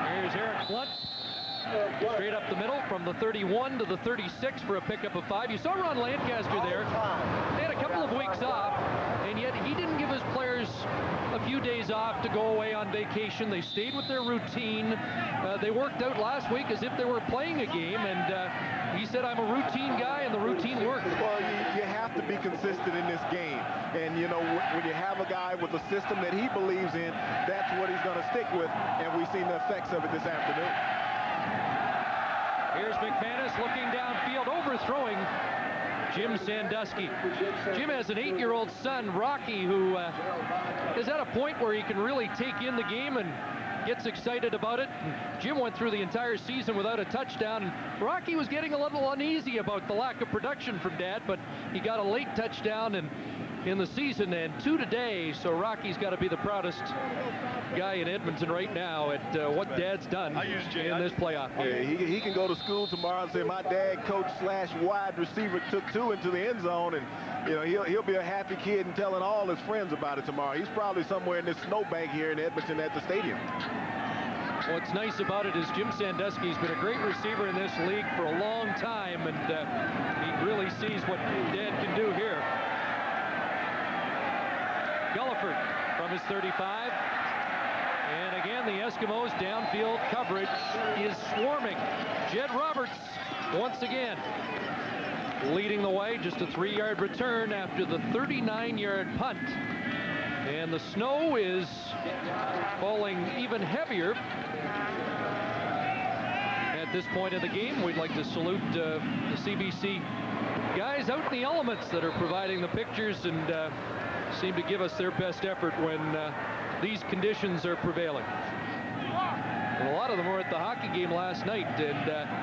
Here's Eric Blunt. Straight up the middle from the 31 to the 36 for a pickup of 5. You saw Ron Lancaster there. They had a couple of weeks off, and yet he didn't give his players a few days off to go away on vacation. They stayed with their routine. They worked out last week as if they were playing a game, and he said, I'm a routine guy, and the routine worked. Well, you have to be consistent in this game. And, you know, when you have a guy with a system that he believes in, that's what he's going to stick with, and we've seen the effects of it this afternoon. Here's McManus looking downfield, overthrowing Jim Sandusky. Jim has an 8-year-old son, Rocky, who is at a point where he can really take in the game and gets excited about it. And Jim went through the entire season without a touchdown. And Rocky was getting a little uneasy about the lack of production from Dad, but he got a late touchdown in the season and 2 today. So Rocky's got to be the proudest guy in Edmonton right now at what Dad's done in this playoff game. Yeah, he can go to school tomorrow and say, my dad, coach / wide receiver, took 2 into the end zone, and you know he'll be a happy kid and telling all his friends about it tomorrow. He's probably somewhere in this snowbank here in Edmonton at the stadium. What's nice about it is Jim Sandusky's been a great receiver in this league for a long time, and he really sees what Dad can do here. Gulliford from his 35. And again, the Eskimos downfield coverage is swarming. Jed Roberts once again leading the way. Just a 3-yard return after the 39-yard punt. And the snow is falling even heavier at this point of the game. We'd like to salute the CBC guys out in the elements that are providing the pictures and seem to give us their best effort when these conditions are prevailing. And a lot of them were at the hockey game last night and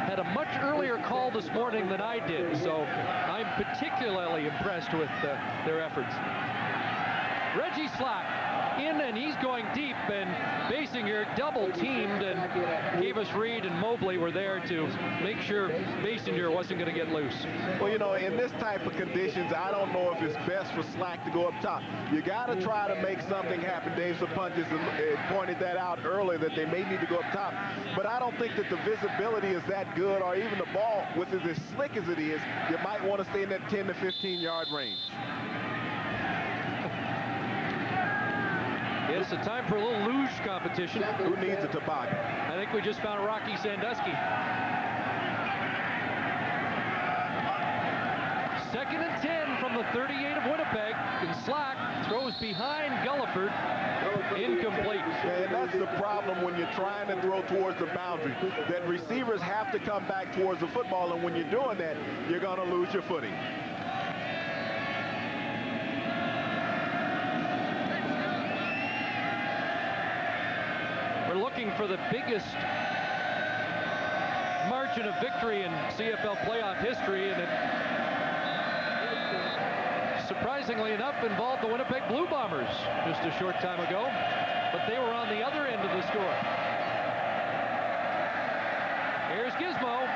had a much earlier call this morning than I did, so I'm particularly impressed with their efforts. Reggie Slack in, and he's going deep, and Basinger double teamed, and Davis Reed and Mobley were there to make sure Basinger wasn't going to get loose. Well, you know, in this type of conditions, I don't know if it's best for Slack to go up top. You got to try to make something happen. Dave Sapuntis pointed that out earlier, that they may need to go up top, but I don't think that the visibility is that good, or even the ball, with it as slick as it is, you might want to stay in that 10 to 15-yard range. It's a time for a little luge competition. Who needs a toboggan? I think we just found Rocky Sandusky. 2nd and 10 from the 38 of Winnipeg. And Slack throws behind Gulliford. Incomplete. And that's the problem when you're trying to throw towards the boundary, that receivers have to come back towards the football, and when you're doing that, you're going to lose your footing. We're looking for the biggest margin of victory in CFL playoff history, and it, surprisingly enough, involved the Winnipeg Blue Bombers just a short time ago, but they were on the other end of the score. Here's Gizmo,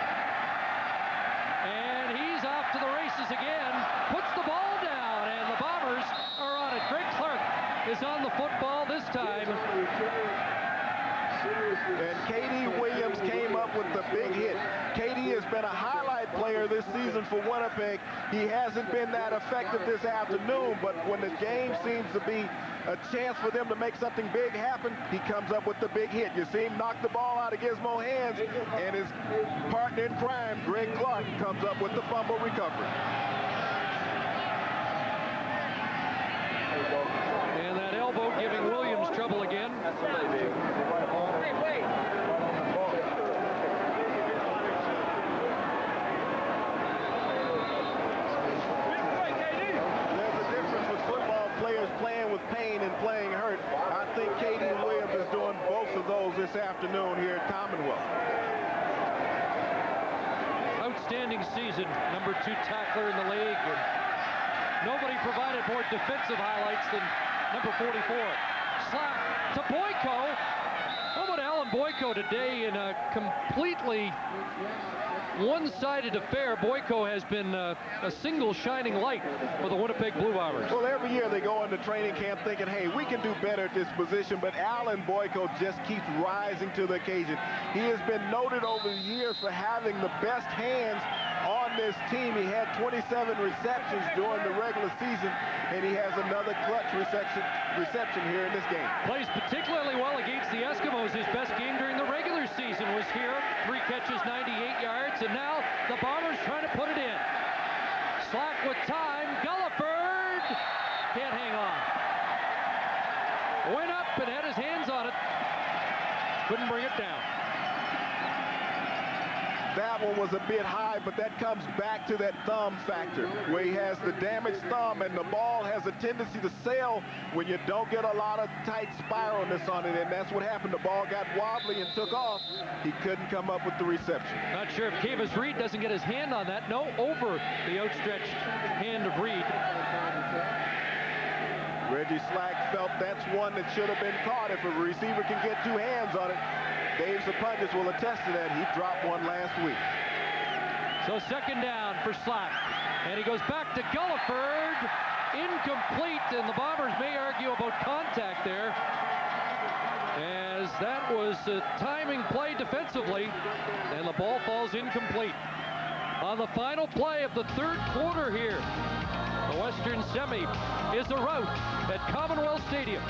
and he's off to the races again, puts the ball down, and the Bombers are on it. Greg Clark is on the football this time. And K.D. Williams came up with the big hit. K.D. has been a highlight player this season for Winnipeg. He hasn't been that effective this afternoon, but when the game seems to be a chance for them to make something big happen, he comes up with the big hit. You see him knock the ball out of Gizmo's hands, and his partner in crime, Greg Clark, comes up with the fumble recovery. And that elbow giving Williams trouble again. Playing with pain and playing hurt. I think Katie Williams is doing both of those this afternoon here at Commonwealth. Outstanding season, number 2 tackler in the league. And nobody provided more defensive highlights than number 44. Slap to Boyko. How about Alan Boyko today in a completely one-sided affair? Boyko has been a single shining light for the Winnipeg Blue Bombers. Well, every year they go into training camp thinking, hey, we can do better at this position, but Alan Boyko just keeps rising to the occasion. He has been noted over the years for having the best hands on this team. He had 27 receptions during the regular season, and he has another clutch reception here in this game. Plays particularly well against the Eskimos. His best game during the regular season was here. 3 catches, 98 yards, and now the Bombers trying to put it in. Slack with time. Gulliford can't hang on. Went up and had his hands on it. Couldn't bring it down. That one was a bit high, but that comes back to that thumb factor, where he has the damaged thumb, and the ball has a tendency to sail when you don't get a lot of tight spiralness on it, and that's what happened. The ball got wobbly and took off. He couldn't come up with the reception. Not sure if Kavis Reed doesn't get his hand on that. No, over the outstretched hand of Reed. Reggie Slack felt that's one that should have been caught if a receiver can get 2 hands on it. Dave Sapundis will attest to that. He dropped one last week. So second down for Slack. And he goes back to Gulliford. Incomplete, and the Bombers may argue about contact there, as that was a timing play defensively, and the ball falls incomplete. On the final play of the third quarter here, the Western Semi is a rout at Commonwealth Stadium.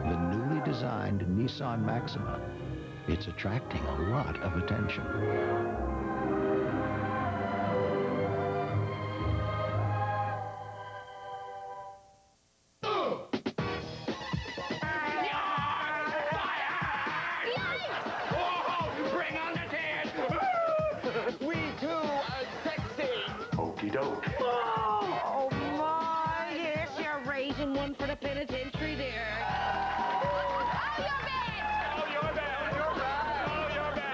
The newly designed Nissan Maxima. It's attracting a lot of attention. Oh, my. Yes, you're raising one for the penitentiary there.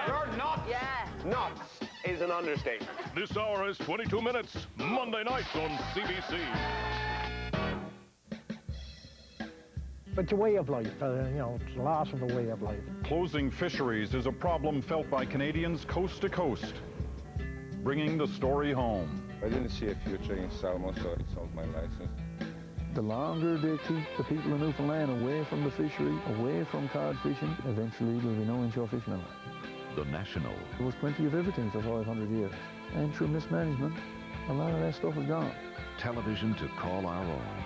You're nuts. Yeah. Nuts is an understatement. This hour is 22 minutes, Monday night on CBC. It's a way of life, it's the loss of a way of life. Closing fisheries is a problem felt by Canadians coast to coast. Bringing the story home. I didn't see a future in salmon, so I sold my license. The longer they keep the people of Newfoundland away from the fishery, away from cod fishing, eventually there'll be no inshore fishing allowed. The National. There was plenty of everything for 500 years. And through mismanagement, a lot of that stuff is gone. Television to call our own.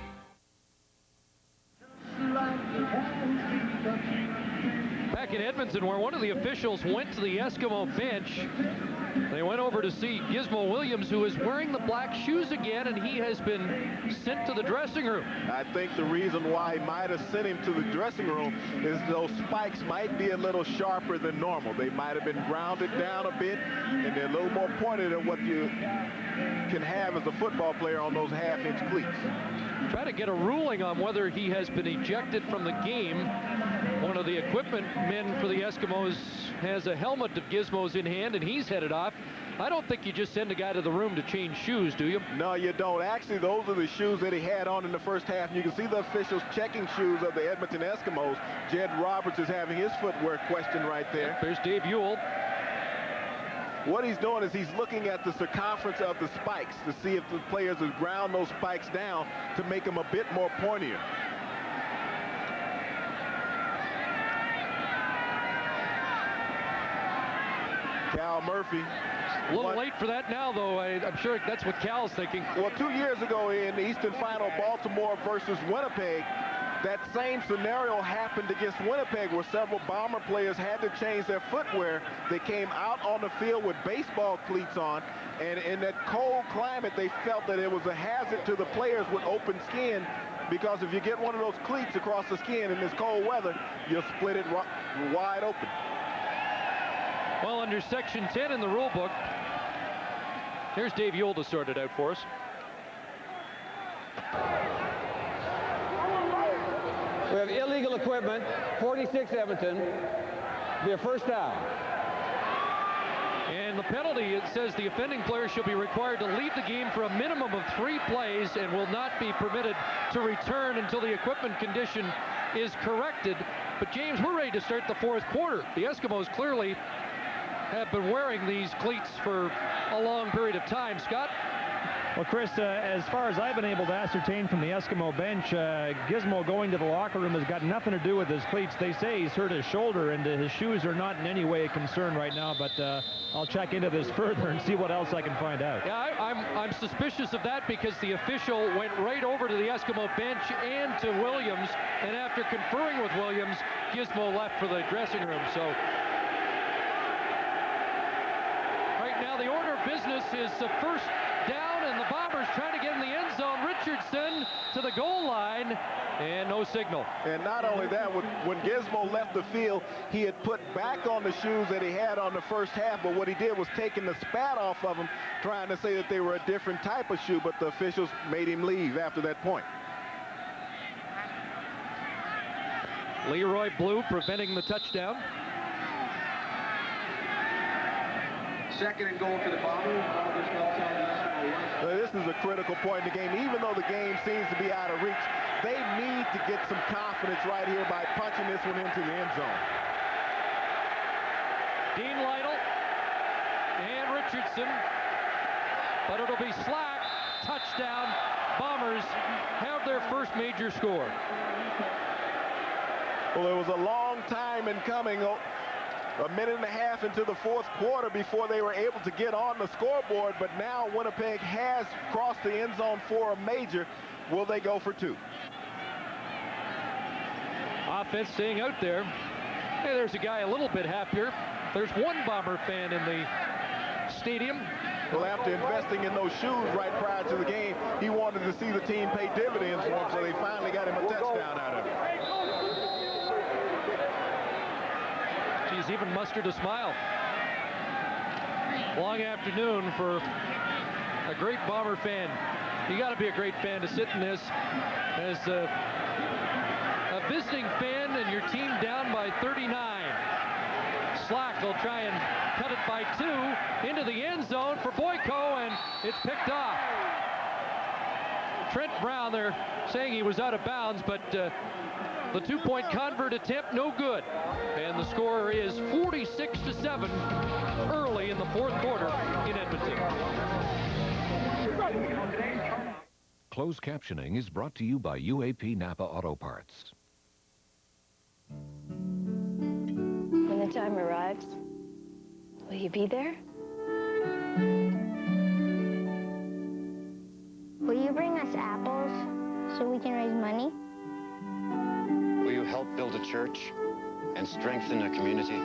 Back in Edmonton, where one of the officials went to the Eskimo bench, they went over to see Gizmo Williams, who is wearing the black shoes again, and he has been sent to the dressing room. I think the reason why he might have sent him to the dressing room is those spikes might be a little sharper than normal. They might have been grounded down a bit, and they're a little more pointed than what you can have as a football player on those half-inch cleats. Try to get a ruling on whether he has been ejected from the game. One of the equipment men for the Eskimos has a helmet of Gizmo's in hand, and he's headed off. I don't think you just send a guy to the room to change shoes, do you? No, you don't. Actually, those are the shoes that he had on in the first half. And you can see the officials checking shoes of the Edmonton Eskimos. Jed Roberts is having his footwear questioned right there. Yep, there's Dave Ewell. What he's doing is he's looking at the circumference of the spikes to see if the players have ground those spikes down to make them a bit more pointier. Cal Murphy. A little late for that now, though. I'm sure that's what Cal's thinking. Well, 2 years ago in the Eastern Final, Baltimore versus Winnipeg, that same scenario happened against Winnipeg where several Bomber players had to change their footwear. They came out on the field with baseball cleats on, and in that cold climate, they felt that it was a hazard to the players with open skin, because if you get one of those cleats across the skin in this cold weather, you'll split it wide open. Well, under Section 10 in the rule book, here's Dave Ewell to sort it out for us. We have illegal equipment, 46 Edmonton, be a first down. And the penalty, it says the offending player shall be required to leave the game for a minimum of 3 plays and will not be permitted to return until the equipment condition is corrected. But James, we're ready to start the fourth quarter. The Eskimos clearly have been wearing these cleats for a long period of time. Scott? Well, Chris, as far as I've been able to ascertain from the Eskimo bench, Gizmo going to the locker room has got nothing to do with his cleats. They say he's hurt his shoulder, and his shoes are not in any way a concern right now, but I'll check into this further and see what else I can find out. Yeah, I'm suspicious of that because the official went right over to the Eskimo bench and to Williams, and after conferring with Williams, Gizmo left for the dressing room. So right now the order of business is the first down, and the Bombers trying to get in the end zone. Richardson to the goal line, and no signal. And not only that, when Gizmo left the field, he had put back on the shoes that he had on the first half, but what he did was taking the spat off of them, trying to say that they were a different type of shoe, but the officials made him leave after that point. Leroy Blue preventing the touchdown. Second and goal for the Bombers. This is a critical point in the game. Even though the game seems to be out of reach, they need to get some confidence right here by punching this one into the end zone. Dean Lytle and Richardson, but it'll be Slack. Touchdown. Bombers have their first major score. Well, it was a long time in coming. A minute and a half into the fourth quarter before they were able to get on the scoreboard, but now Winnipeg has crossed the end zone for a major. Will they go for 2? Offense staying out there. Hey, there's a guy a little bit happier. There's one Bomber fan in the stadium. Well, after investing in those shoes right prior to the game, he wanted to see the team pay dividends for him, so they finally got him a touchdown out of it. He's even mustered a smile. Long afternoon for a great Bomber fan. You got to be a great fan to sit in this as a visiting fan and your team down by 39. Slack will try and cut it by 2 into the end zone for Boyko, and it's picked off. Trent Brown, they're saying he was out of bounds, but the 2-point convert attempt, no good. And the score is 46-7 early in the fourth quarter in Edmonton. Closed captioning is brought to you by UAP Napa Auto Parts. When the time arrives, will you be there? Will you bring us apples so we can raise money? Will you help build a church and strengthen a community?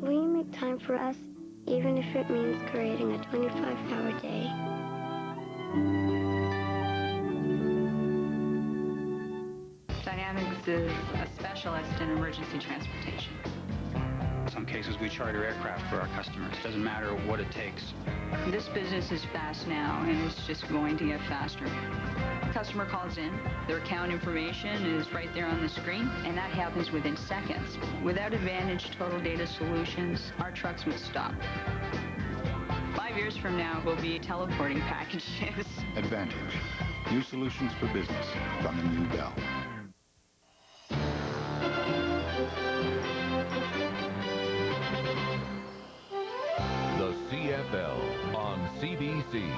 Will you make time for us, even if it means creating a 25-hour day? Dynamics is a specialist in emergency transportation. In some cases, we charter aircraft for our customers. Doesn't matter what it takes. This business is fast now, and it's just going to get faster. Customer calls in, their account information is right there on the screen, and that happens within seconds. Without Advantage Total Data Solutions, our trucks would stop. 5 years from now, we'll be teleporting packages. Advantage. New solutions for business from the new Bell. The CFL on CBC.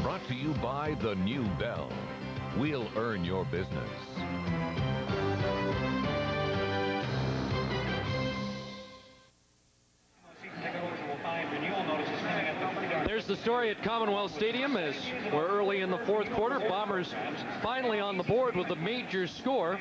Brought to you by the new Bell. We'll earn your business. There's the story at Commonwealth Stadium as we're early in the fourth quarter. Bombers finally on the board with a major score.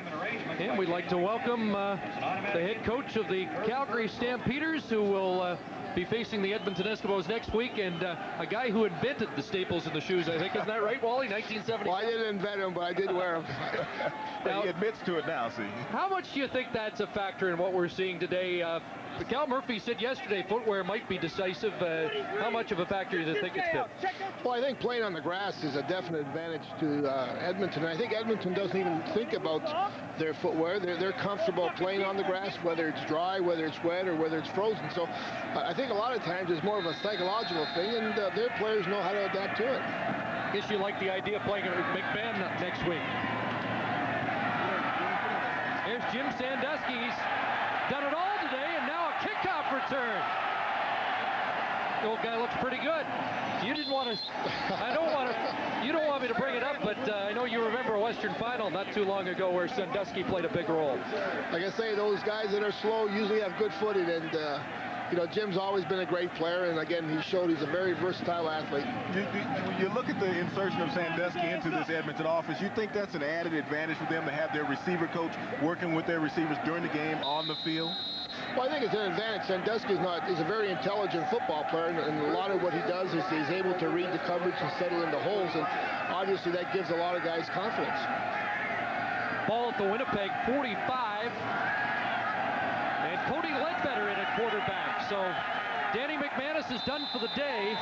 And we'd like to welcome the head coach of the Calgary Stampeders, who will be facing the Edmonton Eskimos next week, and a guy who invented the staples in the shoes, I think. Isn't that right, Wally? 1970. Well, I didn't invent them, but I did wear them. Now, he admits to it now, see. How much do you think that's a factor in what we're seeing today? Cal Murphy said yesterday footwear might be decisive. How much of a factor do you think it's been? Well, I think playing on the grass is a definite advantage to Edmonton. I think Edmonton doesn't even think about their footwear. They're comfortable playing on the grass, whether it's dry, whether it's wet, or whether it's frozen. So I think a lot of times it's more of a psychological thing, and their players know how to adapt to it. Guess you like the idea of playing at McMahon next week. There's Jim Sandusky. He's done it all today, and now a kickoff return. The old guy looks pretty good. You didn't want to, you don't want me to bring it up, but I know you remember a Western Final not too long ago where Sandusky played a big role. Like I say, those guys that are slow usually have good footing, and you know, Jim's always been a great player, and again, he showed he's a very versatile athlete. You look at the insertion of Sandusky into this Edmonton offense, you think that's an added advantage for them to have their receiver coach working with their receivers during the game on the field? Well, I think it's an advantage. Sandusky is a very intelligent football player, and a lot of what he does is he's able to read the coverage and settle into holes, and obviously that gives a lot of guys confidence. Ball at the Winnipeg 45. And Cody Ledbetter in at quarterback. So Danny McManus is done for the day.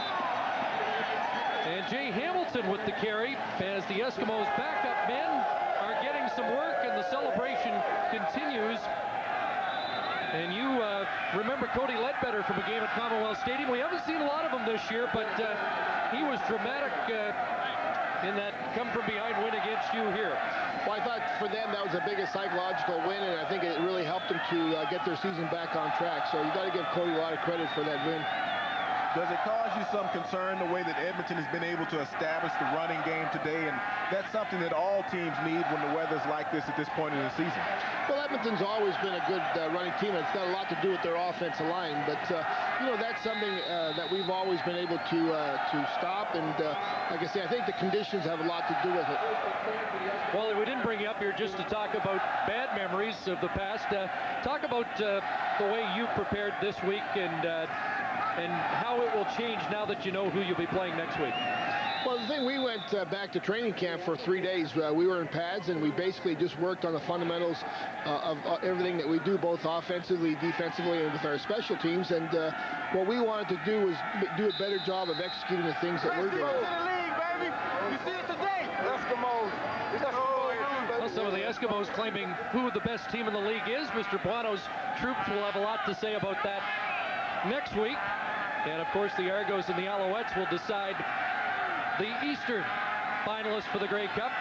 And Jay Hamilton with the carry as the Eskimos backup men are getting some work, and the celebration continues. And you remember Cody Ledbetter from a game at Commonwealth Stadium. We haven't seen a lot of him this year, but he was dramatic in that come-from-behind win against you here. Well, I thought for them that was the biggest psychological win, and I think it really helped them to get their season back on track. So you got to give Cody a lot of credit for that win. Does it cause you some concern the way that Edmonton has been able to establish the running game today? And that's something that all teams need when the weather's like this at this point in the season. Well, Edmonton's always been a good running team. It's got a lot to do with their offensive line. But, you know, that's something that we've always been able to stop. And, like I say, I think the conditions have a lot to do with it. Well, we didn't bring you up here just to talk about bad memories of the past. Talk about the way you prepared this week and how it will change now that you know who you'll be playing next week. Well, the thing, we went back to training camp for 3 days. We were in pads, and we basically just worked on the fundamentals of everything that we do, both offensively, defensively, and with our special teams. And what we wanted to do was do a better job of executing the things that we're doing. You see it today, Eskimos. Well, some of the Eskimos claiming who the best team in the league is. Mr. Buono's troops will have a lot to say about that next week. And, of course, the Argos and the Alouettes will decide the Eastern finalists for the Grey Cup.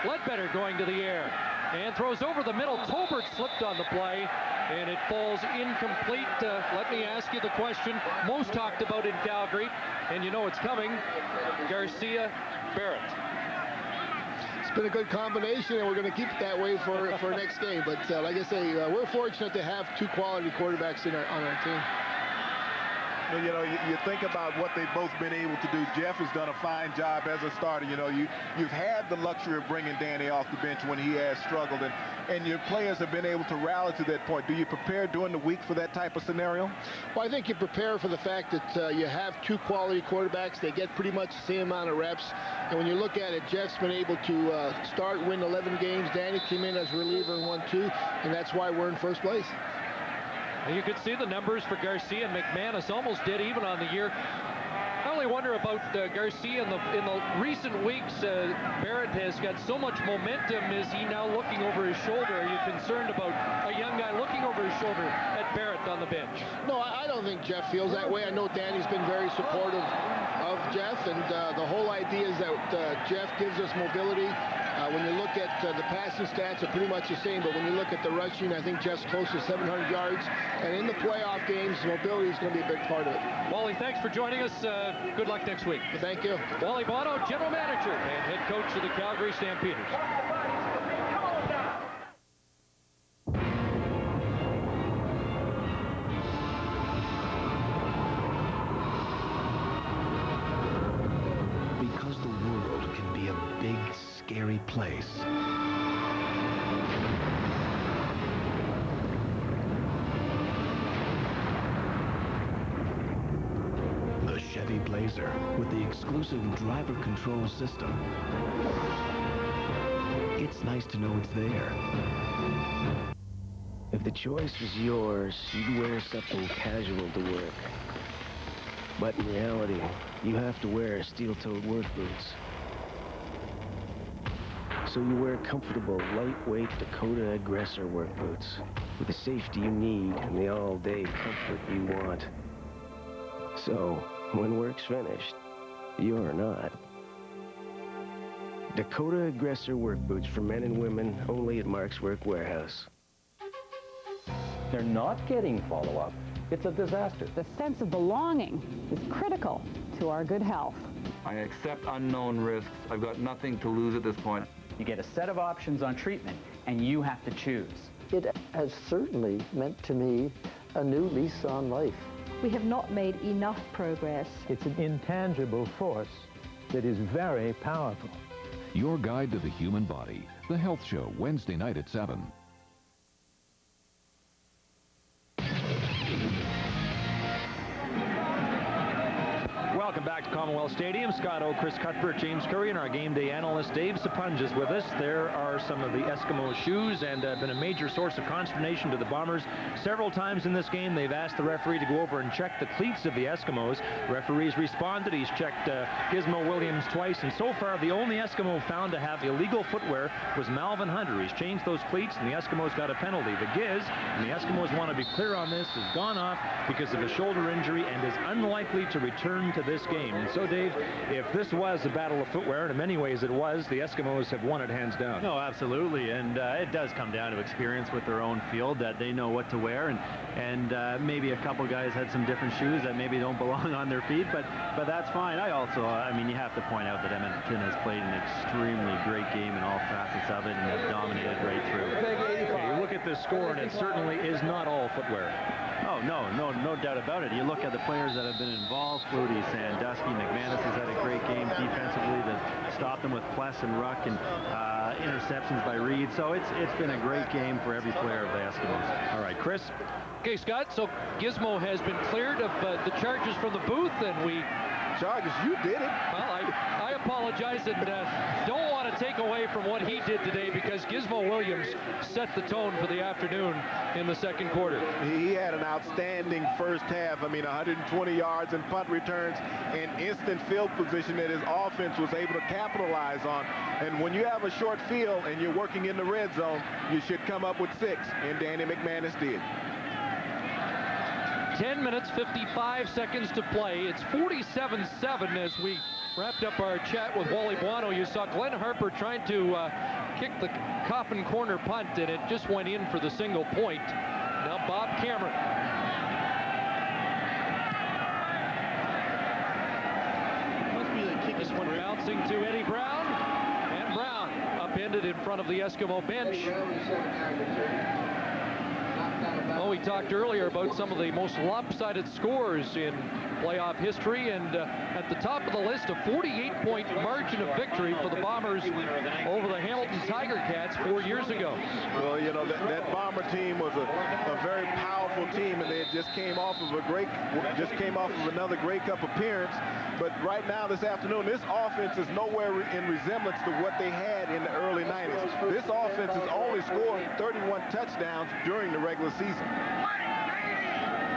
Ledbetter going to the air and throws over the middle. Tolbert slipped on the play, and it falls incomplete. Let me ask you the question most talked about in Calgary, and you know it's coming. Garcia Barrett. It's been a good combination, and we're going to keep it that way for next game. But like I say, we're fortunate to have two quality quarterbacks on our team. Well, you know, you think about what they've both been able to do. Jeff has done a fine job as a starter. You know, you've had the luxury of bringing Danny off the bench when he has struggled, and your players have been able to rally to that point. Do you prepare during the week for that type of scenario? Well, I think you prepare for the fact that you have two quality quarterbacks. They get pretty much the same amount of reps. And when you look at it, Jeff's been able to start, win 11 games. Danny came in as reliever and won 2, and that's why we're in first place. You could see the numbers for Garcia and McManus almost dead even on the year. I only wonder about Garcia in the recent weeks. Barrett has got so much momentum. Is he now looking over his shoulder? Are you concerned about a young guy looking over his shoulder at Barrett on the bench? No, I don't think Jeff feels that way. I know Danny's been very supportive of Jeff, and the whole idea is that Jeff gives us mobility. When you look at the passing stats, are pretty much the same, but when you look at the rushing, I think Jeff's close to 700 yards. And in the playoff games, mobility is going to be a big part of it. Wally, thanks for joining us. Good luck next week. Thank you. Wally Bono, general manager and head coach of the Calgary Stampeders. Because the world can be a big, scary place. The Chevy Blazer with the exclusive driver control system. It's nice to know it's there. If the choice was yours, you'd wear something casual to work. But in reality, you have to wear steel-toed work boots. So you wear comfortable, lightweight Dakota Aggressor work boots with the safety you need and the all-day comfort you want. So, when work's finished, you're not. Dakota Aggressor work boots for men and women only at Mark's Work Warehouse. They're not getting follow-up. It's a disaster. The sense of belonging is critical to our good health. I accept unknown risks. I've got nothing to lose at this point. You get a set of options on treatment, and you have to choose. It has certainly meant to me a new lease on life. We have not made enough progress. It's an intangible force that is very powerful. Your Guide to the Human Body. The Health Show, Wednesday night at 7. Welcome back to Commonwealth Stadium. Scott O, Chris Cuthbert, James Curry, and our game day analyst Dave Sapunjas with us. There are some of the Eskimo shoes, and been a major source of consternation to the Bombers. Several times in this game, they've asked the referee to go over and check the cleats of the Eskimos. The referee's responded. He's checked Gizmo Williams twice, and so far, the only Eskimo found to have illegal footwear was Malvin Hunter. He's changed those cleats, and the Eskimos got a penalty. The Giz, and the Eskimos want to be clear on this, has gone off because of a shoulder injury and is unlikely to return to this game. And so, Dave, if this was a battle of footwear, and in many ways it was, the Eskimos have won it hands down. No, absolutely, and it does come down to experience with their own field, that they know what to wear, and maybe a couple guys had some different shoes that maybe don't belong on their feet, but that's fine. I mean, you have to point out that Edmonton has played an extremely great game in all facets of it and have dominated right through. Okay, you look at this score, and it certainly is not all footwear. Oh, no doubt about it. You look at the players that have been involved, Flutie, Sandusky, McManus has had a great game defensively to stop them with Pless and Ruck, and interceptions by Reed. So it's been a great game for every player of the Eskimos. All right, Chris. Okay, Scott, so Gizmo has been cleared of the charges from the booth, and we... Charges, you did it. Well, I apologize and don't want to take away from what he did today, because Gizmo Williams set the tone for the afternoon in the second quarter. He had an outstanding first half. I mean, 120 yards and punt returns and instant field position that his offense was able to capitalize on. And when you have a short field and you're working in the red zone, you should come up with 6, and Danny McManus did. 10 minutes, 55 seconds to play. It's 47-7 as we wrapped up our chat with Wally Buono. You saw Glenn Harper trying to kick the coffin corner punt, and it just went in for the single point. Now Bob Cameron. This one bouncing to Eddie Brown, and Brown upended in front of the Eskimo bench. Well, we talked earlier about some of the most lopsided scores in playoff history, and at the top of the list, a 48-point margin of victory for the Bombers over the Hamilton Tiger Cats 4 years ago. Well, you know, that Bomber team was a very powerful team, and they just came off of another Grey Cup appearance. But right now, this afternoon, this offense is nowhere in resemblance to what they had in the early 90s. This offense has only scored 31 touchdowns during the regular season.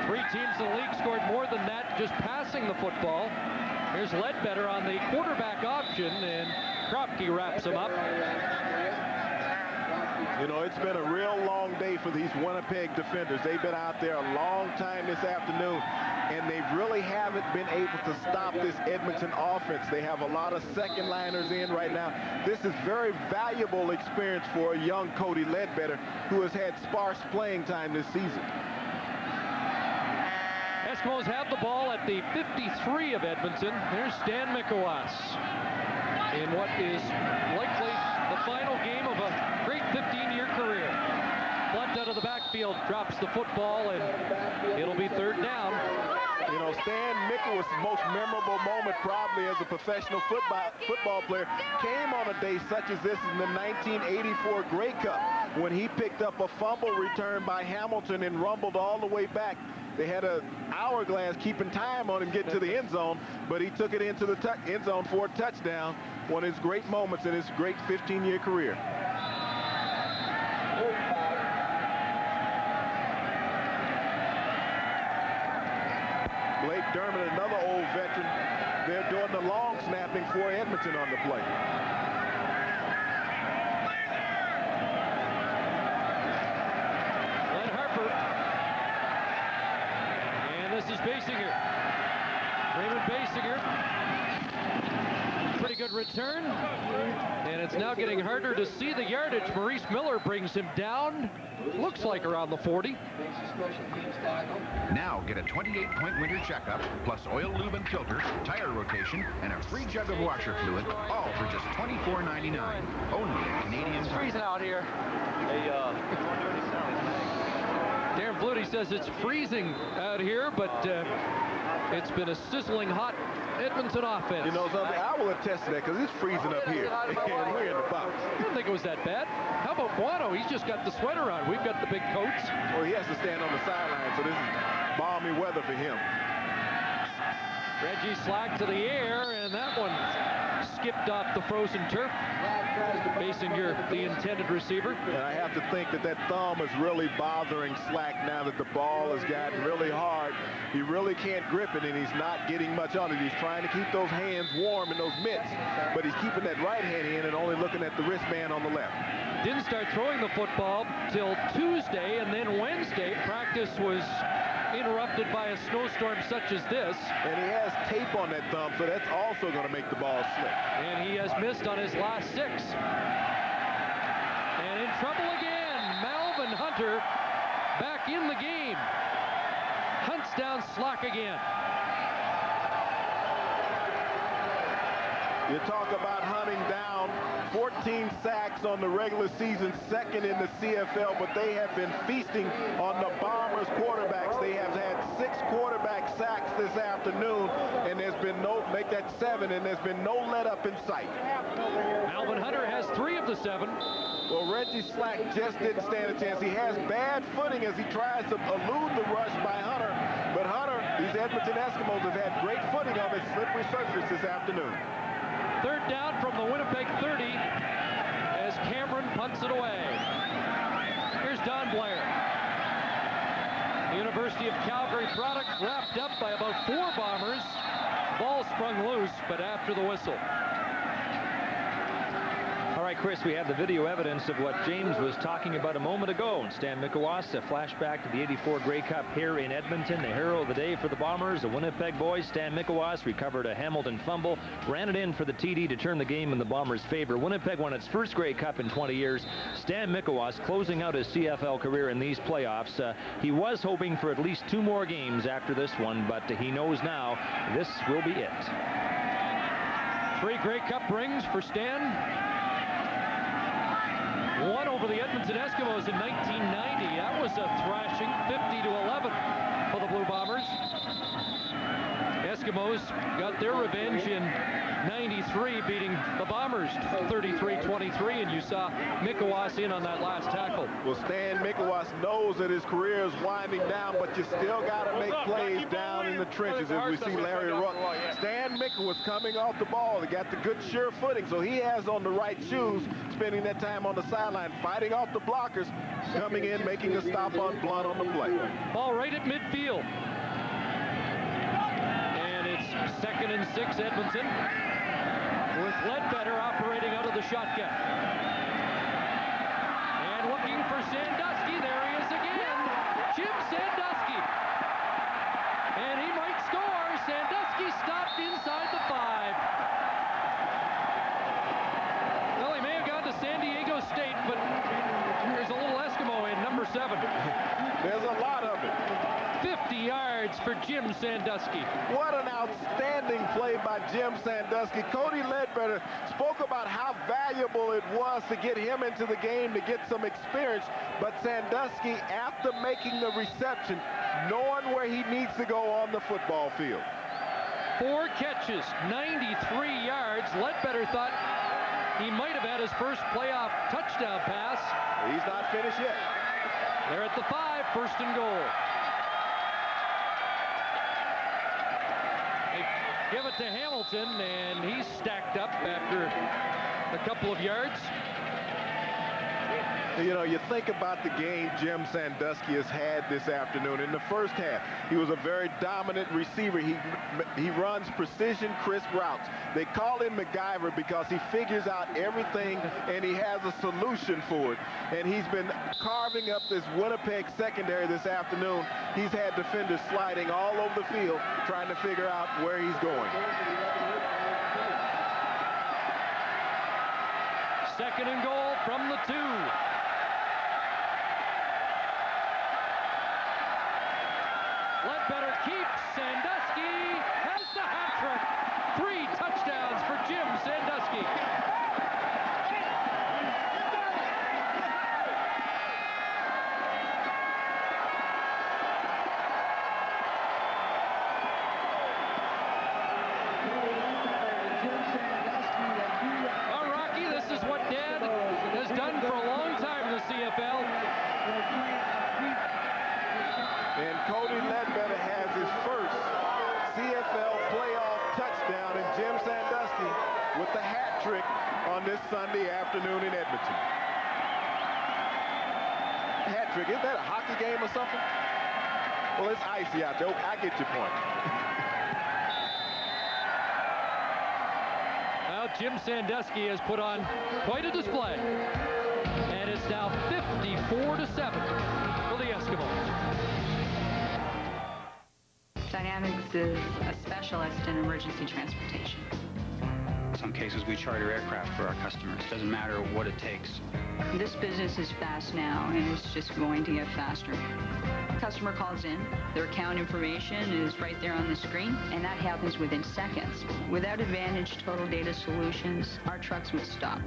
3 teams in the league scored more than that just passing the football. Here's Ledbetter on the quarterback option, and Kropke wraps him up. You know, it's been a real long day for these Winnipeg defenders. They've been out there a long time this afternoon, and they really haven't been able to stop this Edmonton offense. They have a lot of second liners in right now. This is very valuable experience for a young Cody Ledbetter, who has had sparse playing time this season. Eskimos have the ball at the 53 of Edmonton. There's Stan Mikowas in what is likely the final game of a great 15-year career. Punt out of the backfield, drops the football, and it'll be 3rd down. You know, Stan Mikowas' most memorable moment probably as a professional football player came on a day such as this in the 1984 Grey Cup, when he picked up a fumble return by Hamilton and rumbled all the way back. They had an hourglass keeping time on him getting to the end zone, but he took it into the end zone for a touchdown. One of his great moments in his great 15-year career. Blake Dermott, another old veteran. They're doing the long snapping for Edmonton on the play. Glenn Harper. And this is Basinger. Raymond Basinger. Pretty good return. And it's now getting harder to see the yardage. Maurice Miller brings him down. Looks like around the 40. Now get a 28-point winter checkup, plus oil, lube, and filter, tire rotation, and a free jug of washer fluid, all for just $24.99. Only at Canadian Tire. Freezing out here. Hey, Darren Flutie says it's freezing out here, but it's been a sizzling hot Edmonton offense. You know something? I will attest to that because it's freezing up here, and we're in the box. I didn't think it was that bad. How about Buono? He's just got the sweater on. We've got the big coats. Well, he has to stand on the sideline, so this is balmy weather for him. Reggie Slack to the air, and that one skipped off the frozen turf. Basinger, the intended receiver. And I have to think that that thumb is really bothering Slack now that the ball has gotten really hard. He really can't grip it, and he's not getting much on it. He's trying to keep those hands warm in those mitts, but he's keeping that right hand in and only looking at the wristband on the left. Didn't start throwing the football till Tuesday, and then Wednesday practice was interrupted by a snowstorm such as this. And he has tape on that thumb, so that's also going to make the ball slip. And he has missed on his last 6. And in trouble again, Melvin Hunter back in the game. Hunts down Slack again. You talk about hunting down 14 sacks on the regular season, 2nd in the CFL, but they have been feasting on the Bombers quarterbacks. They have had 6 quarterback sacks this afternoon, and there's been no, make that 7, and there's been no let up in sight. Melvin Hunter has 3 of the 7. Well, Reggie Slack just didn't stand a chance. He has bad footing as he tries to elude the rush by Hunter, but Hunter, these Edmonton Eskimos have had great footing on this slippery surface this afternoon. 3rd down from the Winnipeg 30 as Cameron punts it away. Here's Don Blair. The University of Calgary product wrapped up by about 4 Bombers. Ball sprung loose, but after the whistle. All right, Chris, we have the video evidence of what James was talking about a moment ago. And Stan Mikowas, a flashback to the '84 Grey Cup here in Edmonton. The hero of the day for the Bombers, the Winnipeg boys. Stan Mikowas recovered a Hamilton fumble, ran it in for the TD to turn the game in the Bombers' favor. Winnipeg won its first Grey Cup in 20 years. Stan Mikowas closing out his CFL career in these playoffs. He was hoping for at least 2 more games after this one, but he knows now this will be it. 3 Grey Cup rings for Stan. 1 over the Edmonton Eskimos in 1990. That was a thrashing, 50-11 for the Blue Bombers. Eskimos got their revenge in '93, beating the Bombers 33-23, and you saw Mikowas in on that last tackle. Well, Stan Mikowas knows that his career is winding down, but you still got to make plays down in the trenches, as we see Larry Ruck. Stan Mikowas coming off the ball. He got the good sure footing, so he has on the right shoes, spending that time on the sideline, fighting off the blockers, coming in, making a stop on Blunt on the play. Ball right at midfield. And it's 2nd and 6, Edmonton, with Ledbetter operating out of the shotgun. And looking for Sandusky. There he is again. Jim Sandusky. And he might score. Sandusky stopped inside the 5. Well, he may have gone to San Diego State, but there's a little Eskimo in number 7. There's a lot of it. 50 yards for Jim Sandusky. What an outstanding play by Jim Sandusky. Cody Ledbetter spoke about how valuable it was to get him into the game to get some experience, but Sandusky, after making the reception, knowing where he needs to go on the football field. 4 catches, 93 yards. Ledbetter thought he might have had his first playoff touchdown pass. He's not finished yet. They're at the 5, 1st and goal. They give it to Hamilton, and he's stacked up after a couple of yards. You know, you think about the game Jim Sandusky has had this afternoon. In the first half, he was a very dominant receiver. He runs precision, crisp routes. They call him MacGyver because he figures out everything and he has a solution for it. And he's been carving up this Winnipeg secondary this afternoon. He's had defenders sliding all over the field trying to figure out where he's going. 2nd and goal from the 2. Ledbetter keeps. Sandusky has the hat trick. 3 touchdowns for Jim Sandusky. Well, Rocky, this is what Dad has done for a long time in the CFL. And Cody Ledbetter has his first CFL playoff touchdown, and Jim Sandusky with the hat trick on this Sunday afternoon in Edmonton. Hat trick, is that a hockey game or something? Well, it's icy out there. I get your point. Well, Jim Sandusky has put on quite a display. And it's now 54-7 for the Eskimos. Dynamics is a specialist in emergency transportation. In some cases, we charter aircraft for our customers. Doesn't matter what it takes. This business is fast now, and it's just going to get faster. Customer calls in, their account information is right there on the screen, and that happens within seconds. Without Advantage Total Data Solutions, our trucks would stop.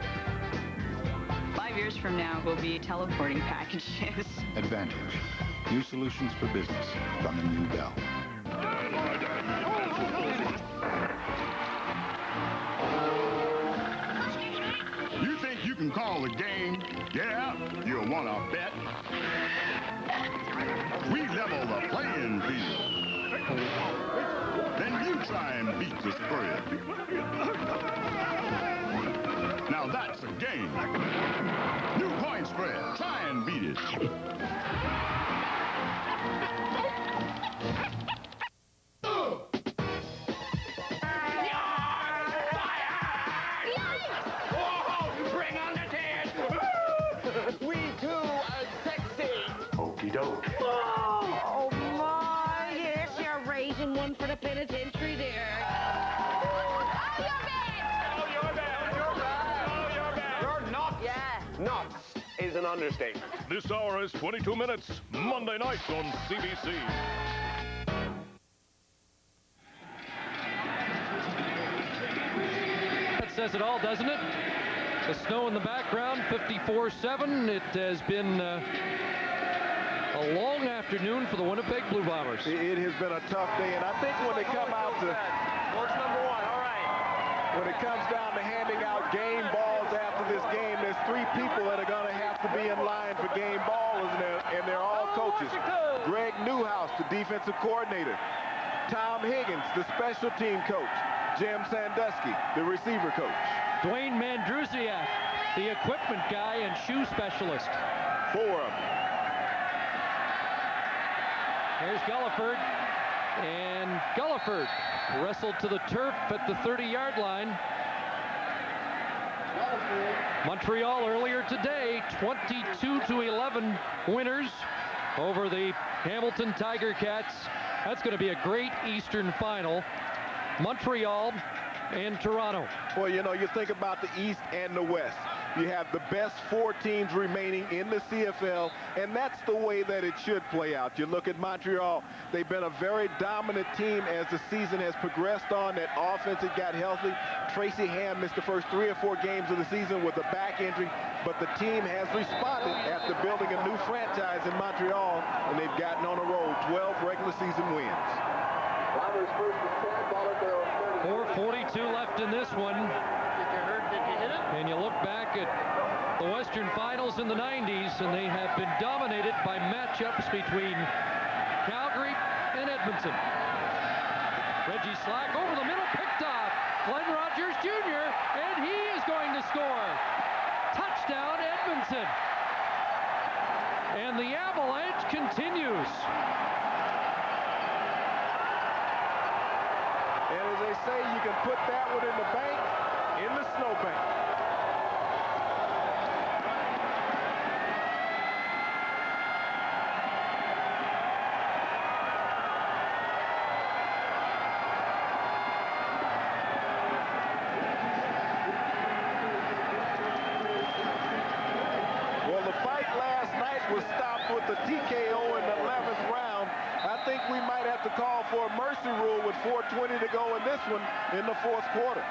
5 years from now, we'll be teleporting packages. Advantage. New solutions for business from the new Bell. You think you can call the game? Yeah, you'll want to bet. We level the playing field. Then you try and beat the spread. Now that's a game. New point spread. Try and beat it. Oh, my. Yes, you're raising one for the penitentiary there. You're nuts. Yeah. Nuts is an understatement. This hour is 22 minutes, Monday night on CBC. That says it all, doesn't it? The snow in the background, 54-7. It has been a A long afternoon for the Winnipeg Blue Bombers. It has been a tough day, and I think when they come out to... Course number 1, all right. When it comes down to handing out game balls after this game, there's 3 people that are going to have to be in line for game balls, and they're all coaches. Greg Newhouse, the defensive coordinator. Tom Higgins, the special team coach. Jim Sandusky, the receiver coach. Dwayne Mandrusiak, the equipment guy and shoe specialist. 4 of them. Here's Gulliford, and Gulliford wrestled to the turf at the 30-yard line. Montreal earlier today, 22-11 winners over the Hamilton Tiger Cats. That's going to be a great Eastern final. Montreal and Toronto. Well, you know, you think about the East and the West. You have the best 4 teams remaining in the CFL, and that's the way that it should play out. You look at Montreal, they've been a very dominant team as the season has progressed on. That offense had got healthy. Tracy Ham missed the first 3 or 4 games of the season with a back injury, but the team has responded after building a new franchise in Montreal, and they've gotten on a roll, 12 regular season wins. 4:42 left in this one. And you look back at the Western Finals in the 90s, and they have been dominated by matchups between Calgary and Edmonton. Reggie Slack over the middle, picked off. Glenn Rogers Jr., and he is going to score. Touchdown, Edmonton. And the avalanche continues. And as they say, you can put that one in the bank, in the snowbank. Well, the fight last night was stopped with the TKO in the 11th round. I think we might have to call for a mercy rule with 4:20 to go in this one in the 4th quarter.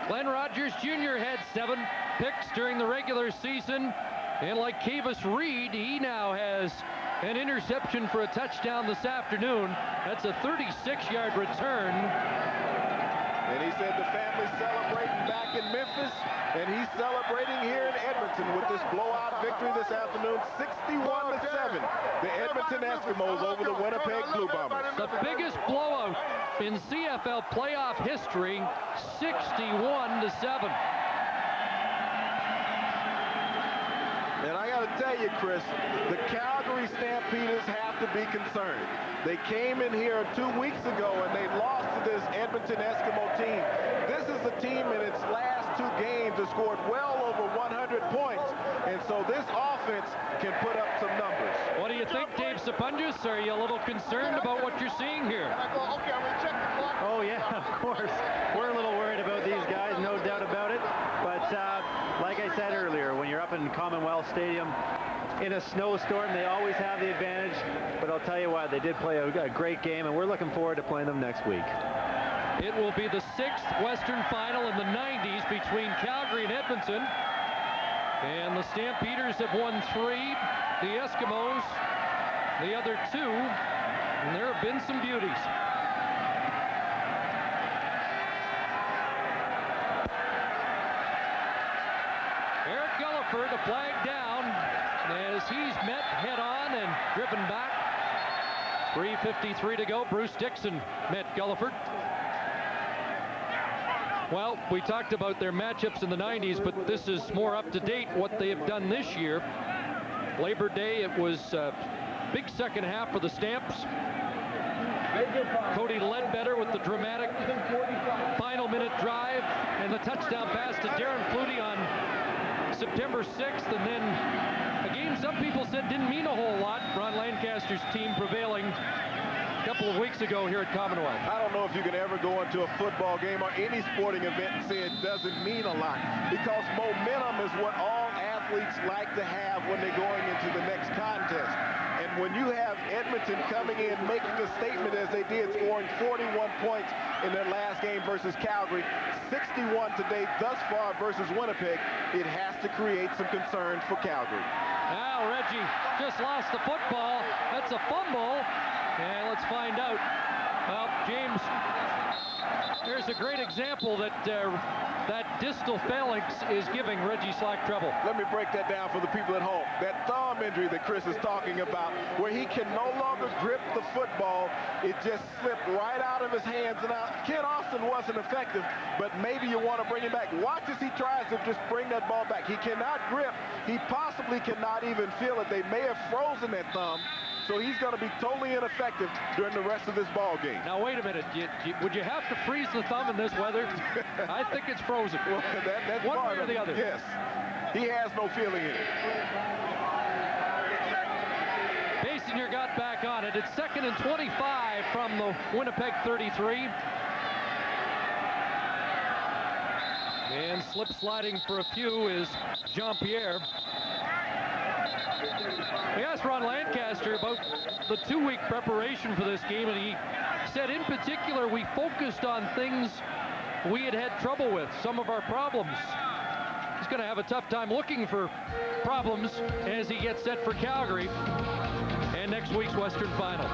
Glenn Rogers Jr. had 7 picks during the regular season, and like Kavis Reed, he now has an interception for a touchdown this afternoon. That's a 36-yard return. And he said the family's celebrating back in Memphis, and he's celebrating here in Edmonton with this blowout victory this afternoon, 61-7. The Edmonton Eskimos over the Winnipeg Blue Bombers. The biggest blowout in CFL playoff history, 61-7. And I got to tell you, Chris, the Calgary Stampeders have to be concerned. They came in here 2 weeks ago and they lost to this Edmonton Eskimo team. This is a team in its last 2 games has scored well over 100 points. And so this offense can put up some numbers. What do you think, Dave Sapunjas? Are you a little concerned about what you're seeing here? Oh, yeah, of course. We're a little worried about these guys, no doubt about it. But like I said earlier, when you're up in Commonwealth Stadium in a snowstorm, they always have the advantage. But I'll tell you what, they did play a great game, and we're looking forward to playing them next week. It will be the 6th Western Final in the 90s between Calgary and Edmonton. And the Stampeders have won 3, the Eskimos the other 2, and there have been some beauties. Eric Gulliford, a flag down as he's met head-on and driven back. 3:53 to go. Bruce Dixon met Gulliford. Well, we talked about their matchups in the 90s, but this is more up to date what they have done this year. Labor Day, it was a big second half for the Stamps. Cody Ledbetter with the dramatic final minute drive and the touchdown pass to Darren Flutie on September 6th, and then a game some people said didn't mean a whole lot. Ron Lancaster's team prevailing a couple of weeks ago here at Commonwealth. I don't know if you can ever go into a football game or any sporting event and say it doesn't mean a lot, because momentum is what all athletes like to have when they're going into the next contest. And when you have Edmonton coming in, making a statement as they did, scoring 41 points in their last game versus Calgary, 61 today thus far versus Winnipeg, it has to create some concerns for Calgary. Now Now Reggie just lost the football. That's a fumble. And let's find out. Well, James, there's a great example that that distal phalanx is giving Reggie Slack trouble. Let me break that down for the people at home. That thumb injury that Chris is talking about, where he can no longer grip the football, it just slipped right out of his hands. And now, Ken Austin wasn't effective, but maybe you want to bring him back. Watch as he tries to just bring that ball back. He cannot grip. He possibly cannot even feel it. They may have frozen that thumb. So he's going to be totally ineffective during the rest of this ball game. Now, wait a minute. Would you have to freeze the thumb in this weather? I think it's frozen. Well, that's one way or the other. Yes. He has no feeling in it. Basinger got back on it. It's 2nd and 25 from the Winnipeg 33. And slip sliding for a few is Jean-Pierre. We asked Ron Lancaster about the 2-week preparation for this game, and he said in particular we focused on things we had trouble with, some of our problems. He's going to have a tough time looking for problems as he gets set for Calgary and next week's Western Final.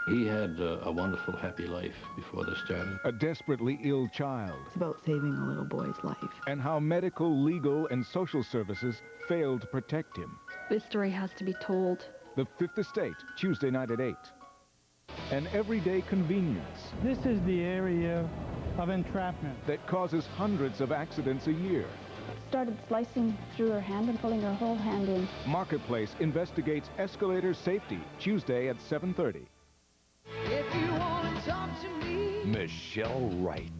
He had a wonderful, happy life before this started. A desperately ill child. It's about saving a little boy's life. And how medical, legal, and social services failed to protect him. This story has to be told. The Fifth Estate, Tuesday night at 8. An everyday convenience. This is the area of entrapment that causes hundreds of accidents a year. Started slicing through her hand and pulling her whole hand in. Marketplace investigates escalator safety, Tuesday at 7:30. If you want to talk to me, Michelle Wright.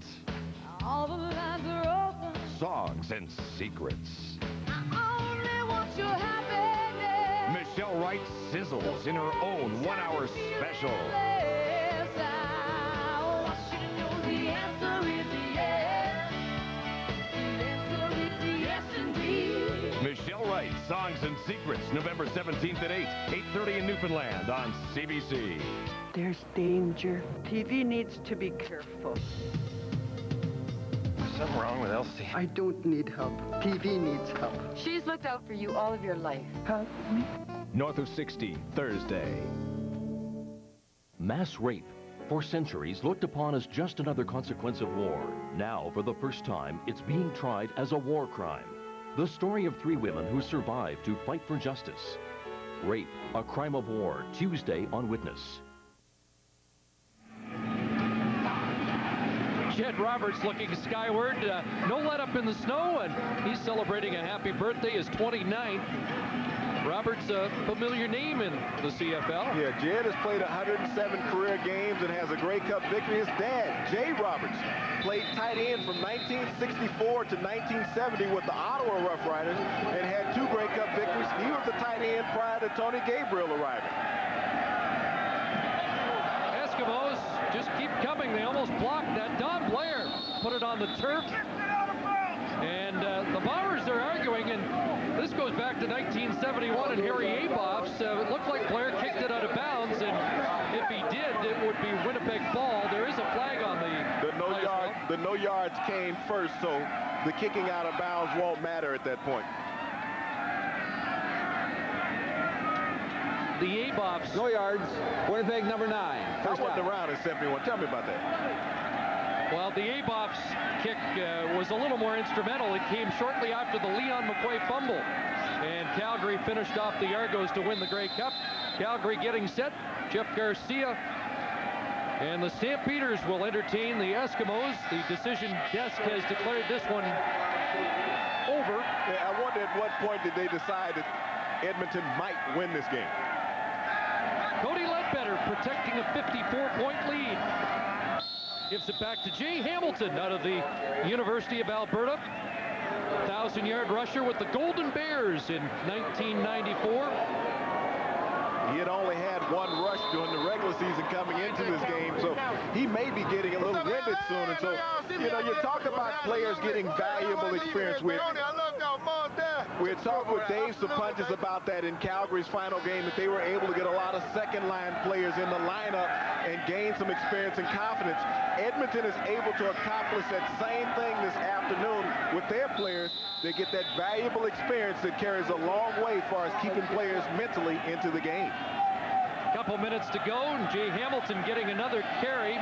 all the lines are open. Songs and secrets. I only want your happiness. Michelle Wright sizzles in her own 1-hour special. Yes, I want you to know the answer is yes. The answer is yes indeed. Michelle Wright, Songs and Secrets, November 17th at 8:30 in Newfoundland on CBC. There's danger. TV needs to be careful. Something wrong with Elsie? I don't need help. TV needs help. She's looked out for you all of your life. Help me. North of 60, Thursday. Mass rape, for centuries looked upon as just another consequence of war. Now, for the first time, it's being tried as a war crime. The story of 3 women who survived to fight for justice. Rape, a crime of war, Tuesday on Witness. Jed Roberts looking skyward. No let up in the snow, and he's celebrating a happy birthday, his 29th. Roberts, a familiar name in the CFL. Yeah, Jed has played 107 career games and has a Grey Cup victory. His dad, Jay Roberts, played tight end from 1964 to 1970 with the Ottawa Rough Riders and had 2 Grey Cup victories. He was the tight end prior to Tony Gabriel arriving. Eskimos just keep coming. They almost blocked that. Don Blair put it on the turf. And the Bombers are arguing, and this goes back to 1971 and Harry Aboff's. It looked like Blair kicked it out of bounds, and if he did, it would be Winnipeg ball. There is a flag on the no yards came first, so the kicking out of bounds won't matter at that point. The Aboffs. No yards. Winnipeg number 9. I wasn't around in 71. Tell me about that. Well, the Aboffs kick was a little more instrumental. It came shortly after the Leon McQuay fumble. And Calgary finished off the Argos to win the Grey Cup. Calgary getting set. Jeff Garcia and the Stampeders will entertain the Eskimos. The decision desk has declared this one over. Yeah, I wonder at what point did they decide that Edmonton might win this game. Cody Ledbetter protecting a 54-point lead. Gives it back to Jay Hamilton out of the University of Alberta. 1,000-yard rusher with the Golden Bears in 1994. He had only had one rush during the regular season coming into this game, so he may be getting a little winded soon. And so, you know, you talk about players getting valuable experience with. We had talked with Dave Sapuntis about that in Calgary's final game, that they were able to get a lot of second-line players in the lineup and gain some experience and confidence. Edmonton is able to accomplish that same thing this afternoon with their players. They get that valuable experience that carries a long way as far as keeping players mentally into the game. Couple minutes to go, and Jay Hamilton getting another carry.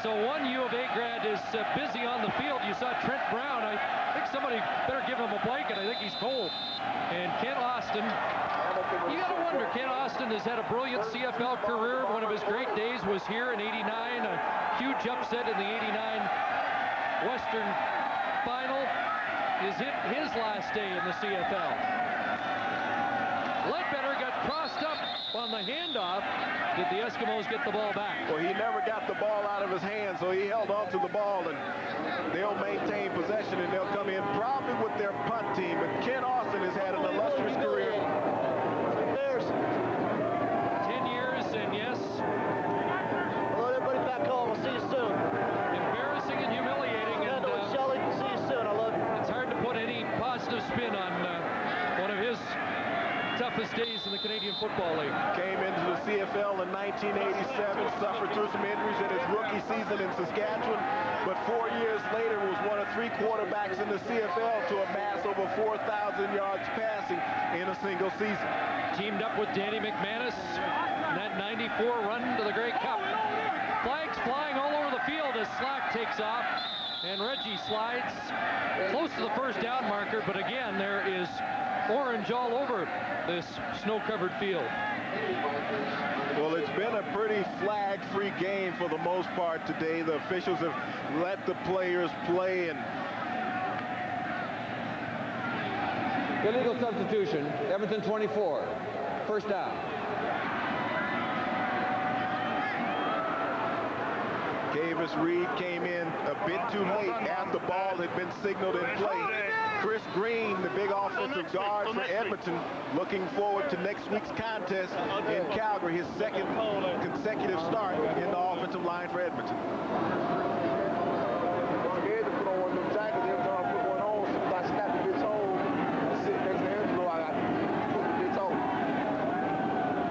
So one U of A grad is busy on the field. You saw Trent Brown. I think somebody better give him a blanket. I think he's cold. And Kent Austin, you got to wonder, Kent Austin has had a brilliant CFL career. One of his great days was here in '89. A huge upset in the '89 Western Final. Is it his last day in the CFL? Ledbetter got crossed up on the handoff. Did the Eskimos get the ball back? Well, he never got the ball out of his hand, so he held on to the ball, and they'll maintain possession, and they'll come in probably with their punt team. But Ken Austin has had an illustrious career. Bears. 10 years, and yes. Hello, everybody back home. I'll see you soon. Embarrassing and humiliating. Yeah, no, Shelly, see you soon. I love you. It's hard to put any positive spin on one of his toughest days in the Canadian Football League. Came into the CFL in 1987, suffered through some injuries in his rookie season in Saskatchewan, but 4 years later was one of 3 quarterbacks in the CFL to amass over 4,000 yards passing in a single season. Teamed up with Danny McManus in that '94 run to the Grey Cup. Flags flying all over the field as Slack takes off, and Reggie slides close to the first down marker, but again, there is orange all over this snow-covered field. Well, it's been a pretty flag-free game for the most part today. The officials have let the players play, and illegal substitution, Edmonton 24, first down. Davis Reed came in a bit too late after the ball had been signaled in play. Chris Green, the big offensive guard for Edmonton, looking forward to next week's contest in Calgary, his second consecutive start in the offensive line for Edmonton.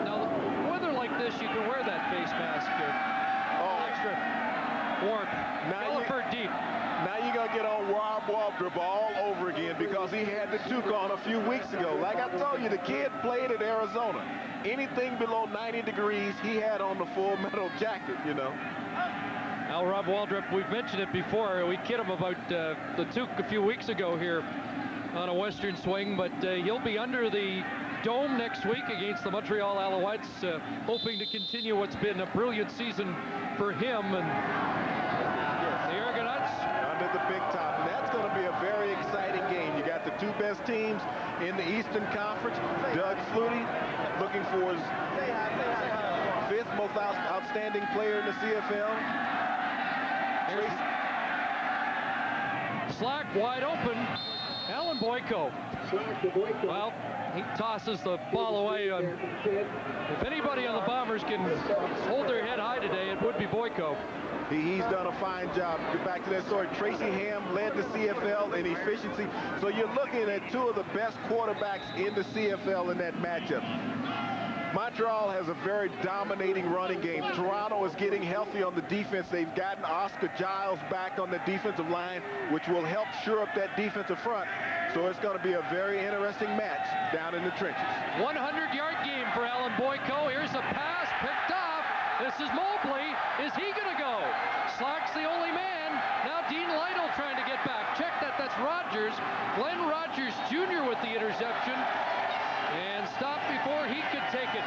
Now, weather like this, you can wear that face mask. Extra warmth. Galliford deep. Now you're going to get on Rob Waldrop all over again because he had the toque on a few weeks ago. Like I told you, the kid played at Arizona. Anything below 90 degrees, he had on the full metal jacket, you know. Now, Rob Waldrop, we've mentioned it before. We kid him about the toque a few weeks ago here on a Western swing, but he'll be under the dome next week against the Montreal Alouettes, hoping to continue what's been a brilliant season for him and the Argonauts. Under the big top, and that's going to be a very exciting game. You got the 2 best teams in the Eastern Conference. Doug Flutie looking for his 5th most outstanding player in the CFL. Slack wide open. Alan Boyko. Well, he tosses the ball away. If anybody on the Bombers can hold their head high today, it would be Boyko. He's done a fine job. Get back to that story. Tracy Ham led the CFL in efficiency. So you're looking at 2 of the best quarterbacks in the CFL in that matchup. Montreal has a very dominating running game. Toronto is getting healthy on the defense. They've gotten Oscar Giles back on the defensive line, which will help shore up that defensive front. So it's going to be a very interesting match down in the trenches. 100-yard game for Alan Boyko. Here's a pass picked off. This is Mobley. Is he going to go? Slack's the only man. Now Dean Lytle trying to get back. Check that. That's Rogers. Glenn Rogers Jr. with the interception. And stopped before he could take it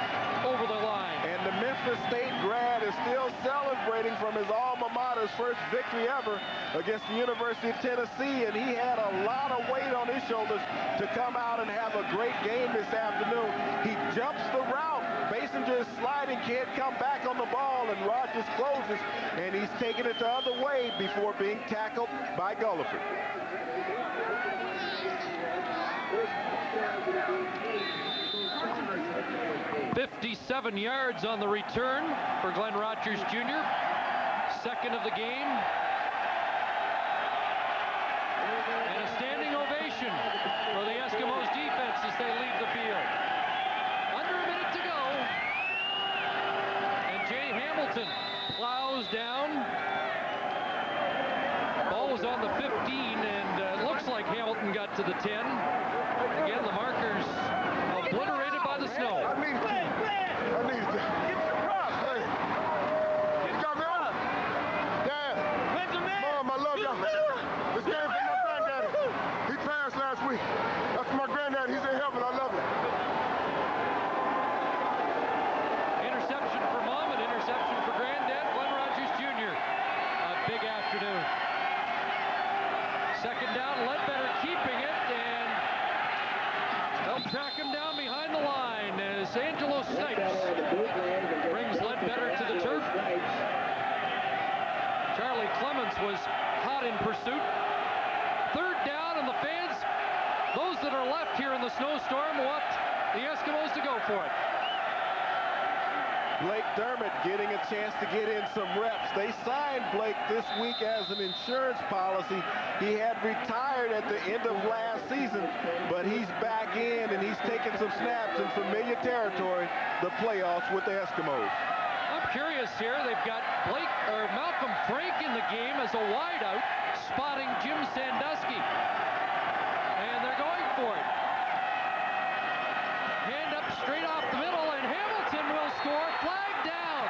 over the line. And the Memphis State grad is still celebrating from his alma mater's first victory ever against the University of Tennessee. And he had a lot of weight on his shoulders to come out and have a great game this afternoon. He jumps the route. Basinger is sliding, can't come back on the ball, and Rogers closes, and he's taking it the other way before being tackled by Gulliford. 57 yards on the return for Glenn Rogers Jr. Second of the game. And a standing ovation for the Eskimos defense as they leave the field. Under a minute to go. And Jay Hamilton plows down. Ball was on the 15, and it looks like Hamilton got to the 10. Again, the markers obliterated by the snow. I need to. Hey. You got me on? Dad. Mom, I love y'all. This game for my granddaddy. He passed last week. That's my granddad. He's in heaven. I love him. Interception for Mom and interception for Granddad. Glenn Rogers Jr. A big afternoon. Second down, Ledbetter keeping it, and they'll track him down behind the line as Angelo Snipes brings Ledbetter to the turf. Charlie Clements was hot in pursuit. Third down, and the fans, those that are left here in the snowstorm, want the Eskimos to go for it. Blake Dermott getting a chance to get in some reps. They signed Blake this week as an insurance policy. He had retired at the end of last season, but he's back in and he's taking some snaps in familiar territory, the playoffs with the Eskimos. I'm curious here. They've got Malcolm Frank in the game as a wideout, spotting Jim Sandusky. And they're going for it. Hand up straight off the middle, and Hamilton will score. Flag down.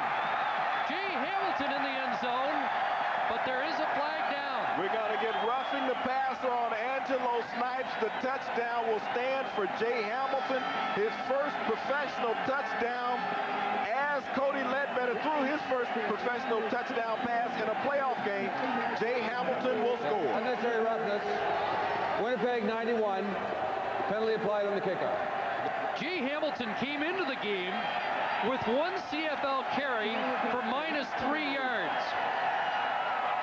Jay Hamilton in the end zone, but there is a flag down. We're going to get roughing the passer on Angelo Snipes. The touchdown will stand for Jay Hamilton, his first professional touchdown, as Cody Ledbetter threw his first professional touchdown pass in a playoff game. Jay Hamilton will score. Unnecessary roughness. Winnipeg 91. Penalty applied on the kickoff. Jay Hamilton came into the game with one CFL carry for -3 yards.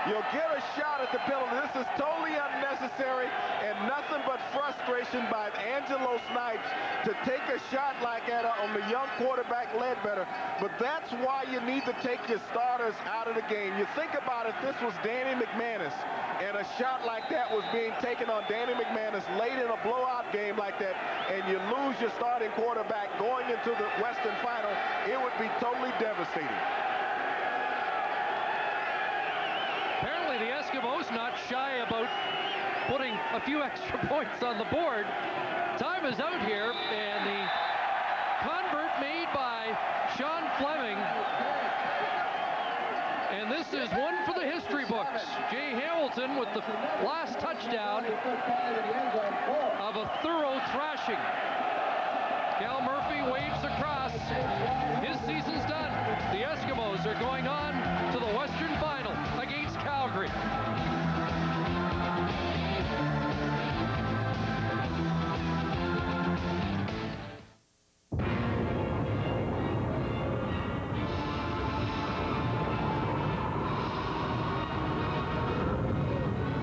You'll get a shot at the penalty. This is totally unnecessary and nothing but frustration by Angelo Snipes to take a shot like that on the young quarterback Ledbetter. But that's why you need to take your starters out of the game. You think about it, this was Danny McManus, and a shot like that was being taken on Danny McManus late in a blowout game like that, and you lose your starting quarterback going into the Western Final, it would be totally devastating. Apparently the Eskimos not shy about putting a few extra points on the board. Time is out here, and the convert made by Sean Fleming. And this is one for the history books. Jay Hamilton with the last touchdown of a thorough thrashing. Cal Murphy waves across. His season's done. The Eskimos are going on to the Western Final against Calgary.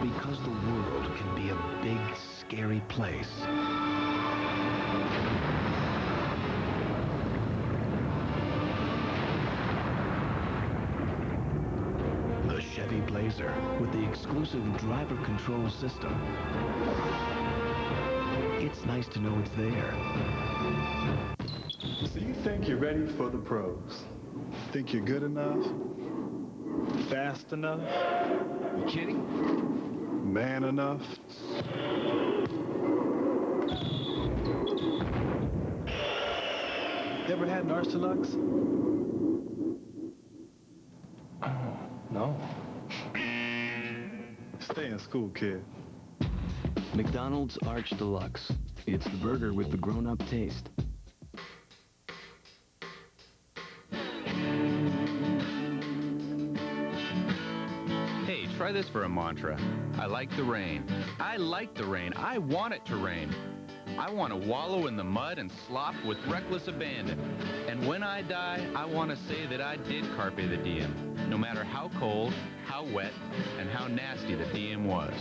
Because the world can be a big, scary place. The Chevy Blazer with the exclusive driver control system. It's nice to know it's there. So you think you're ready for the pros? Think you're good enough? Fast enough? You kidding? Man enough? Ever had Narcelux? Oh, no. Stay in school, kid. McDonald's Arch Deluxe. It's the burger with the grown-up taste. Hey, try this for a mantra. I like the rain. I like the rain. I want it to rain. I want to wallow in the mud and slop with reckless abandon. And when I die, I want to say that I did carpe the diem, no matter how cold, how wet, and how nasty the diem was.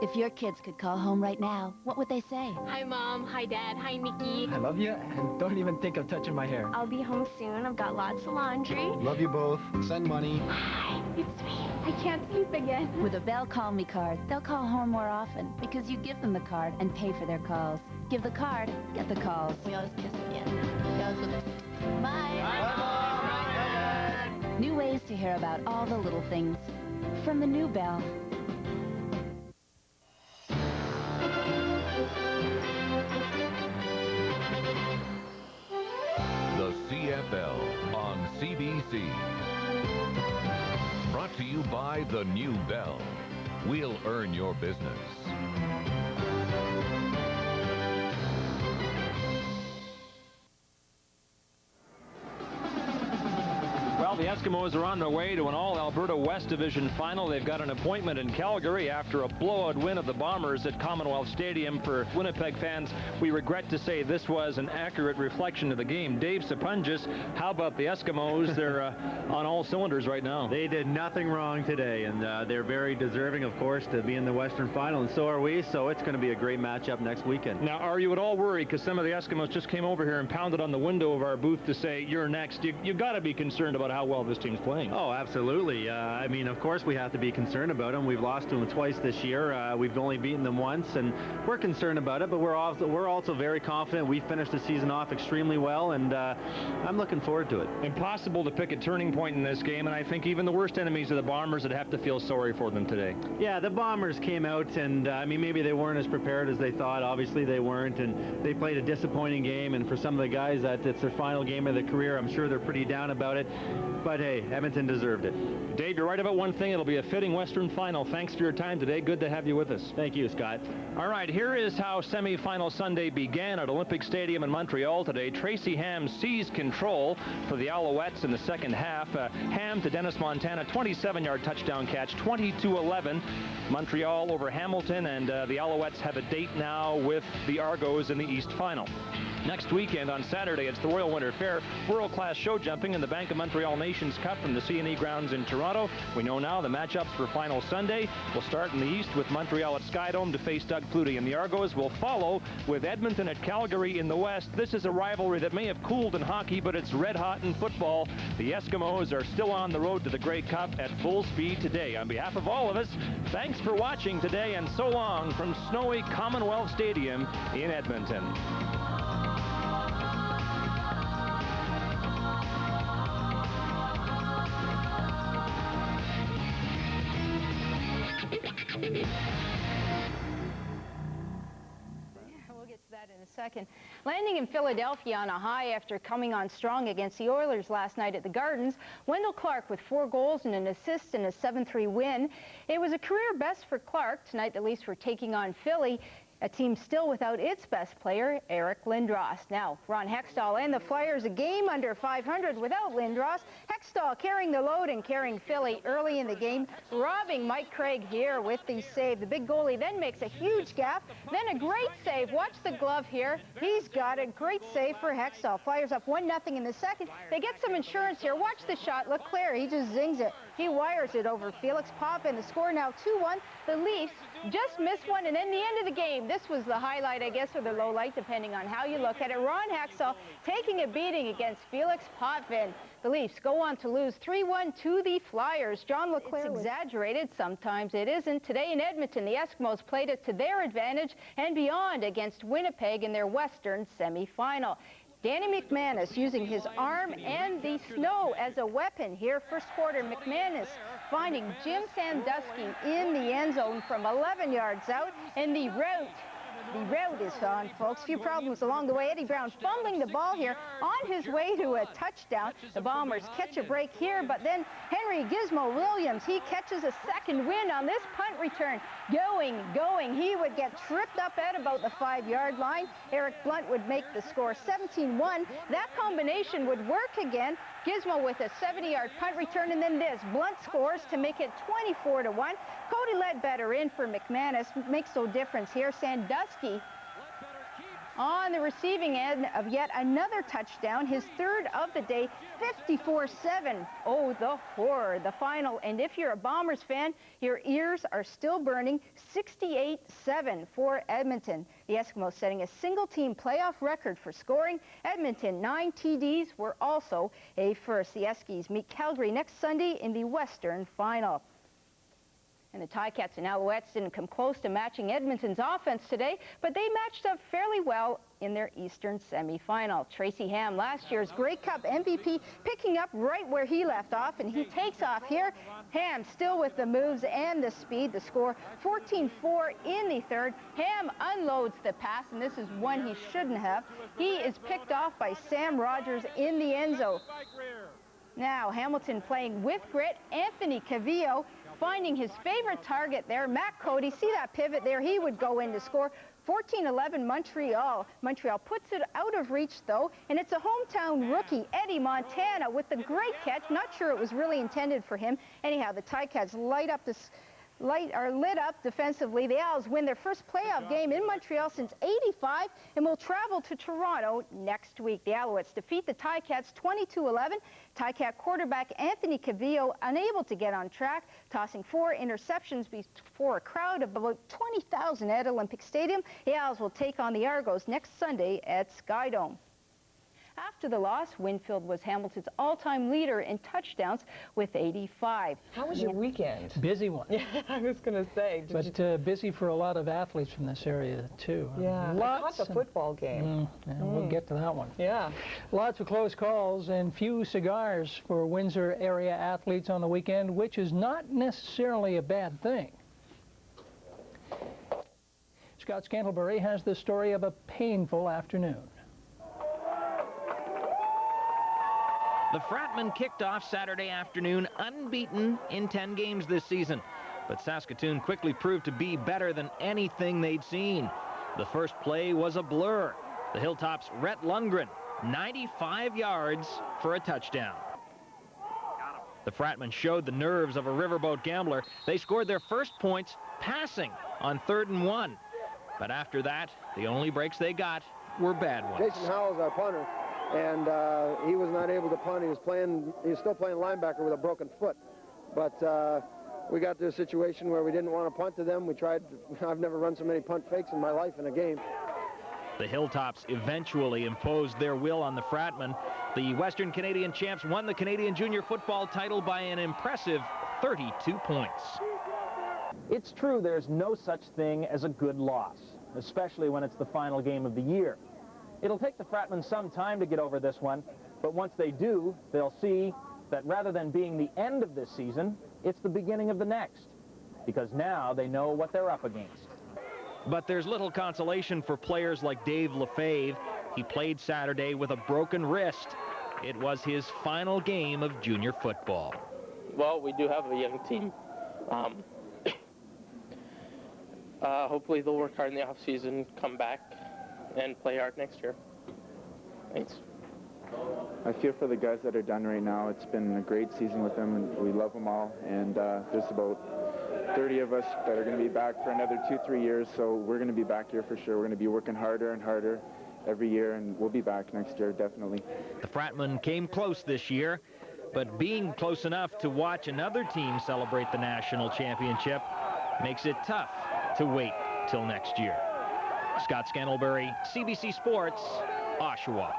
If your kids could call home right now, what would they say? Hi, Mom. Hi, Dad. Hi, Nikki. I love you, and don't even think of touching my hair. I'll be home soon. I've got lots of laundry. Love you both. Send money. Hi, it's me. I can't sleep again. With a Bell Call Me card, they'll call home more often because you give them the card and pay for their calls. Give the card, get the calls. We always kiss at the end. We always look. Bye. Bye, Mom. Bye, Dad. New ways to hear about all the little things from the new Bell. The CFL on CBC. Brought to you by the new Bell. We'll earn your business. Well, the Eskimos are on their way to an all-Alberta West Division final. They've got an appointment in Calgary after a blowout win of the Bombers at Commonwealth Stadium. For Winnipeg fans, we regret to say this was an accurate reflection of the game. Dave Sapungis, how about the Eskimos? They're on all cylinders right now. They did nothing wrong today, and they're very deserving, of course, to be in the Western Final, and so are we, so it's going to be a great matchup next weekend. Now, are you at all worried? Because some of the Eskimos just came over here and pounded on the window of our booth to say, you're next. You got to be concerned about how well this team's playing. Oh, absolutely. I mean, of course we have to be concerned about them. We've lost to them twice this year. We've only beaten them once, and we're concerned about it, but we're also very confident. We finished the season off extremely well, and I'm looking forward to it. Impossible to pick a turning point in this game, and I think even the worst enemies of the Bombers would have to feel sorry for them today. Yeah, the Bombers came out, and I mean, maybe they weren't as prepared as they thought. Obviously they weren't, and they played a disappointing game, and for some of the guys that it's their final game of their career, I'm sure they're pretty down about it. But hey, Edmonton deserved it. Dave, you're right about one thing. It'll be a fitting Western final. Thanks for your time today. Good to have you with us. Thank you, Scott. All right, here is how semi-final Sunday began at Olympic Stadium in Montreal today. Tracy Ham seized control for the Alouettes in the second half. Ham to Dennis Montana, 27-yard touchdown catch, 22-11. Montreal over Hamilton, and the Alouettes have a date now with the Argos in the East Final. Next weekend on Saturday, it's the Royal Winter Fair, world-class show jumping in the Bank of Montreal Nations Cup from the C&E grounds in Toronto. We know now the matchups for final Sunday will start in the East with Montreal at Skydome to face Doug Flutie, and the Argos will follow with Edmonton at Calgary in the West. This is a rivalry that may have cooled in hockey, but it's red hot in football. The Eskimos are still on the road to the Grey Cup at full speed today. On behalf of all of us, thanks for watching today, and so long from snowy Commonwealth Stadium in Edmonton. We'll get to that in a second. Landing in Philadelphia on a high after coming on strong against the Oilers last night at the Gardens, Wendell Clark with 4 goals and an assist in a 7-3 win. It was a career best for Clark. Tonight the Leafs were taking on Philly, a team still without its best player, Eric Lindros. Now, Ron Hextall and the Flyers a game under 500 without Lindros. Hextall carrying the load and carrying Philly early in the game, robbing Mike Craig here with the save. The big goalie then makes a huge gaffe, then a great save. Watch the glove here. He's got a great save for Hextall. Flyers up 1-0 in the second. They get some insurance here. Watch the shot. Leclerc, he just zings it. He wires it over Felix Potvin. The score now 2-1. The Leafs just missed one, and then the end of the game. This was the highlight, I guess, or the low light, depending on how you look at it. Ron Hextall taking a beating against Felix Potvin. The Leafs go on to lose 3-1 to the Flyers. John Leclerc. It's exaggerated. Sometimes it isn't. Today in Edmonton, the Eskimos played it to their advantage and beyond against Winnipeg in their Western semi-final. Danny McManus using his arm and the snow as a weapon here. First quarter, McManus finding Jim Sandusky in the end zone from 11 yards out, and the route is on, folks. Few problems along the way. Eddie Brown fumbling the ball here on his way to a touchdown. The Bombers catch a break here, but then Henry Gizmo Williams, he catches a second win on this punt return. Going. He would get tripped up at about the 5-yard line. Eric Blunt would make the score 17-1. That combination would work again. Gizmo with a 70-yard punt return, and then this. Blunt scores to make it 24-1. Cody Ledbetter in for McManus. Makes no difference here. Sandusky on the receiving end of yet another touchdown, his third of the day, 54-7. Oh, the horror, the final. And if you're a Bombers fan, your ears are still burning. 68-7 for Edmonton. The Eskimos setting a single-team playoff record for scoring. Edmonton, 9 TDs were also a first. The Eskies meet Calgary next Sunday in the Western Final. And the Ticats and Alouettes didn't come close to matching Edmonton's offense today, but they matched up fairly well in their Eastern semi-final. Tracy Ham, last year's Grey Cup MVP, picking up right where he left off, and he takes off here. Ham still with the moves and the speed. The score, 14-4 in the third. Ham unloads the pass, and this is one he shouldn't have. He is picked off by Sam Rogers in the end zone. Now, Hamilton playing with grit. Anthony Cavillo finding his favorite target there, Matt Cody. See that pivot there? He would go in to score. 14-11 Montreal. Montreal puts it out of reach, though, and it's a hometown rookie, Eddie Montana, with the great catch. Not sure it was really intended for him. Anyhow, the Ticats lit up defensively. The Owls win their first playoff game in Montreal since '85 and will travel to Toronto next week. The Alouettes defeat the Ticats 22-11. Ticat quarterback Anthony Cavillo unable to get on track, tossing 4 interceptions before a crowd of about 20,000 at Olympic Stadium. The Owls will take on the Argos next Sunday at Skydome. After the loss, Winfield was Hamilton's all-time leader in touchdowns with 85. How was your weekend? Busy one. Yeah, I was going to say. But busy for a lot of athletes from this area, too. Yeah, I caught the football game. We'll get to that one. Yeah. Lots of close calls and few cigars for Windsor area athletes on the weekend, which is not necessarily a bad thing. Scott Scantlebury has the story of a painful afternoon. The Fratmen kicked off Saturday afternoon unbeaten in 10 games this season. But Saskatoon quickly proved to be better than anything they'd seen. The first play was a blur. The Hilltops' Rhett Lundgren, 95 yards for a touchdown. The Fratmen showed the nerves of a riverboat gambler. They scored their first points passing on 3rd and 1. But after that, the only breaks they got were bad ones. Jason Howell's our punter. And he was not able to punt. He was still playing linebacker with a broken foot. But we got to a situation where we didn't want to punt to them. We tried. I've never run so many punt fakes in my life in a game. The Hilltops eventually imposed their will on the Fratmen. The Western Canadian champs won the Canadian junior football title by an impressive 32 points. It's true there's no such thing as a good loss, especially when it's the final game of the year. It'll take the Fratmen some time to get over this one, but once they do, they'll see that rather than being the end of this season, it's the beginning of the next, because now they know what they're up against. But there's little consolation for players like Dave Lefebvre. He played Saturday with a broken wrist. It was his final game of junior football. Well, we do have a young team. Hopefully they'll work hard in the offseason, come back, and play hard next year. Thanks. I feel for the guys that are done right now. It's been a great season with them, and we love them all. And there's about 30 of us that are going to be back for another 2-3 years, so we're going to be back here for sure. We're going to be working harder and harder every year, and we'll be back next year, definitely. The Fratmen came close this year, but being close enough to watch another team celebrate the national championship makes it tough to wait till next year. Scott Scantlebury, CBC Sports, Oshawa.